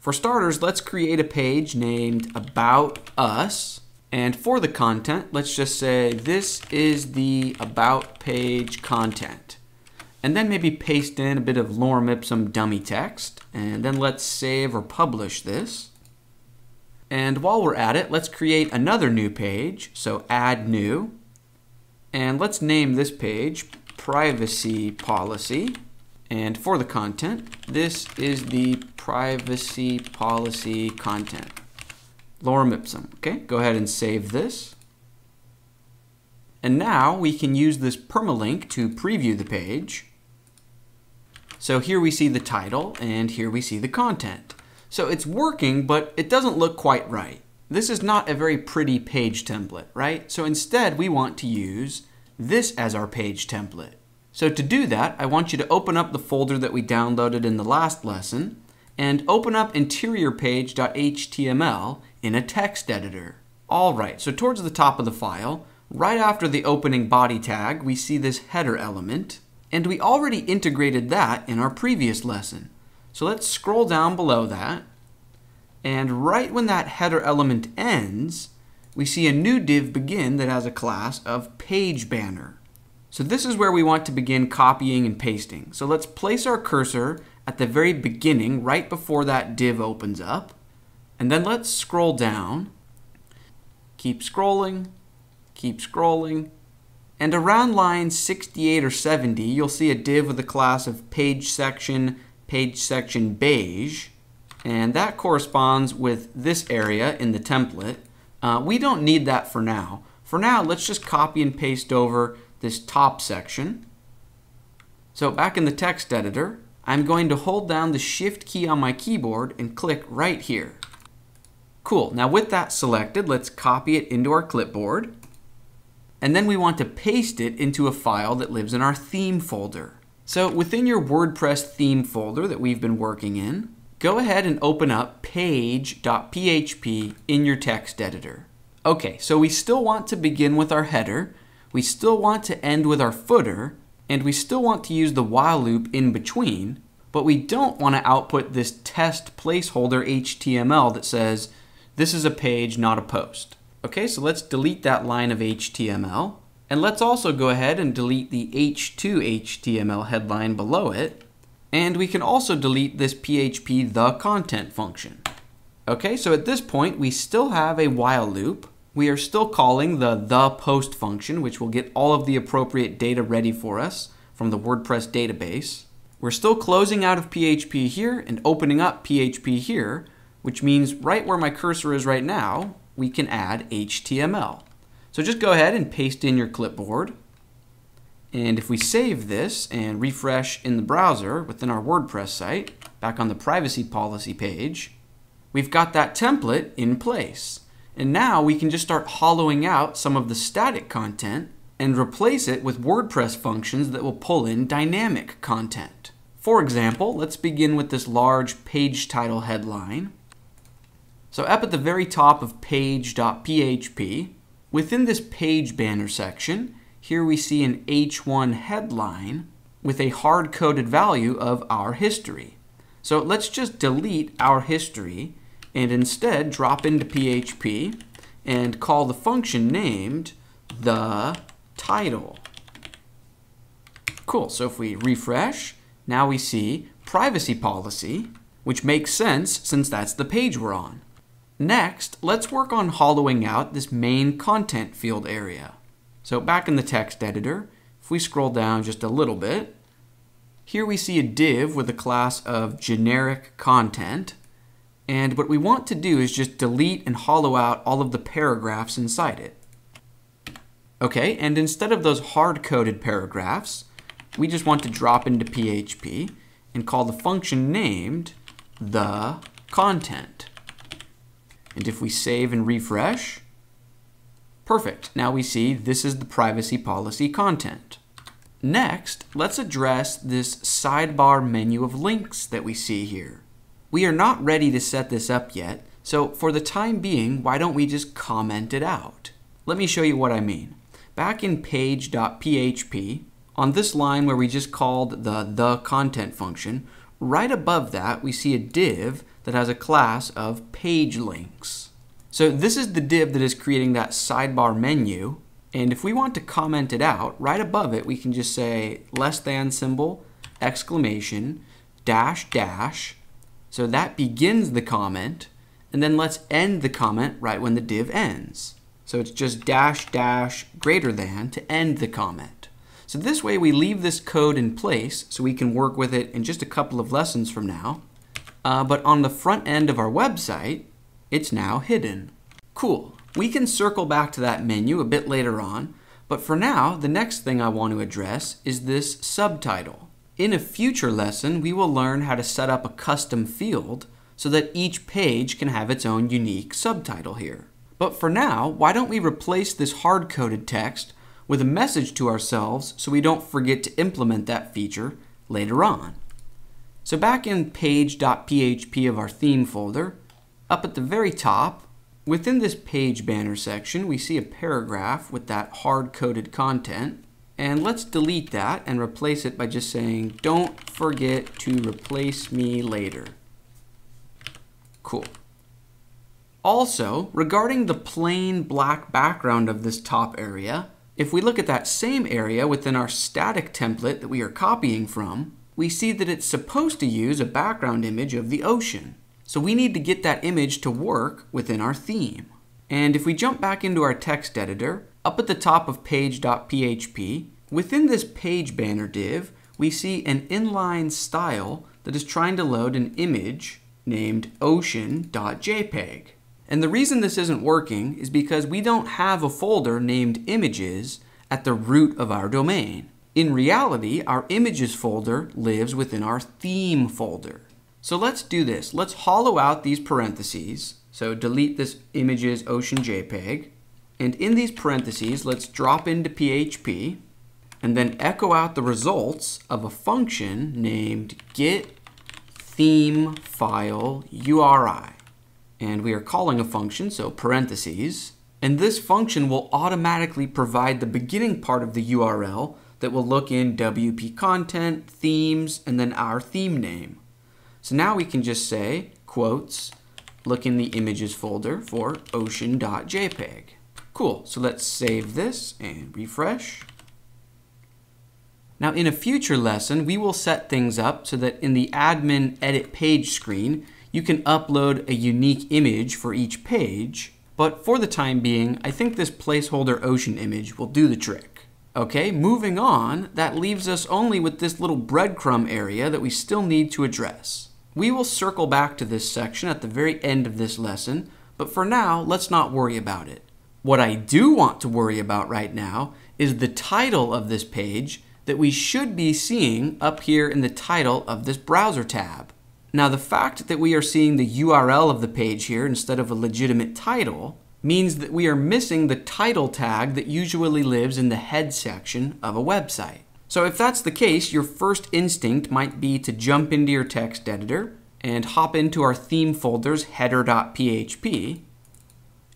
For starters, let's create a page named About Us. And for the content, let's just say this is the About page content. And then maybe paste in a bit of lorem ipsum dummy text. And then let's save or publish this. And while we're at it, let's create another new page. So add new. And let's name this page Privacy Policy. And for the content, this is the Privacy Policy content. Lorem ipsum. Okay, go ahead and save this. And now we can use this permalink to preview the page. So here we see the title and here we see the content. So it's working, but it doesn't look quite right. This is not a very pretty page template, right? So instead we want to use this as our page template. So to do that, I want you to open up the folder that we downloaded in the last lesson and open up interiorpage.html in a text editor. All right, so towards the top of the file, right after the opening body tag, we see this header element. And we already integrated that in our previous lesson. So let's scroll down below that. And right when that header element ends, we see a new div begin that has a class of page banner. So this is where we want to begin copying and pasting. So let's place our cursor at the very beginning, right before that div opens up. And then let's scroll down. Keep scrolling, keep scrolling. And around line 68 or 70, you'll see a div with a class of page section beige. And that corresponds with this area in the template. We don't need that for now. For now, let's just copy and paste over this top section. So back in the text editor, I'm going to hold down the Shift key on my keyboard and click right here. Cool. Now with that selected, let's copy it into our clipboard. And then we want to paste it into a file that lives in our theme folder. So within your WordPress theme folder that we've been working in, go ahead and open up page.php in your text editor. Okay, so we still want to begin with our header, we still want to end with our footer, and we still want to use the while loop in between, but we don't want to output this test placeholder HTML that says, this is a page, not a post. Okay, so let's delete that line of HTML. And let's also go ahead and delete the H2 HTML headline below it. And we can also delete this PHP the content function. Okay, so at this point, we still have a while loop. We are still calling the post function, which will get all of the appropriate data ready for us from the WordPress database. We're still closing out of PHP here and opening up PHP here, which means right where my cursor is right now, we can add HTML. So just go ahead and paste in your clipboard. And if we save this and refresh in the browser within our WordPress site, back on the privacy policy page, we've got that template in place. And now we can just start hollowing out some of the static content and replace it with WordPress functions that will pull in dynamic content. For example, let's begin with this large page title headline. So up at the very top of page.php, within this page banner section, here we see an H1 headline with a hard-coded value of our history. So let's just delete our history and instead drop into PHP and call the function named the title. Cool, so if we refresh, now we see privacy policy, which makes sense since that's the page we're on. Next, let's work on hollowing out this main content field area. So back in the text editor, if we scroll down just a little bit, here we see a div with a class of generic content. And what we want to do is just delete and hollow out all of the paragraphs inside it. Okay, and instead of those hard-coded paragraphs, we just want to drop into PHP and call the function named the content. And if we save and refresh, perfect. Now we see this is the privacy policy content. Next, let's address this sidebar menu of links that we see here. We are not ready to set this up yet, so for the time being, why don't we just comment it out? Let me show you what I mean. Back in page.php, on this line where we just called the content function, right above that we see a div that has a class of page links. So this is the div that is creating that sidebar menu, and if we want to comment it out, right above it we can just say less than symbol, exclamation, dash dash. So that begins the comment, and then let's end the comment right when the div ends. So it's just dash dash greater than to end the comment. So this way we leave this code in place so we can work with it in just a couple of lessons from now. But on the front end of our website, it's now hidden. Cool. We can circle back to that menu a bit later on, but for now, the next thing I want to address is this subtitle. In a future lesson, we will learn how to set up a custom field so that each page can have its own unique subtitle here. But for now, why don't we replace this hard-coded text with a message to ourselves so we don't forget to implement that feature later on. So back in page.php of our theme folder, up at the very top, within this page banner section, we see a paragraph with that hard-coded content. And let's delete that and replace it by just saying, don't forget to replace me later. Cool. Also, regarding the plain black background of this top area, if we look at that same area within our static template that we are copying from, we see that it's supposed to use a background image of the ocean. So we need to get that image to work within our theme. And if we jump back into our text editor, up at the top of page.php, within this page banner div, we see an inline style that is trying to load an image named ocean.jpg. And the reason this isn't working is because we don't have a folder named images at the root of our domain. In reality, our images folder lives within our theme folder. So let's do this. Let's hollow out these parentheses. So delete this images ocean JPEG. And in these parentheses, let's drop into PHP and then echo out the results of a function named getThemeFileURI. And we are calling a function, so parentheses. And this function will automatically provide the beginning part of the URL that will look in WP content, themes, and then our theme name. So now we can just say, quotes, look in the images folder for ocean.jpg. Cool, so let's save this and refresh. Now in a future lesson, we will set things up so that in the admin edit page screen, you can upload a unique image for each page. But for the time being, I think this placeholder ocean image will do the trick. Okay, moving on, that leaves us only with this little breadcrumb area that we still need to address. We will circle back to this section at the very end of this lesson, but for now, let's not worry about it. What I do want to worry about right now is the title of this page that we should be seeing up here in the title of this browser tab. Now the fact that we are seeing the URL of the page here instead of a legitimate title means that we are missing the title tag that usually lives in the head section of a website. So if that's the case, your first instinct might be to jump into your text editor and hop into our theme folder's header.php.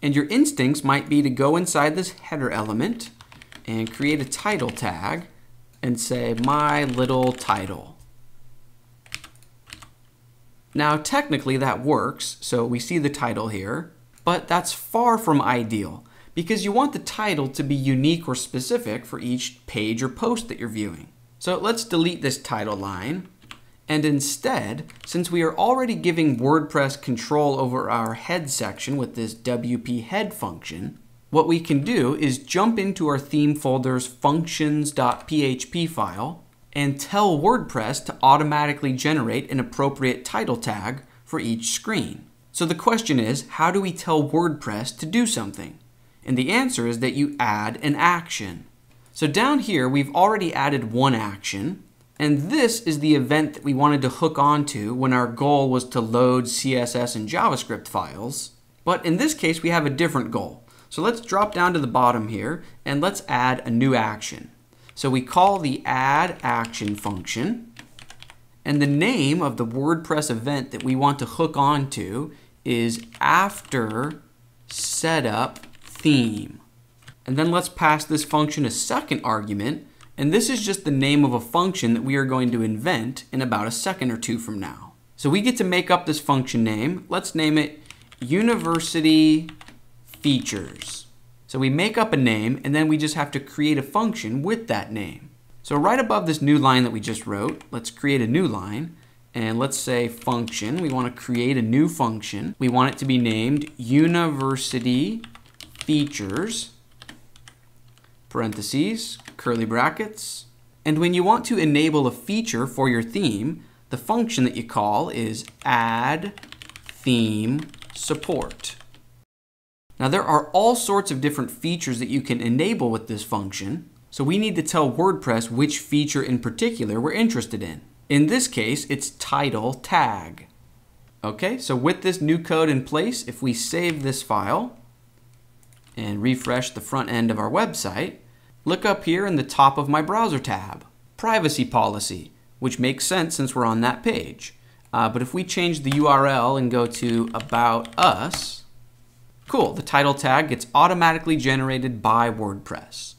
And your instincts might be to go inside this header element and create a title tag and say, my little title. Now, technically that works, so we see the title here, but that's far from ideal because you want the title to be unique or specific for each page or post that you're viewing. So let's delete this title line. And instead, since we are already giving WordPress control over our head section with this WP head function, what we can do is jump into our theme folder's functions.php file and tell WordPress to automatically generate an appropriate title tag for each screen. So the question is, how do we tell WordPress to do something? And the answer is that you add an action. So down here, we've already added one action. And this is the event that we wanted to hook onto when our goal was to load CSS and JavaScript files. But in this case, we have a different goal. So let's drop down to the bottom here and let's add a new action. So we call the add action function. And the name of the WordPress event that we want to hook onto is after setup theme. And then let's pass this function a second argument. And this is just the name of a function that we are going to invent in about a second or two from now. So we get to make up this function name. Let's name it University Features. So we make up a name and then we just have to create a function with that name. So right above this new line that we just wrote, let's create a new line. And let's say function. We want to create a new function. We want it to be named University Features, parentheses, curly brackets. And when you want to enable a feature for your theme, the function that you call is add theme support. Now there are all sorts of different features that you can enable with this function, so we need to tell WordPress which feature in particular we're interested in. In this case, it's title tag. Okay, so with this new code in place, if we save this file and refresh the front end of our website, look up here in the top of my browser tab, privacy policy, which makes sense since we're on that page. But if we change the URL and go to About Us, cool, the title tag gets automatically generated by WordPress.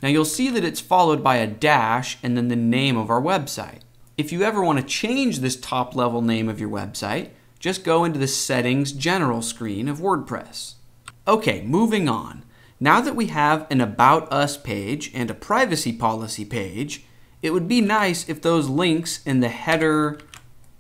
Now you'll see that it's followed by a dash and then the name of our website. If you ever want to change this top level name of your website, just go into the Settings General screen of WordPress. Okay, moving on. Now that we have an About Us page and a privacy policy page, it would be nice if those links in the header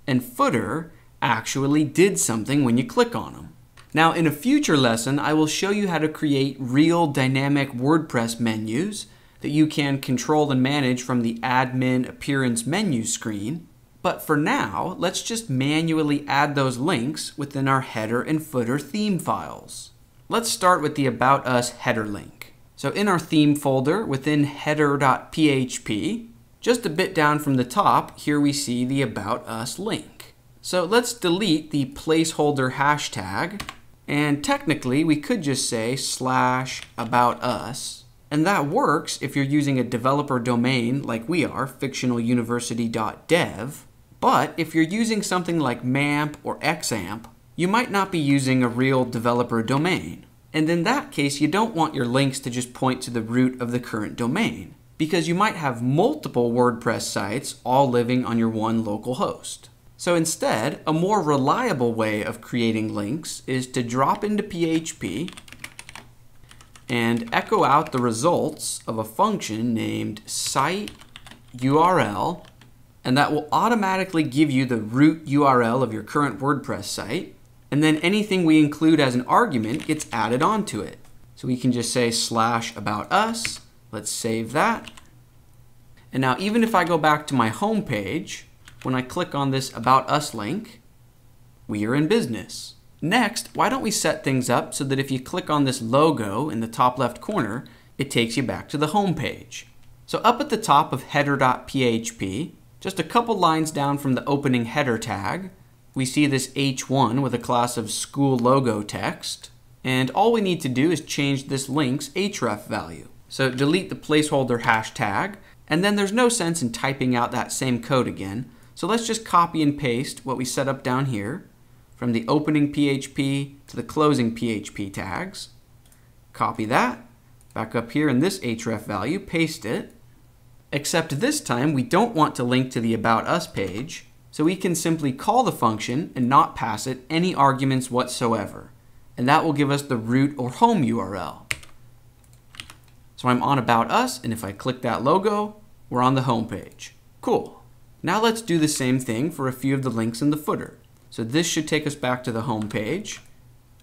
and footer actually did something when you click on them. Now in a future lesson, I will show you how to create real dynamic WordPress menus that you can control and manage from the Admin Appearance menu screen. But for now, let's just manually add those links within our header and footer theme files. Let's start with the About Us header link. So in our theme folder within header.php, just a bit down from the top, here we see the About Us link. So let's delete the placeholder hashtag, and technically we could just say /aboutus. And that works if you're using a developer domain like we are, fictionaluniversity.dev. But if you're using something like MAMP or XAMPP, you might not be using a real developer domain. And in that case, you don't want your links to just point to the root of the current domain, because you might have multiple WordPress sites all living on your one local host. So instead, a more reliable way of creating links is to drop into PHP and echo out the results of a function named site URL, and that will automatically give you the root URL of your current WordPress site, and then anything we include as an argument gets added onto it. So we can just say /aboutus, let's save that. And now even if I go back to my home page, when I click on this About Us link, we are in business. Next, why don't we set things up so that if you click on this logo in the top left corner, it takes you back to the home page. So up at the top of header.php, just a couple lines down from the opening header tag, we see this H1 with a class of school logo text. And all we need to do is change this link's href value. So delete the placeholder hashtag, and then there's no sense in typing out that same code again. So let's just copy and paste what we set up down here from the opening PHP to the closing PHP tags. Copy that, back up here in this href value, paste it. Except this time we don't want to link to the About Us page, so we can simply call the function and not pass it any arguments whatsoever. And that will give us the root or home URL. So I'm on About Us, and if I click that logo, we're on the home page. Cool. Now let's do the same thing for a few of the links in the footer. So this should take us back to the home page,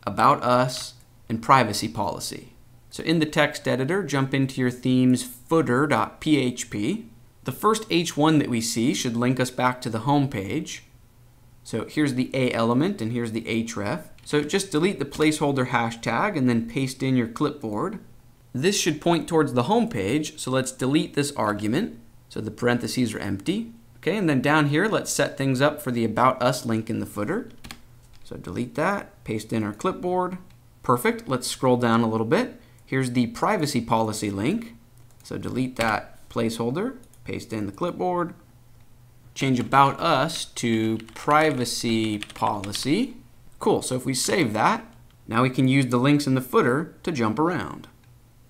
About Us, and Privacy Policy. So in the text editor, jump into your theme's footer.php. The first H1 that we see should link us back to the home page. So here's the A element and here's the href. So just delete the placeholder hashtag and then paste in your clipboard. This should point towards the home page, so let's delete this argument. So the parentheses are empty. Okay, and then down here, let's set things up for the About Us link in the footer. So delete that, paste in our clipboard. Perfect. Let's scroll down a little bit. Here's the privacy policy link. So delete that placeholder, paste in the clipboard. Change About Us to privacy policy. Cool, so if we save that, now we can use the links in the footer to jump around.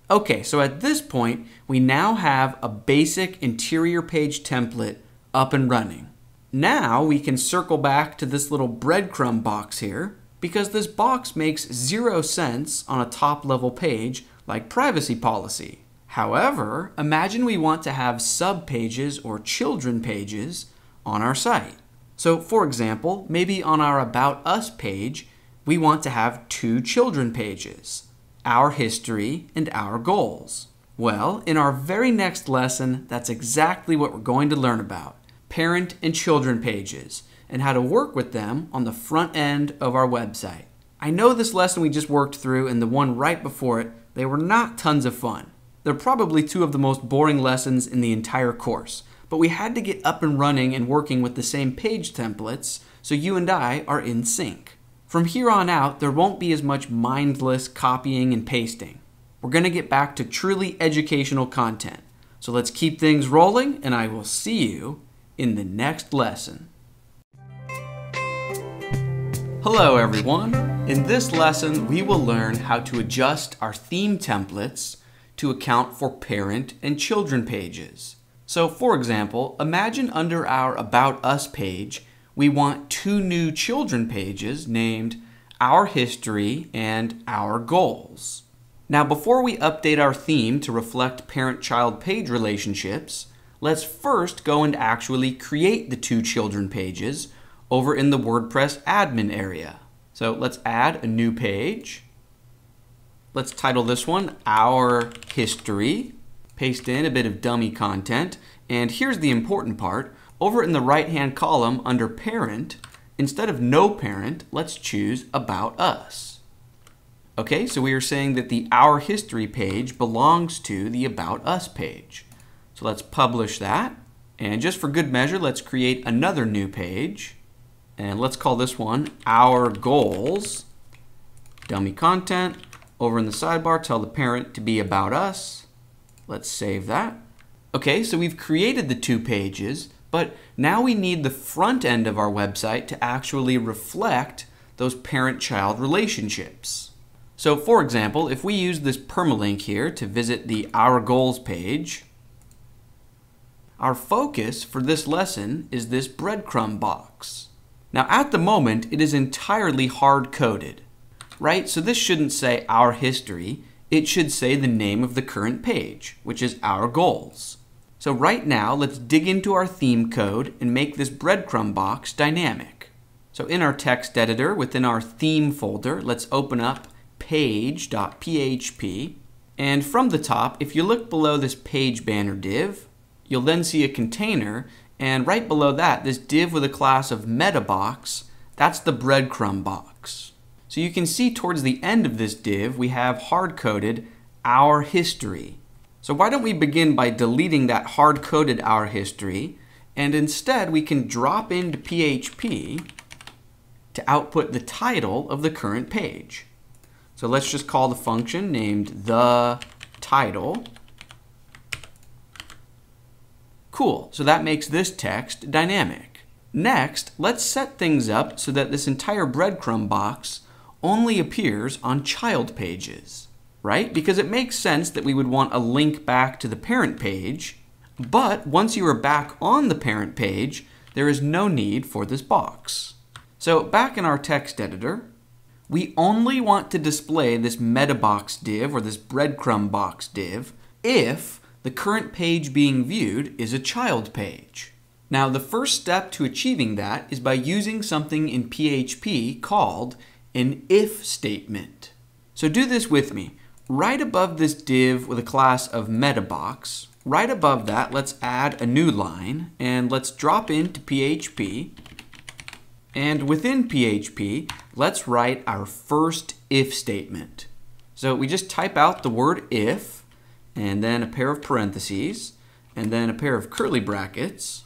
Okay, so at this point, we now have a basic interior page template up and running. Now we can circle back to this little breadcrumb box here, because this box makes 0 sense on a top-level page like privacy policy. However, imagine we want to have sub-pages or children pages on our site. So for example, maybe on our About Us page, we want to have 2 children pages, our history and our goals. Well, in our very next lesson, that's exactly what we're going to learn about, parent and children pages, and how to work with them on the front end of our website. I know this lesson we just worked through and the one right before it, they were not tons of fun. They're probably 2 of the most boring lessons in the entire course, but we had to get up and running and working with the same page templates so you and I are in sync. From here on out, there won't be as much mindless copying and pasting. We're going to get back to truly educational content. So let's keep things rolling, and I will see you in the next lesson. Hello everyone. In this lesson, we will learn how to adjust our theme templates to account for parent and children pages. So for example, imagine under our About Us page, we want 2 new children pages named Our History and Our Goals. Now before we update our theme to reflect parent-child page relationships, let's first go and actually create the 2 children pages over in the WordPress admin area. So let's add a new page. Let's title this one Our History. Paste in a bit of dummy content. And here's the important part. Over in the right-hand column under Parent, instead of No Parent, let's choose About Us. Okay, so we are saying that the Our History page belongs to the About Us page. So let's publish that. And just for good measure, let's create another new page. And let's call this one Our Goals. Dummy content. Over in the sidebar, tell the parent to be About Us. Let's save that. Okay, so we've created the 2 pages, but now we need the front end of our website to actually reflect those parent-child relationships. So for example, if we use this permalink here to visit the Our Goals page, our focus for this lesson is this breadcrumb box. Now at the moment, it is entirely hard-coded, right? So this shouldn't say Our History, it should say the name of the current page, which is Our Goals. So right now, let's dig into our theme code and make this breadcrumb box dynamic. So in our text editor, within our theme folder, let's open up page.php. And from the top, if you look below this page banner div, you'll then see a container, and right below that, this div with a class of metabox, that's the breadcrumb box. So you can see towards the end of this div, we have hard-coded Our History. So why don't we begin by deleting that hard-coded Our History, and instead we can drop into PHP to output the title of the current page. So let's just call the function named the title. Cool, so that makes this text dynamic. Next, let's set things up so that this entire breadcrumb box only appears on child pages, right? Because it makes sense that we would want a link back to the parent page, but once you are back on the parent page, there is no need for this box. So back in our text editor, we only want to display this metabox div or this breadcrumb box div if the current page being viewed is a child page. Now, the first step to achieving that is by using something in PHP called an if statement. So do this with me. Right above this div with a class of metabox, right above that, let's add a new line and let's drop into PHP. And within PHP, let's write our first if statement. So we just type out the word if, and then a pair of parentheses, and then a pair of curly brackets.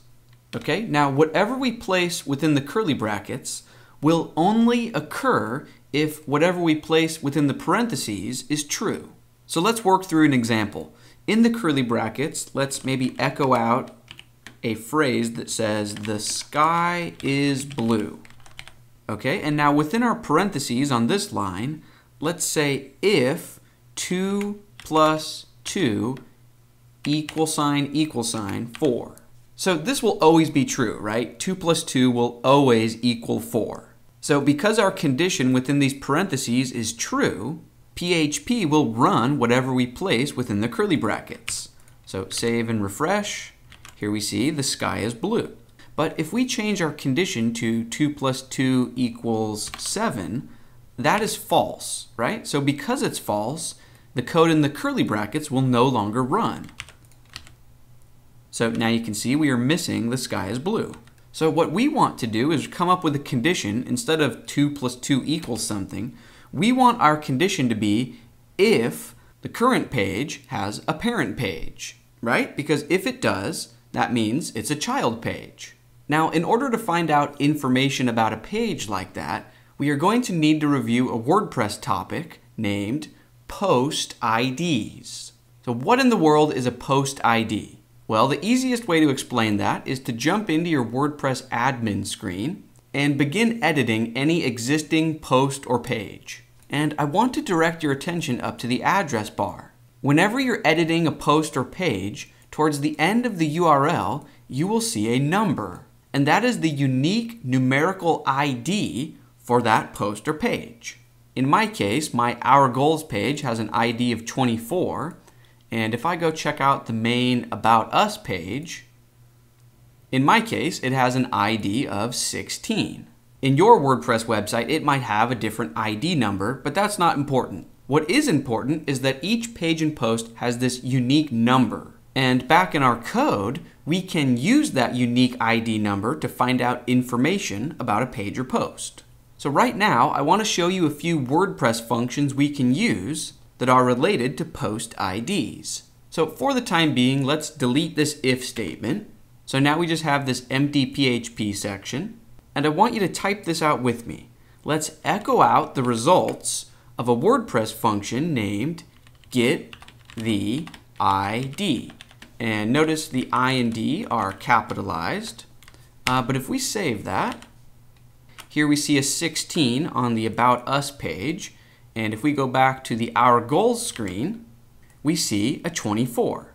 Okay, now whatever we place within the curly brackets will only occur if whatever we place within the parentheses is true. So let's work through an example. In the curly brackets, let's maybe echo out a phrase that says, the sky is blue. Okay, and now within our parentheses on this line, let's say if 2 plus 2 == 4. So this will always be true, right? 2 plus 2 will always equal 4. So because our condition within these parentheses is true, PHP will run whatever we place within the curly brackets. So save and refresh. Here we see the sky is blue. But if we change our condition to 2 plus 2 = 7, that is false, right? So because it's false, the code in the curly brackets will no longer run. So now you can see we are missing the sky is blue. So what we want to do is come up with a condition. Instead of 2 plus 2 = something, we want our condition to be if the current page has a parent page, right? Because if it does, that means it's a child page. Now, in order to find out information about a page like that, we are going to need to review a WordPress topic named Post IDs. So what in the world is a post ID? Well, the easiest way to explain that is to jump into your WordPress admin screen and begin editing any existing post or page. And I want to direct your attention up to the address bar. Whenever you're editing a post or page, towards the end of the URL, you will see a number. And that is the unique numerical ID for that post or page. In my case, my Our Goals page has an ID of 24. And if I go check out the main About Us page, in my case, it has an ID of 16. In your WordPress website, it might have a different ID number, but that's not important. What is important is that each page and post has this unique number. And back in our code, we can use that unique ID number to find out information about a page or post. So right now, I want to show you a few WordPress functions we can use that are related to post IDs. So for the time being, let's delete this if statement. So now we just have this empty PHP section. And I want you to type this out with me. Let's echo out the results of a WordPress function named get the ID. And notice the I and D are capitalized. But if we save that, here we see a 16 on the About Us page. And if we go back to the Our Goals screen, we see a 24.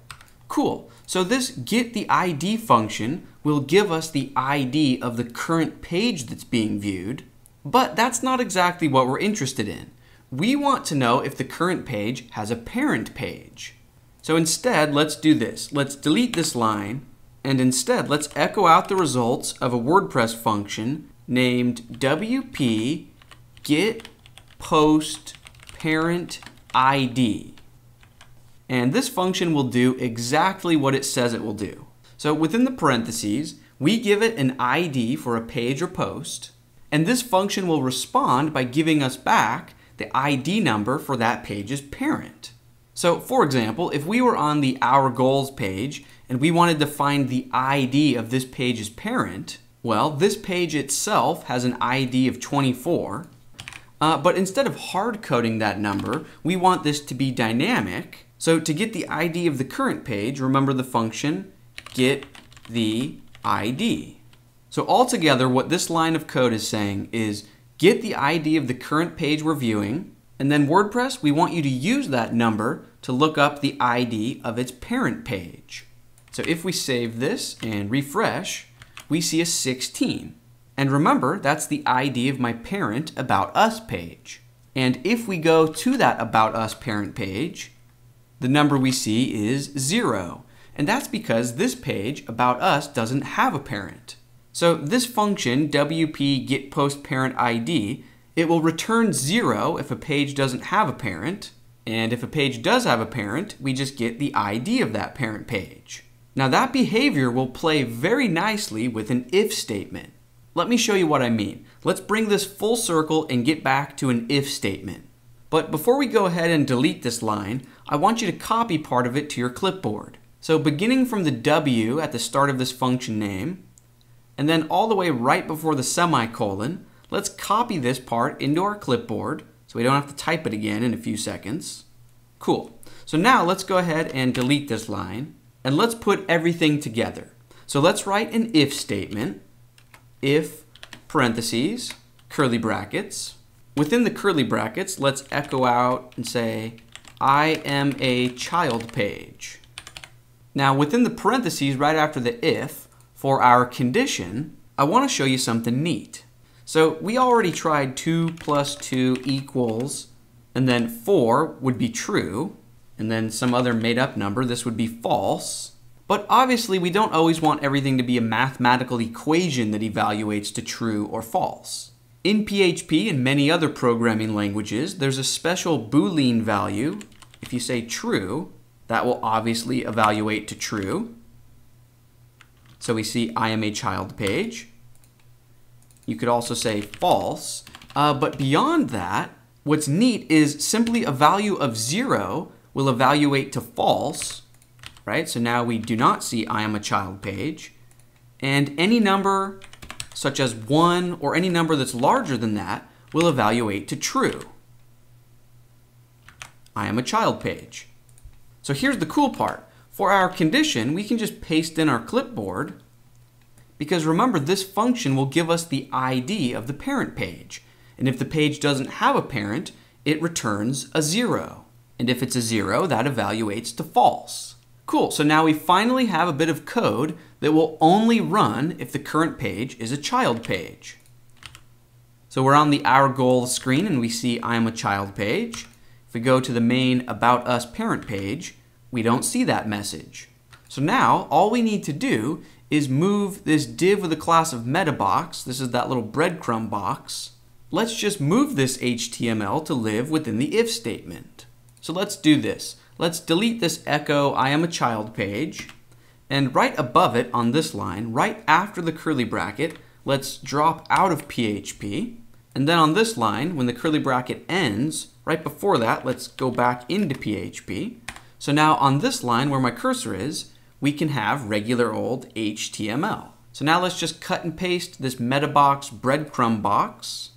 Cool. So this get the ID function will give us the ID of the current page that's being viewed. But that's not exactly what we're interested in. We want to know if the current page has a parent page. So instead, let's do this. Let's delete this line, and instead, let's echo out the results of a WordPress function named WP get post parent ID. And this function will do exactly what it says it will do. So within the parentheses, we give it an ID for a page or post, and this function will respond by giving us back the ID number for that page's parent. So for example, if we were on the Our Goals page and we wanted to find the ID of this page's parent, Well, this page itself has an ID of 24, but instead of hard coding that number, we want this to be dynamic. So to get the ID of the current page, remember the function get the ID. So altogether, what this line of code is saying is get the ID of the current page we're viewing, and then WordPress, we want you to use that number to look up the ID of its parent page. So if we save this and refresh, we see a 16. And remember, that's the ID of my parent About Us page. And if we go to that About Us parent page, the number we see is 0. And that's because this page, About Us, doesn't have a parent. So this function, WP getPostParentID, it will return 0 if a page doesn't have a parent. And if a page does have a parent, we just get the ID of that parent page. Now that behavior will play very nicely with an if statement. Let me show you what I mean. Let's bring this full circle and get back to an if statement. But before we go ahead and delete this line, I want you to copy part of it to your clipboard. So beginning from the W at the start of this function name, and then all the way right before the semicolon, let's copy this part into our clipboard so we don't have to type it again in a few seconds. Cool. So now let's go ahead and delete this line, and let's put everything together. So let's write an if statement, if parentheses, curly brackets. Within the curly brackets, let's echo out and say, I am a child page. Now within the parentheses right after the if, for our condition, I want to show you something neat. So we already tried 2 plus 2 equals, and then 4 would be true, and then some other made up number, this would be false. But obviously we don't always want everything to be a mathematical equation that evaluates to true or false. In PHP and many other programming languages, there's a special Boolean value. If you say true, that will obviously evaluate to true. So we see I am a child page. You could also say false. But beyond that, what's neat is simply a value of 0 will evaluate to false, right? So now we do not see I am a child page. And any number such as 1 or any number that's larger than that will evaluate to true. I am a child page. So here's the cool part. For our condition, we can just paste in our clipboard, because remember, this function will give us the ID of the parent page. And if the page doesn't have a parent, it returns a 0. And if it's a 0, that evaluates to false. Cool, so now we finally have a bit of code that will only run if the current page is a child page. So we're on the Our Goal screen and we see I am a child page. If we go to the main About Us parent page, we don't see that message. So now all we need to do is move this div with a class of metabox. This is that little breadcrumb box. Let's just move this HTML to live within the if statement. So let's do this. Let's delete this echo I am a child page, and right above it on this line, right after the curly bracket, let's drop out of PHP. And then on this line, when the curly bracket ends, right before that, let's go back into PHP. So now on this line where my cursor is, we can have regular old HTML. So now let's just cut and paste this metabox breadcrumb box.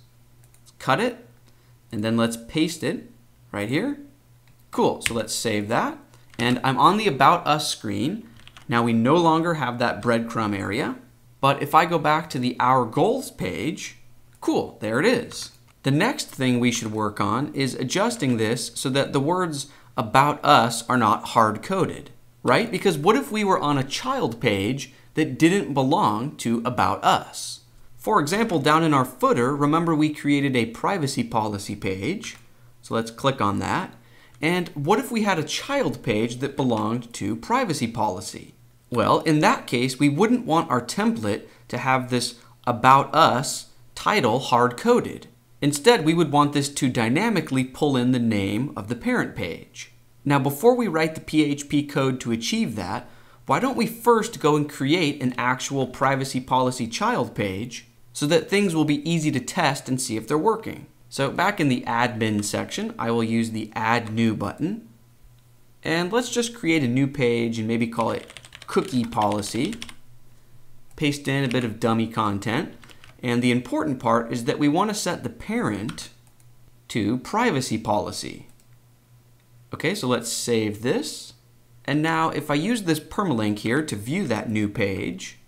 Let's cut it, and then let's paste it right here. Cool, so let's save that. And I'm on the About Us screen. Now we no longer have that breadcrumb area. But if I go back to the Our Goals page, cool, there it is. The next thing we should work on is adjusting this so that the words About Us are not hard-coded, right? Because what if we were on a child page that didn't belong to About Us? For example, down in our footer, remember we created a privacy policy page. So let's click on that. And what if we had a child page that belonged to privacy policy? Well, in that case, we wouldn't want our template to have this About Us title hard-coded. Instead, we would want this to dynamically pull in the name of the parent page. Now, before we write the PHP code to achieve that, why don't we first go and create an actual privacy policy child page so that things will be easy to test and see if they're working. So back in the admin section, I will use the Add New button. And let's just create a new page and maybe call it Cookie Policy. paste in a bit of dummy content. And the important part is that we want to set the parent to privacy policy. Okay, so let's save this. And now if I use this permalink here to view that new page,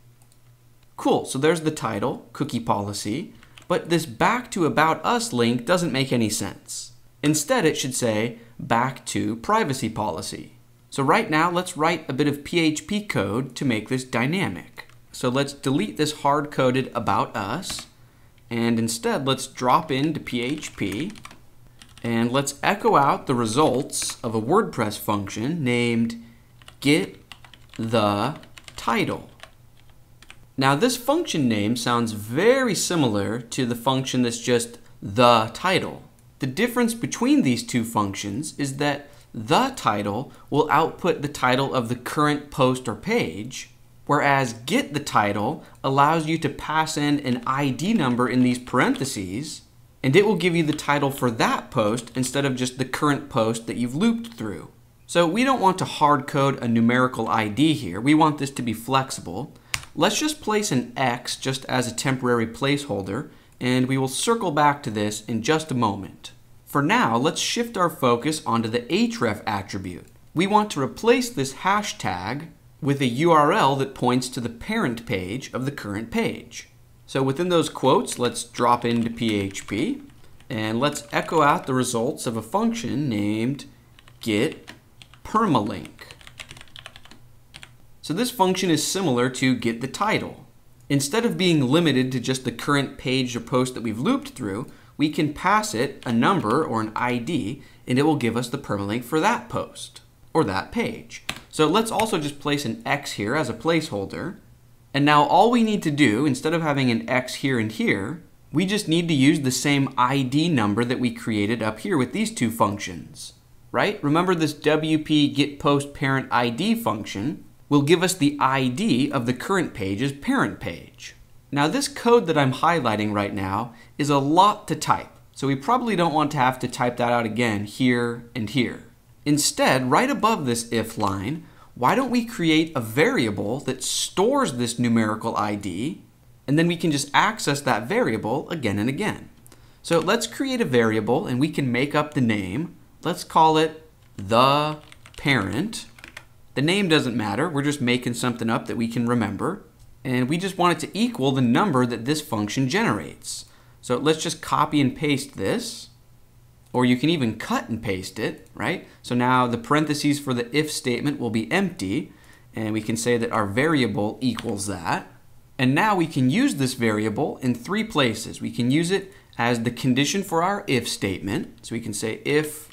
cool, so there's the title, cookie policy, but this back to about us link doesn't make any sense. Instead, it should say back to privacy policy. So right now, let's write a bit of PHP code to make this dynamic. So let's delete this hard-coded about us, and instead let's drop into PHP, and let's echo out the results of a WordPress function named getTheTitle. Now this function name sounds very similar to the function that's just the title. The difference between these two functions is that the title will output the title of the current post or page, whereas getTheTitle allows you to pass in an ID number in these parentheses, and it will give you the title for that post instead of just the current post that you've looped through. So we don't want to hard code a numerical ID here. We want this to be flexible. Let's just place an X just as a temporary placeholder, and we will circle back to this in just a moment. For now, let's shift our focus onto the href attribute. We want to replace this hashtag with a URL that points to the parent page of the current page. So within those quotes, let's drop into PHP, and let's echo out the results of a function named getPermalink. So this function is similar to getTheTitle. Instead of being limited to just the current page or post that we've looped through, we can pass it a number or an ID, and it will give us the permalink for that post or that page. So let's also just place an X here as a placeholder. And now all we need to do, instead of having an X here and here, we just need to use the same ID number that we created up here with these two functions, right? Remember this WP getPostParent ID function will give us the ID of the current page's parent page. Now this code that I'm highlighting right now is a lot to type, so we probably don't want to have to type that out again here and here. Instead, right above this if line, why don't we create a variable that stores this numerical ID, and then we can just access that variable again and again. So let's create a variable, and we can make up the name. Let's call it the parent. The name doesn't matter, we're just making something up that we can remember. And we just want it to equal the number that this function generates. So let's just copy and paste this, or you can even cut and paste it, right? So now the parentheses for the if statement will be empty, and we can say that our variable equals that. And now we can use this variable in three places. We can use it as the condition for our if statement. So we can say if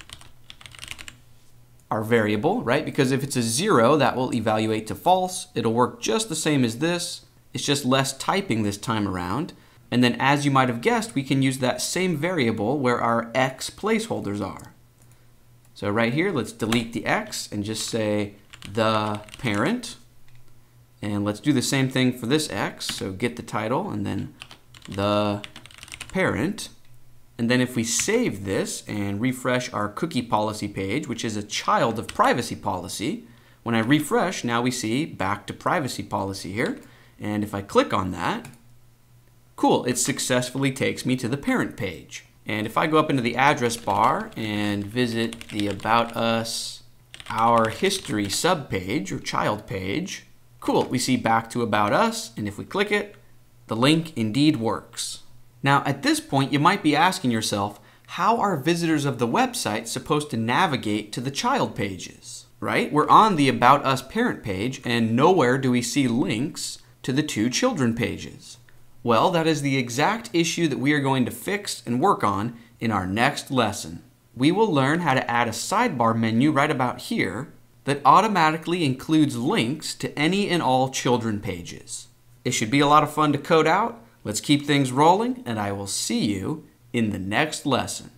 our variable, right? Because if it's a 0, that will evaluate to false. It'll work just the same as this. It's just less typing this time around. And then as you might have guessed, we can use that same variable where our X placeholders are. So right here, let's delete the X and just say the parent. And let's do the same thing for this X. So getTheTitle and then the parent. And then if we save this and refresh our cookie policy page, which is a child of privacy policy, when I refresh, now we see back to privacy policy here. And if I click on that, cool, it successfully takes me to the parent page. And if I go up into the address bar and visit the About Us, Our History subpage or child page, cool, we see back to About Us, and if we click it, the link indeed works. Now at this point you might be asking yourself, how are visitors of the website supposed to navigate to the child pages, right? We're on the About Us parent page and nowhere do we see links to the two children pages. Well, that is the exact issue that we are going to fix and work on in our next lesson. We will learn how to add a sidebar menu right about here that automatically includes links to any and all children pages. It should be a lot of fun to code out. Let's keep things rolling, and I will see you in the next lesson.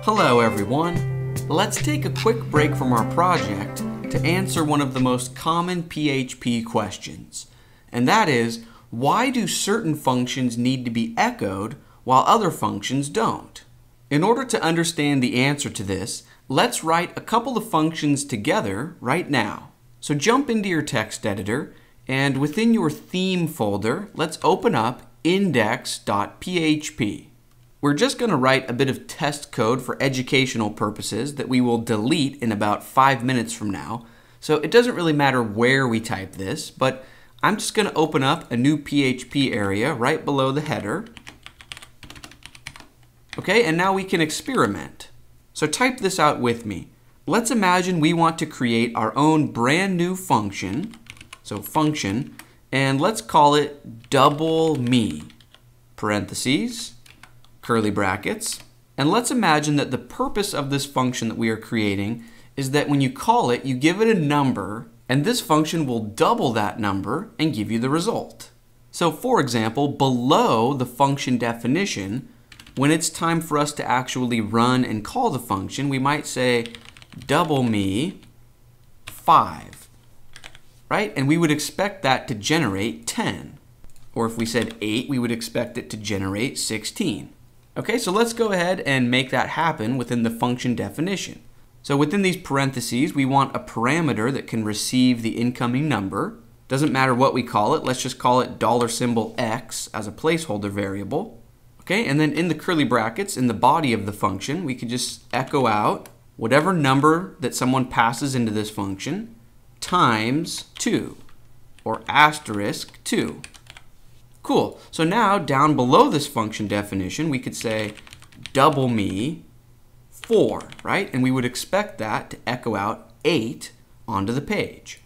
Hello everyone. Let's take a quick break from our project to answer one of the most common PHP questions, and that is, why do certain functions need to be echoed while other functions don't? In order to understand the answer to this, let's write a couple of functions together right now. So jump into your text editor And within your theme folder, let's open up index.php. We're just going to write a bit of test code for educational purposes that we will delete in about 5 minutes from now. So it doesn't really matter where we type this, but I'm just going to open up a new PHP area right below the header. Okay, and now we can experiment. So type this out with me. Let's imagine we want to create our own brand new function. So function, and let's call it double me, parentheses, curly brackets. And let's imagine that the purpose of this function that we are creating is that when you call it, you give it a number, and this function will double that number and give you the result. So for example, below the function definition, when it's time for us to actually run and call the function, we might say double me 5, right? And we would expect that to generate 10. Or if we said 8, we would expect it to generate 16. Okay, so let's go ahead and make that happen within the function definition. So within these parentheses, we want a parameter that can receive the incoming number. Doesn't matter what we call it, let's just call it $X as a placeholder variable. Okay, and then in the curly brackets, in the body of the function, we could just echo out whatever number that someone passes into this function times 2, or asterisk 2. Cool, so now down below this function definition, we could say double me 4, right? And we would expect that to echo out 8 onto the page.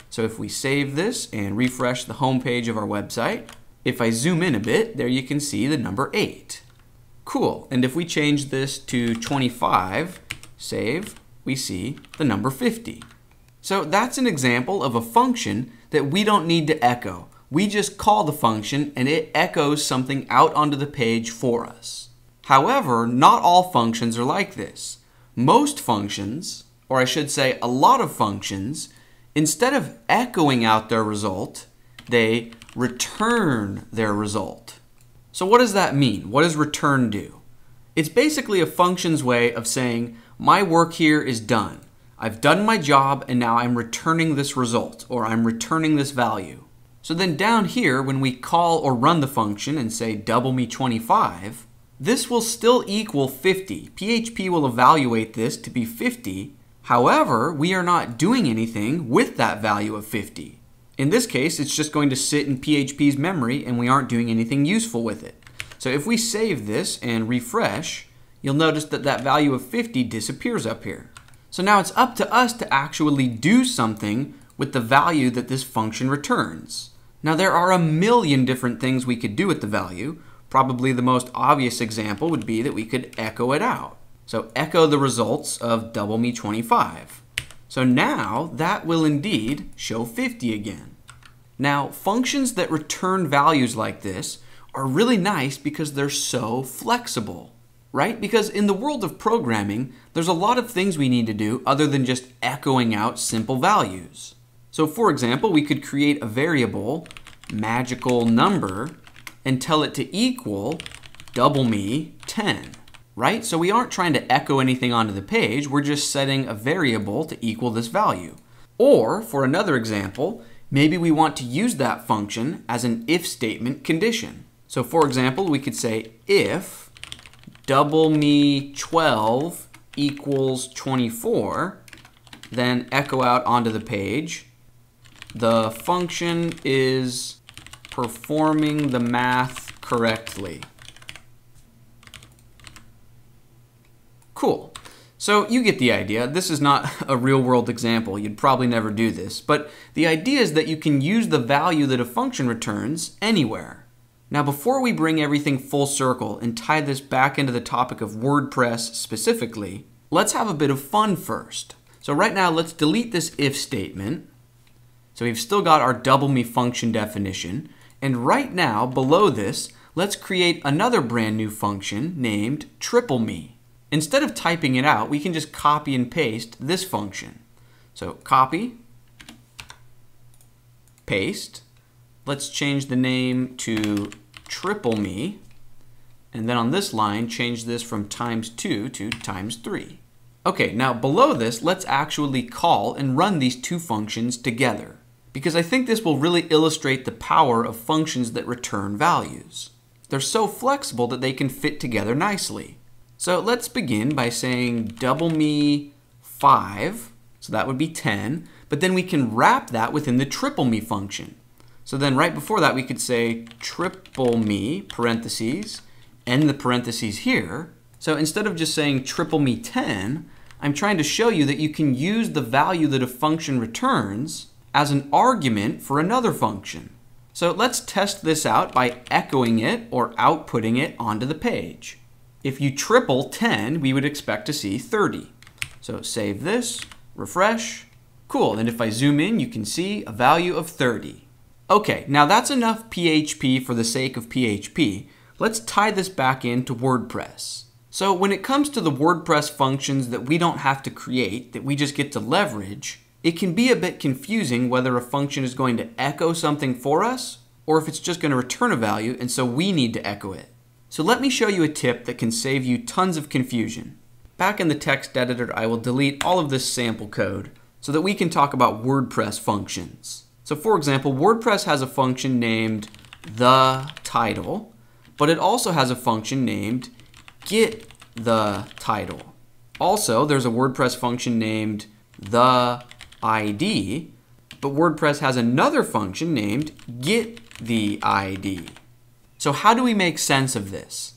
So if we save this and refresh the home page of our website, if I zoom in a bit, there you can see the number 8. Cool, and if we change this to 25, save, we see the number 50. So that's an example of a function that we don't need to echo. We just call the function and it echoes something out onto the page for us. However, not all functions are like this. Most functions, or I should say a lot of functions, instead of echoing out their result, they return their result. So what does that mean? What does return do? It's basically a function's way of saying, my work here is done. I've done my job and now I'm returning this result, or I'm returning this value. So then down here, when we call or run the function and say double me 25, this will still equal 50. PHP will evaluate this to be 50. However, we are not doing anything with that value of 50. In this case, it's just going to sit in PHP's memory and we aren't doing anything useful with it. So if we save this and refresh, you'll notice that that value of 50 disappears up here. So now it's up to us to actually do something with the value that this function returns. Now there are a million different things we could do with the value. Probably the most obvious example would be that we could echo it out. So echo the results of double me 25. So now that will indeed show 50 again. Now functions that return values like this are really nice because they're so flexible, right? Because in the world of programming, there's a lot of things we need to do other than just echoing out simple values. So for example, we could create a variable, magical number, and tell it to equal double me 10, right? So we aren't trying to echo anything onto the page, we're just setting a variable to equal this value. Or, for another example, maybe we want to use that function as an if statement condition. So for example, we could say if double me 12 equals 24, then echo out onto the page, the function is performing the math correctly. Cool. So you get the idea. This is not a real-world example. You'd probably never do this. But the idea is that you can use the value that a function returns anywhere. Now before we bring everything full circle and tie this back into the topic of WordPress specifically, let's have a bit of fun first. So right now let's delete this if statement. So we've still got our double me function definition. And right now, below this, let's create another brand new function named triple me. Instead of typing it out, we can just copy and paste this function. So copy, paste. Let's change the name to triple me. And then on this line, change this from ×2 to ×3. Okay, now below this, let's actually call and run these two functions together. because I think this will really illustrate the power of functions that return values. They're so flexible that they can fit together nicely. So let's begin by saying double me 5, so that would be 10, but then we can wrap that within the triple me function. So then right before that we could say triple me, parentheses, end the parentheses here. So instead of just saying triple me 10, I'm trying to show you that you can use the value that a function returns as an argument for another function. So let's test this out by echoing it or outputting it onto the page. If you triple 10, we would expect to see 30. So save this, refresh. Cool, and if I zoom in, you can see a value of 30. Okay, now that's enough PHP for the sake of PHP. Let's tie this back into WordPress. So when it comes to the WordPress functions that we don't have to create, that we just get to leverage, it can be a bit confusing whether a function is going to echo something for us or if it's just going to return a value and so we need to echo it. So let me show you a tip that can save you tons of confusion. Back in the text editor, I will delete all of this sample code so that we can talk about WordPress functions. So for example, WordPress has a function named the title, but it also has a function named get the title. Also, there's a WordPress function named the ID, but WordPress has another function named get the ID. So how do we make sense of this?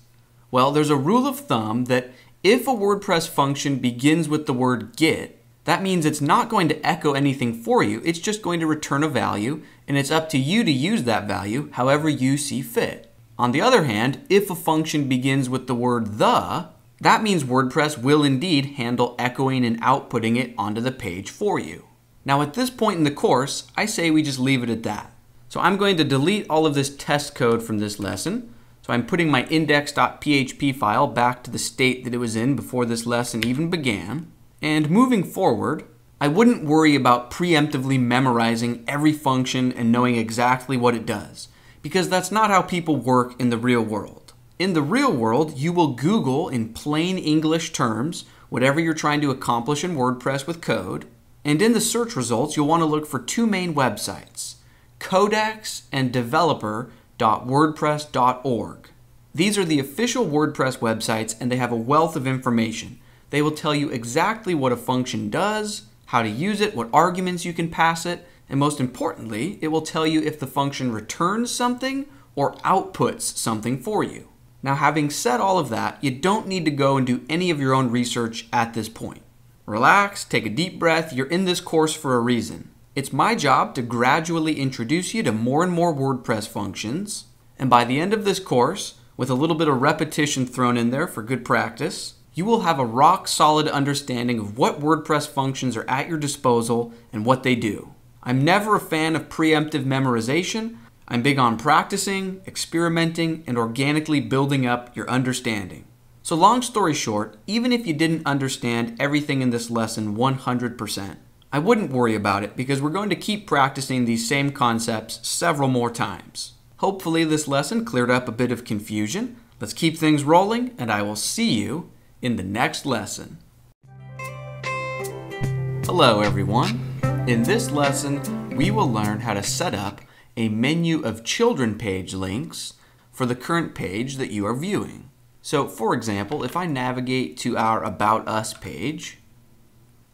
Well, there's a rule of thumb that if a WordPress function begins with the word get, that means it's not going to echo anything for you, it's just going to return a value, and it's up to you to use that value however you see fit. On the other hand, if a function begins with the word the, that means WordPress will indeed handle echoing and outputting it onto the page for you. Now at this point in the course, I say we just leave it at that. So I'm going to delete all of this test code from this lesson. So I'm putting my index.php file back to the state that it was in before this lesson even began. And moving forward, I wouldn't worry about preemptively memorizing every function and knowing exactly what it does, because that's not how people work in the real world. In the real world, you will Google in plain English terms whatever you're trying to accomplish in WordPress with code, and in the search results, you'll want to look for two main websites, codex and developer.wordpress.org. These are the official WordPress websites, and they have a wealth of information. They will tell you exactly what a function does, how to use it, what arguments you can pass it, and most importantly, it will tell you if the function returns something or outputs something for you. Now, having said all of that, you don't need to go and do any of your own research at this point. Relax, take a deep breath, you're in this course for a reason. It's my job to gradually introduce you to more and more WordPress functions, and by the end of this course, with a little bit of repetition thrown in there for good practice, you will have a rock-solid understanding of what WordPress functions are at your disposal and what they do. I'm never a fan of preemptive memorization. I'm big on practicing, experimenting, and organically building up your understanding. So long story short, even if you didn't understand everything in this lesson 100%, I wouldn't worry about it because we're going to keep practicing these same concepts several more times. Hopefully this lesson cleared up a bit of confusion. Let's keep things rolling, and I will see you in the next lesson. Hello everyone. In this lesson, we will learn how to set up a menu of children page links for the current page that you are viewing. So for example, if I navigate to our About Us page,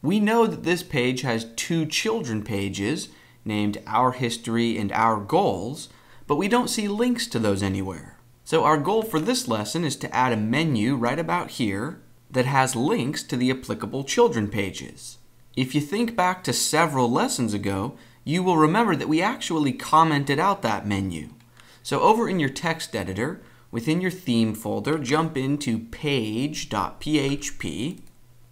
we know that this page has two children pages named Our History and Our Goals, but we don't see links to those anywhere. So our goal for this lesson is to add a menu right about here that has links to the applicable children pages. If you think back to several lessons ago, you will remember that we actually commented out that menu. So over in your text editor, within your theme folder, jump into page.php,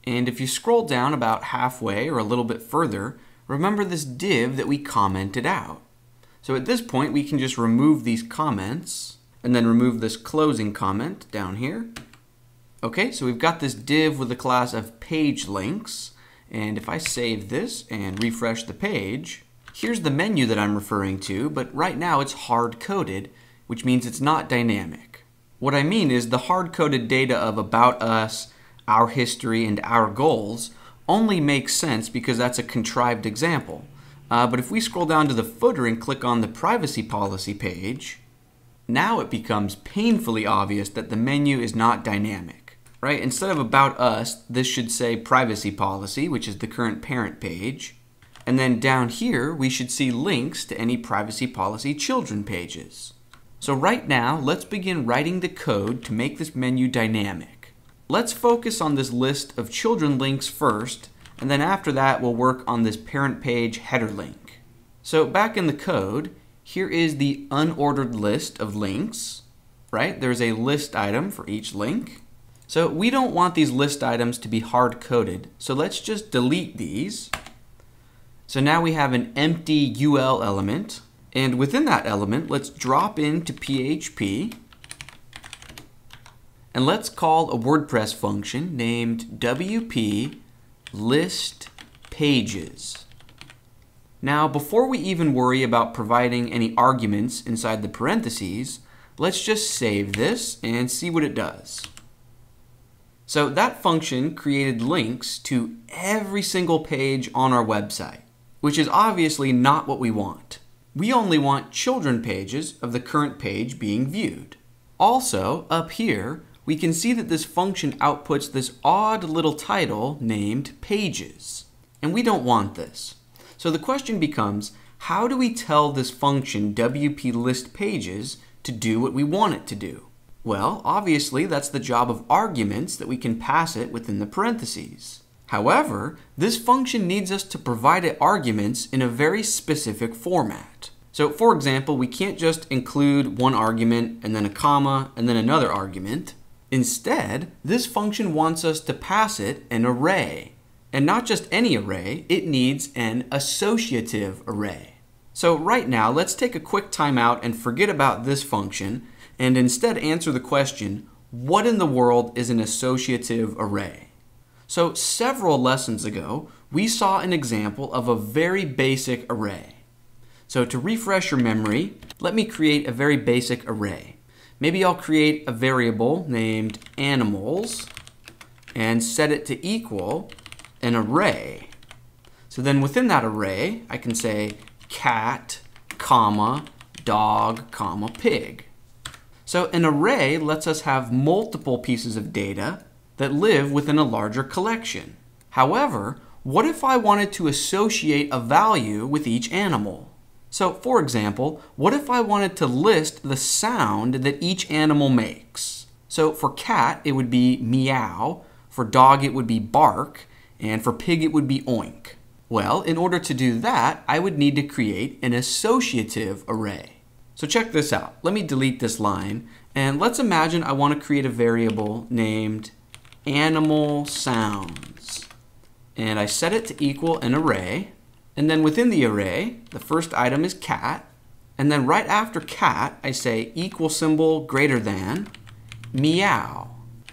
and if you scroll down about halfway or a little bit further, remember this div that we commented out. So at this point, we can just remove these comments and then remove this closing comment down here. Okay, so we've got this div with a class of page links, and if I save this and refresh the page, here's the menu that I'm referring to, but right now it's hard-coded, which means it's not dynamic. What I mean is the hard-coded data of About Us, Our History, and Our Goals only makes sense because that's a contrived example. But if we scroll down to the footer and click on the privacy policy page, now it becomes painfully obvious that the menu is not dynamic, right? Instead of About Us, this should say Privacy Policy, which is the current parent page. And then down here, we should see links to any privacy policy children pages. So right now, let's begin writing the code to make this menu dynamic. Let's focus on this list of children links first, and then after that, we'll work on this parent page header link. So back in the code, here is the unordered list of links, right? There's a list item for each link. So we don't want these list items to be hard-coded, so let's just delete these. So now we have an empty UL element, and within that element, let's drop into PHP, and let's call a WordPress function named WP list pages. Now, before we even worry about providing any arguments inside the parentheses, let's just save this and see what it does. So that function created links to every single page on our website, which is obviously not what we want. We only want children pages of the current page being viewed. Also, up here, we can see that this function outputs this odd little title named pages. And we don't want this. So the question becomes, how do we tell this function WP list pages to do what we want it to do? Well, obviously that's the job of arguments that we can pass it within the parentheses. However, this function needs us to provide it arguments in a very specific format. So for example, we can't just include one argument and then a comma and then another argument. Instead, this function wants us to pass it an array. And not just any array, it needs an associative array. So right now, let's take a quick time out and forget about this function and instead answer the question, what in the world is an associative array? So several lessons ago, we saw an example of a very basic array. So to refresh your memory, let me create a very basic array. Maybe I'll create a variable named animals and set it to equal an array. So then within that array, I can say cat, comma, dog, comma, pig. So an array lets us have multiple pieces of data that live within a larger collection. However, what if I wanted to associate a value with each animal? So for example, what if I wanted to list the sound that each animal makes? So for cat, it would be meow, for dog, it would be bark, and for pig, it would be oink. Well, in order to do that, I would need to create an associative array. So check this out. Let me delete this line, and let's imagine I want to create a variable named animal sounds. And I set it to equal an array, and then within the array, the first item is cat, and then right after cat, I say equal symbol greater than meow,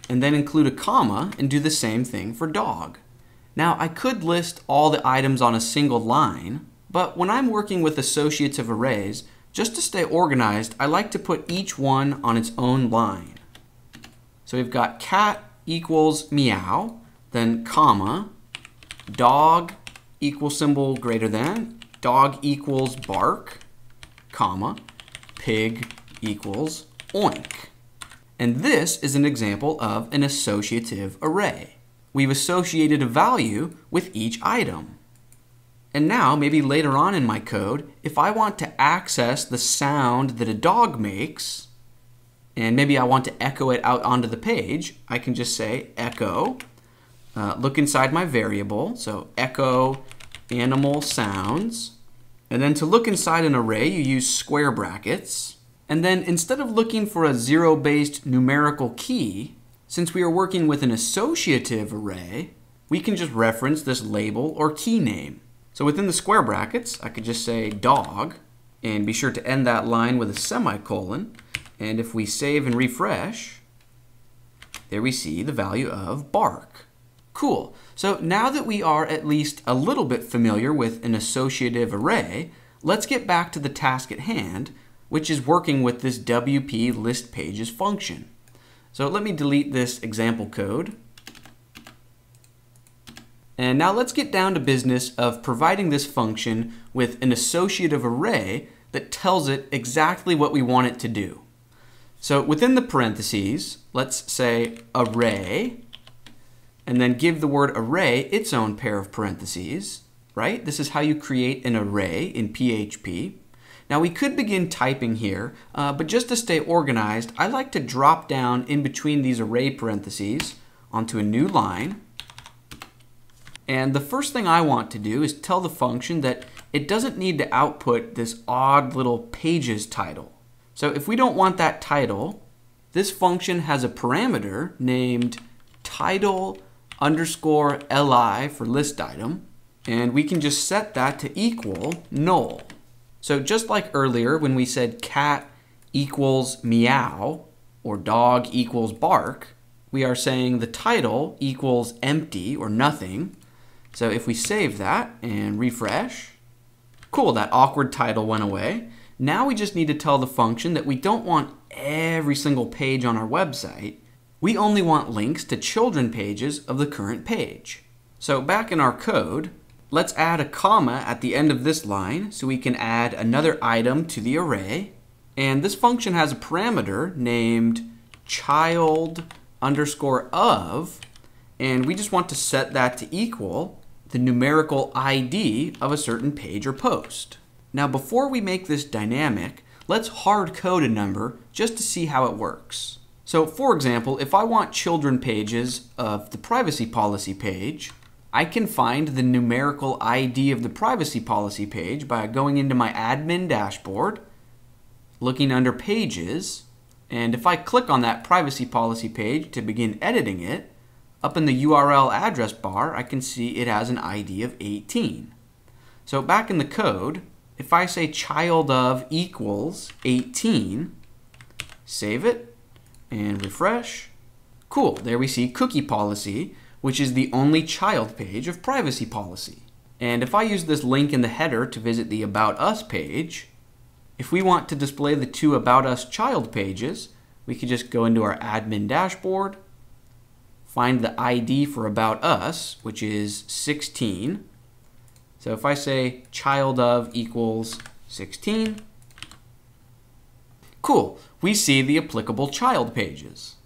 and then include a comma and do the same thing for dog. Now, I could list all the items on a single line, but when I'm working with associative arrays, just to stay organized, I like to put each one on its own line. So we've got cat equals meow, then comma, dog equal symbol greater than, dog equals bark, comma, pig equals oink. And this is an example of an associative array. We've associated a value with each item. And now, maybe later on in my code, if I want to access the sound that a dog makes, and maybe I want to echo it out onto the page, I can just say echo, look inside my variable, so echo animal sounds. And then to look inside an array, you use square brackets. And then instead of looking for a zero-based numerical key, since we are working with an associative array, we can just reference this label or key name. So within the square brackets, I could just say dog, and be sure to end that line with a semicolon. And if we save and refresh, there we see the value of bark. Cool. So now that we are at least a little bit familiar with an associative array, let's get back to the task at hand, which is working with this WP list pages function. So let me delete this example code. And now let's get down to business of providing this function with an associative array that tells it exactly what we want it to do. So within the parentheses, let's say array, and then give the word array its own pair of parentheses, right? This is how you create an array in PHP. Now we could begin typing here, but just to stay organized, I like to drop down in between these array parentheses onto a new line. And the first thing I want to do is tell the function that it doesn't need to output this odd little pages title. So if we don't want that title, this function has a parameter named title underscore li for list item, and we can just set that to equal null. So just like earlier when we said cat equals meow or dog equals bark, we are saying the title equals empty or nothing. So if we save that and refresh, cool, that awkward title went away. Now we just need to tell the function that we don't want every single page on our website. We only want links to children pages of the current page. So back in our code, let's add a comma at the end of this line so we can add another item to the array. And this function has a parameter named child underscore of, and we just want to set that to equal the numerical ID of a certain page or post. Now before we make this dynamic, let's hard code a number just to see how it works. So for example, if I want children pages of the privacy policy page, I can find the numerical ID of the privacy policy page by going into my admin dashboard, looking under pages, and if I click on that privacy policy page to begin editing it, up in the URL address bar, I can see it has an ID of 18. So back in the code, if I say child of equals 18, save it and refresh, cool, there we see cookie policy, which is the only child page of privacy policy. And if I use this link in the header to visit the About Us page, if we want to display the two About Us child pages, we could just go into our admin dashboard, find the ID for About Us, which is 16. So if I say child of equals 16, cool, we see the applicable child pages.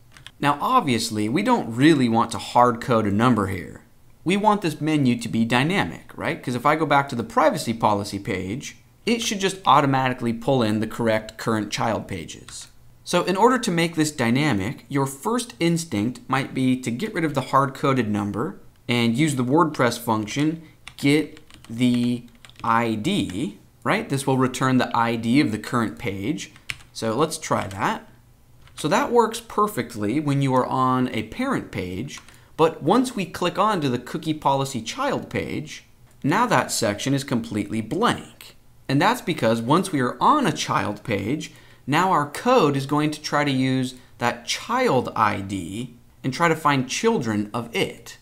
Now obviously, we don't really want to hard code a number here. We want this menu to be dynamic, right? Because if I go back to the privacy policy page, it should just automatically pull in the correct current child pages. So in order to make this dynamic, your first instinct might be to get rid of the hard-coded number and use the WordPress function get the ID, right? This will return the ID of the current page. So let's try that. So that works perfectly when you are on a parent page, but once we click on to the cookie policy child page, now that section is completely blank. And that's because once we are on a child page, now our code is going to try to use that child ID and try to find children of it.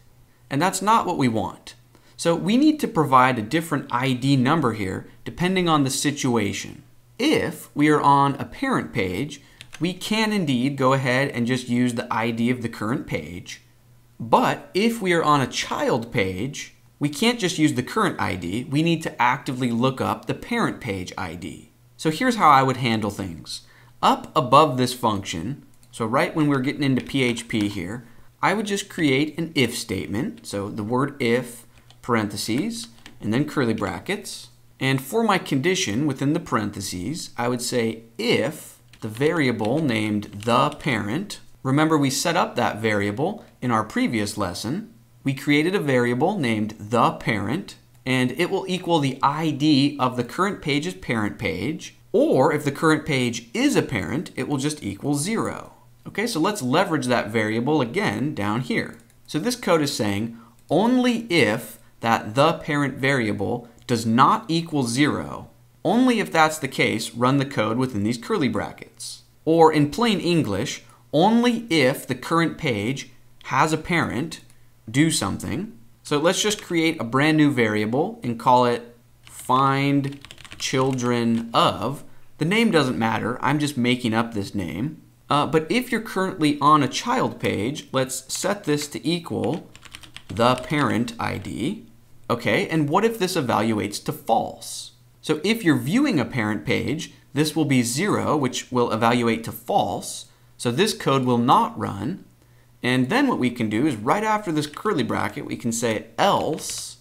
And that's not what we want. So we need to provide a different ID number here depending on the situation. If we are on a parent page, we can indeed go ahead and just use the ID of the current page. But if we are on a child page, we can't just use the current ID. We need to actively look up the parent page ID. So here's how I would handle things. Up above this function, so right when we're getting into PHP here, I would just create an if statement. So the word if, parentheses, and then curly brackets. And for my condition within the parentheses, I would say if the variable named the parent, remember we set up that variable in our previous lesson. We created a variable named the parent, and it will equal the ID of the current page's parent page, or if the current page is a parent, it will just equal 0. Okay, so let's leverage that variable again down here. So this code is saying only if that the parent variable does not equal 0, only if that's the case, run the code within these curly brackets. Or in plain English, only if the current page has a parent, do something. So let's just create a brand new variable and call it find children of. The name doesn't matter, I'm just making up this name. But if you're currently on a child page, let's set this to equal the parent ID. Okay, and what if this evaluates to false? So if you're viewing a parent page, this will be 0, which will evaluate to false. So this code will not run. And then what we can do is right after this curly bracket, we can say else,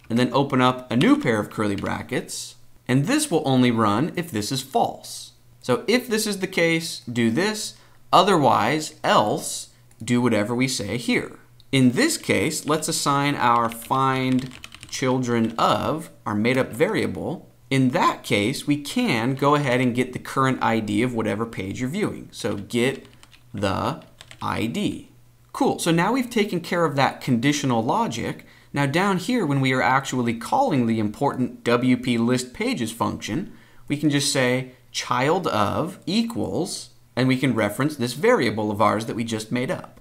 and then open up a new pair of curly brackets. And this will only run if this is false. So if this is the case, do this. Otherwise, else, do whatever we say here. In this case, let's assign our find children of, our made-up variable. In that case, we can go ahead and get the current ID of whatever page you're viewing. So get the ID. Cool, so now we've taken care of that conditional logic. Now down here, when we are actually calling the important WP list pages function, we can just say child of equals, and we can reference this variable of ours that we just made up.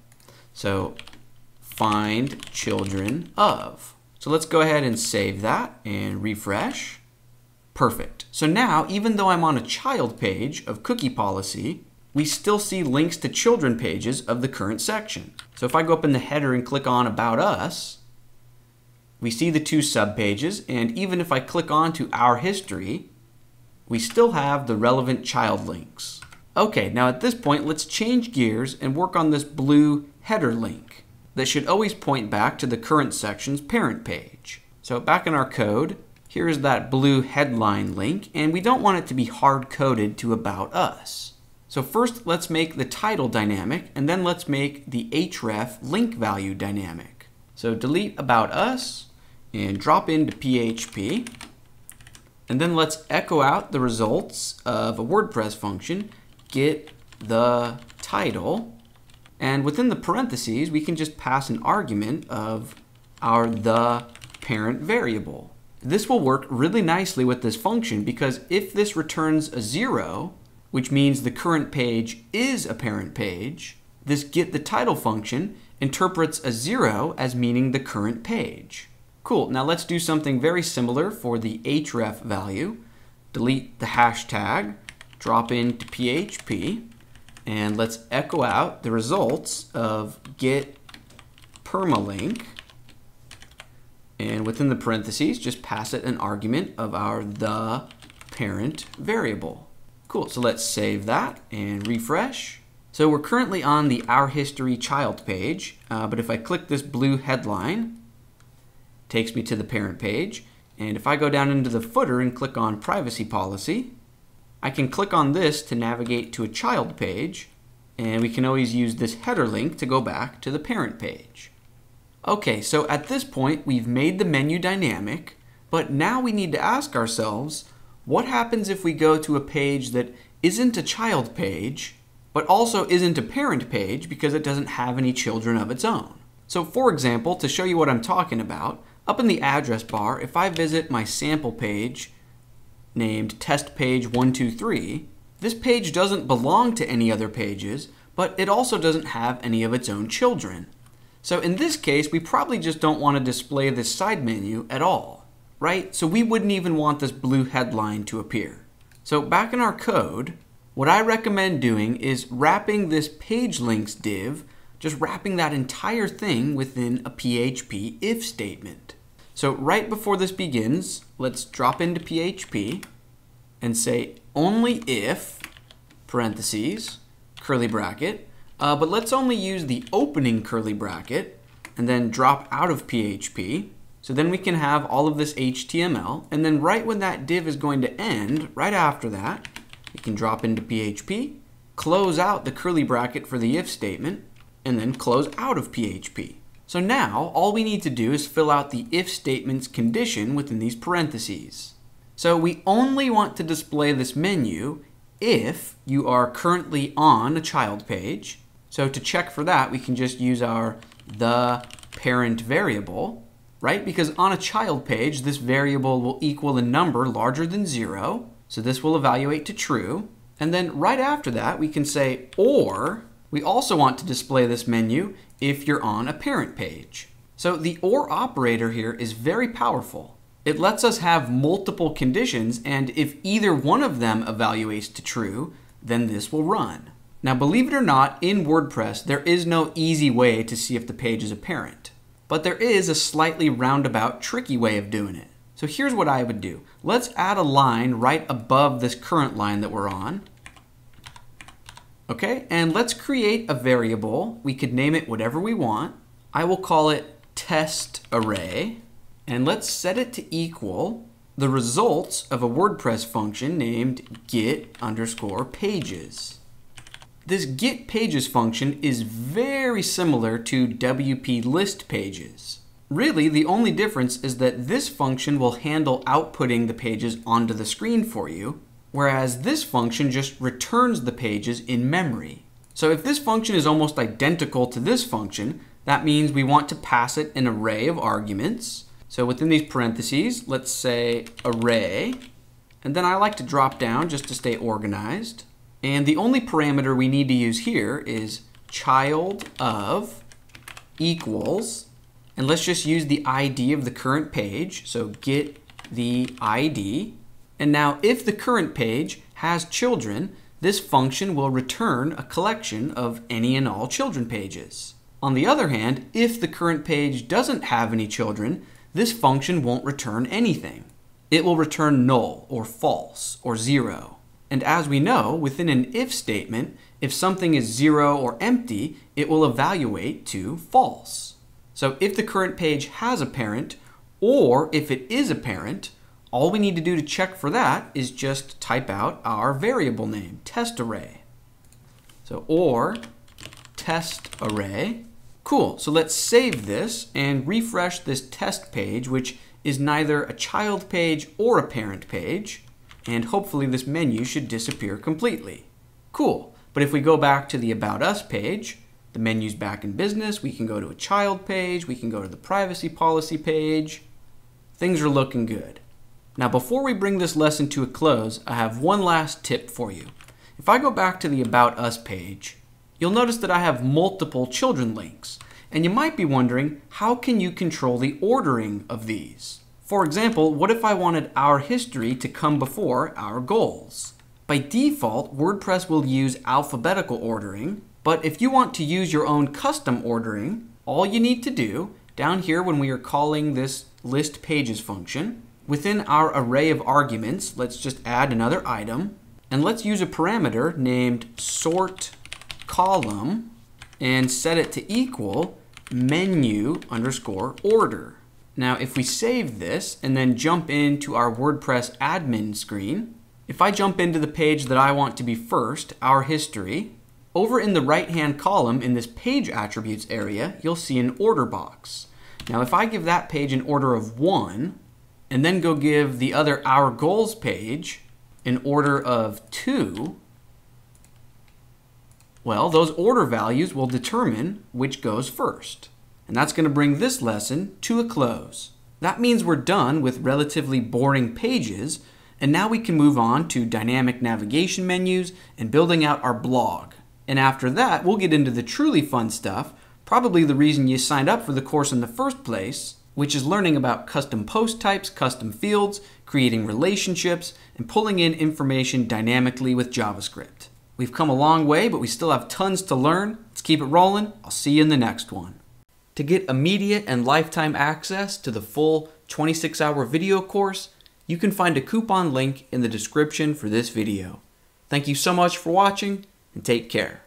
So find children of. So let's go ahead and save that and refresh. Perfect. So now, even though I'm on a child page of cookie policy, we still see links to children pages of the current section. So if I go up in the header and click on About Us, we see the 2 subpages, and even if I click on to Our History, we still have the relevant child links. Okay, now at this point, let's change gears and work on this blue header link that should always point back to the current section's parent page. So back in our code, here is that blue headline link, and we don't want it to be hard-coded to About Us. So first, let's make the title dynamic, and then let's make the href link value dynamic. So delete About Us, and drop into PHP, and then let's echo out the results of a WordPress function, get the title, and within the parentheses, we can just pass an argument of our the parent variable. This will work really nicely with this function because if this returns a 0, which means the current page is a parent page, this get the title function interprets a 0 as meaning the current page. Cool, now let's do something very similar for the href value. Delete the hashtag, drop into PHP, and let's echo out the results of get permalink. And within the parentheses, just pass it an argument of our the parent variable. Cool, so let's save that and refresh. So we're currently on the Our History child page, but if I click this blue headline, it takes me to the parent page. And if I go down into the footer and click on Privacy Policy, I can click on this to navigate to a child page, and we can always use this header link to go back to the parent page. Okay, so at this point, we've made the menu dynamic, but now we need to ask ourselves, what happens if we go to a page that isn't a child page, but also isn't a parent page because it doesn't have any children of its own? So for example, to show you what I'm talking about, up in the address bar, if I visit my sample page named test page 123, this page doesn't belong to any other pages, but it also doesn't have any of its own children. So in this case, we probably just don't want to display this side menu at all, right? So we wouldn't even want this blue headline to appear. So back in our code, what I recommend doing is wrapping this page links div, just wrapping that entire thing within a PHP if statement. So right before this begins, let's drop into PHP and say only if, parentheses, curly bracket, but let's only use the opening curly bracket and then drop out of PHP. So then we can have all of this HTML, and then right when that div is going to end, right after that, we can drop into PHP, close out the curly bracket for the if statement, and then close out of PHP. So now all we need to do is fill out the if statement's condition within these parentheses. So we only want to display this menu if you are currently on a child page. So to check for that, we can just use our the parent variable, right? Because on a child page, this variable will equal a number larger than 0. So this will evaluate to true. And then right after that, we can say, or we also want to display this menu if you're on a parent page. So the or operator here is very powerful. It lets us have multiple conditions, and if either one of them evaluates to true, then this will run. Now, believe it or not, in WordPress, there is no easy way to see if the page is a parent. But there is a slightly roundabout, tricky way of doing it. So here's what I would do. Let's add a line right above this current line that we're on. Okay, and let's create a variable. We could name it whatever we want. I will call it test array. And let's set it to equal the results of a WordPress function named get_pages. This getPages function is very similar to WP list pages. Really, the only difference is that this function will handle outputting the pages onto the screen for you, whereas this function just returns the pages in memory. So if this function is almost identical to this function, that means we want to pass it an array of arguments. So within these parentheses, let's say array, and then I like to drop down just to stay organized. And the only parameter we need to use here is child of equals, and let's just use the ID of the current page, so get the ID. And now if the current page has children, this function will return a collection of any and all children pages. On the other hand, if the current page doesn't have any children, this function won't return anything. It will return null or false or 0. And as we know, within an if statement, if something is 0 or empty, it will evaluate to false. So if the current page has a parent, or if it is a parent, all we need to do to check for that is just type out our variable name, test array. So or test array. Cool, so let's save this and refresh this test page, which is neither a child page or a parent page, and hopefully this menu should disappear completely. Cool, but if we go back to the About Us page, the menu's back in business, we can go to a child page, we can go to the privacy policy page. Things are looking good. Now before we bring this lesson to a close, I have one last tip for you. If I go back to the About Us page, you'll notice that I have multiple children links, and you might be wondering, how can you control the ordering of these? For example, what if I wanted our history to come before our goals? By default, WordPress will use alphabetical ordering, but if you want to use your own custom ordering, all you need to do, down here when we are calling this list pages function, within our array of arguments, let's just add another item, and let's use a parameter named sort column and set it to equal menu_order. Now if we save this and then jump into our WordPress admin screen, if I jump into the page that I want to be first, our history, over in the right hand column in this page attributes area, you'll see an order box. Now if I give that page an order of 1 and then go give the other our goals page an order of 2, well, those order values will determine which goes first. And that's going to bring this lesson to a close. That means we're done with relatively boring pages, and now we can move on to dynamic navigation menus and building out our blog. And after that, we'll get into the truly fun stuff, probably the reason you signed up for the course in the first place, which is learning about custom post types, custom fields, creating relationships, and pulling in information dynamically with JavaScript. We've come a long way, but we still have tons to learn. Let's keep it rolling. I'll see you in the next one. To get immediate and lifetime access to the full 26-hour video course, you can find a coupon link in the description for this video. Thank you so much for watching, and take care.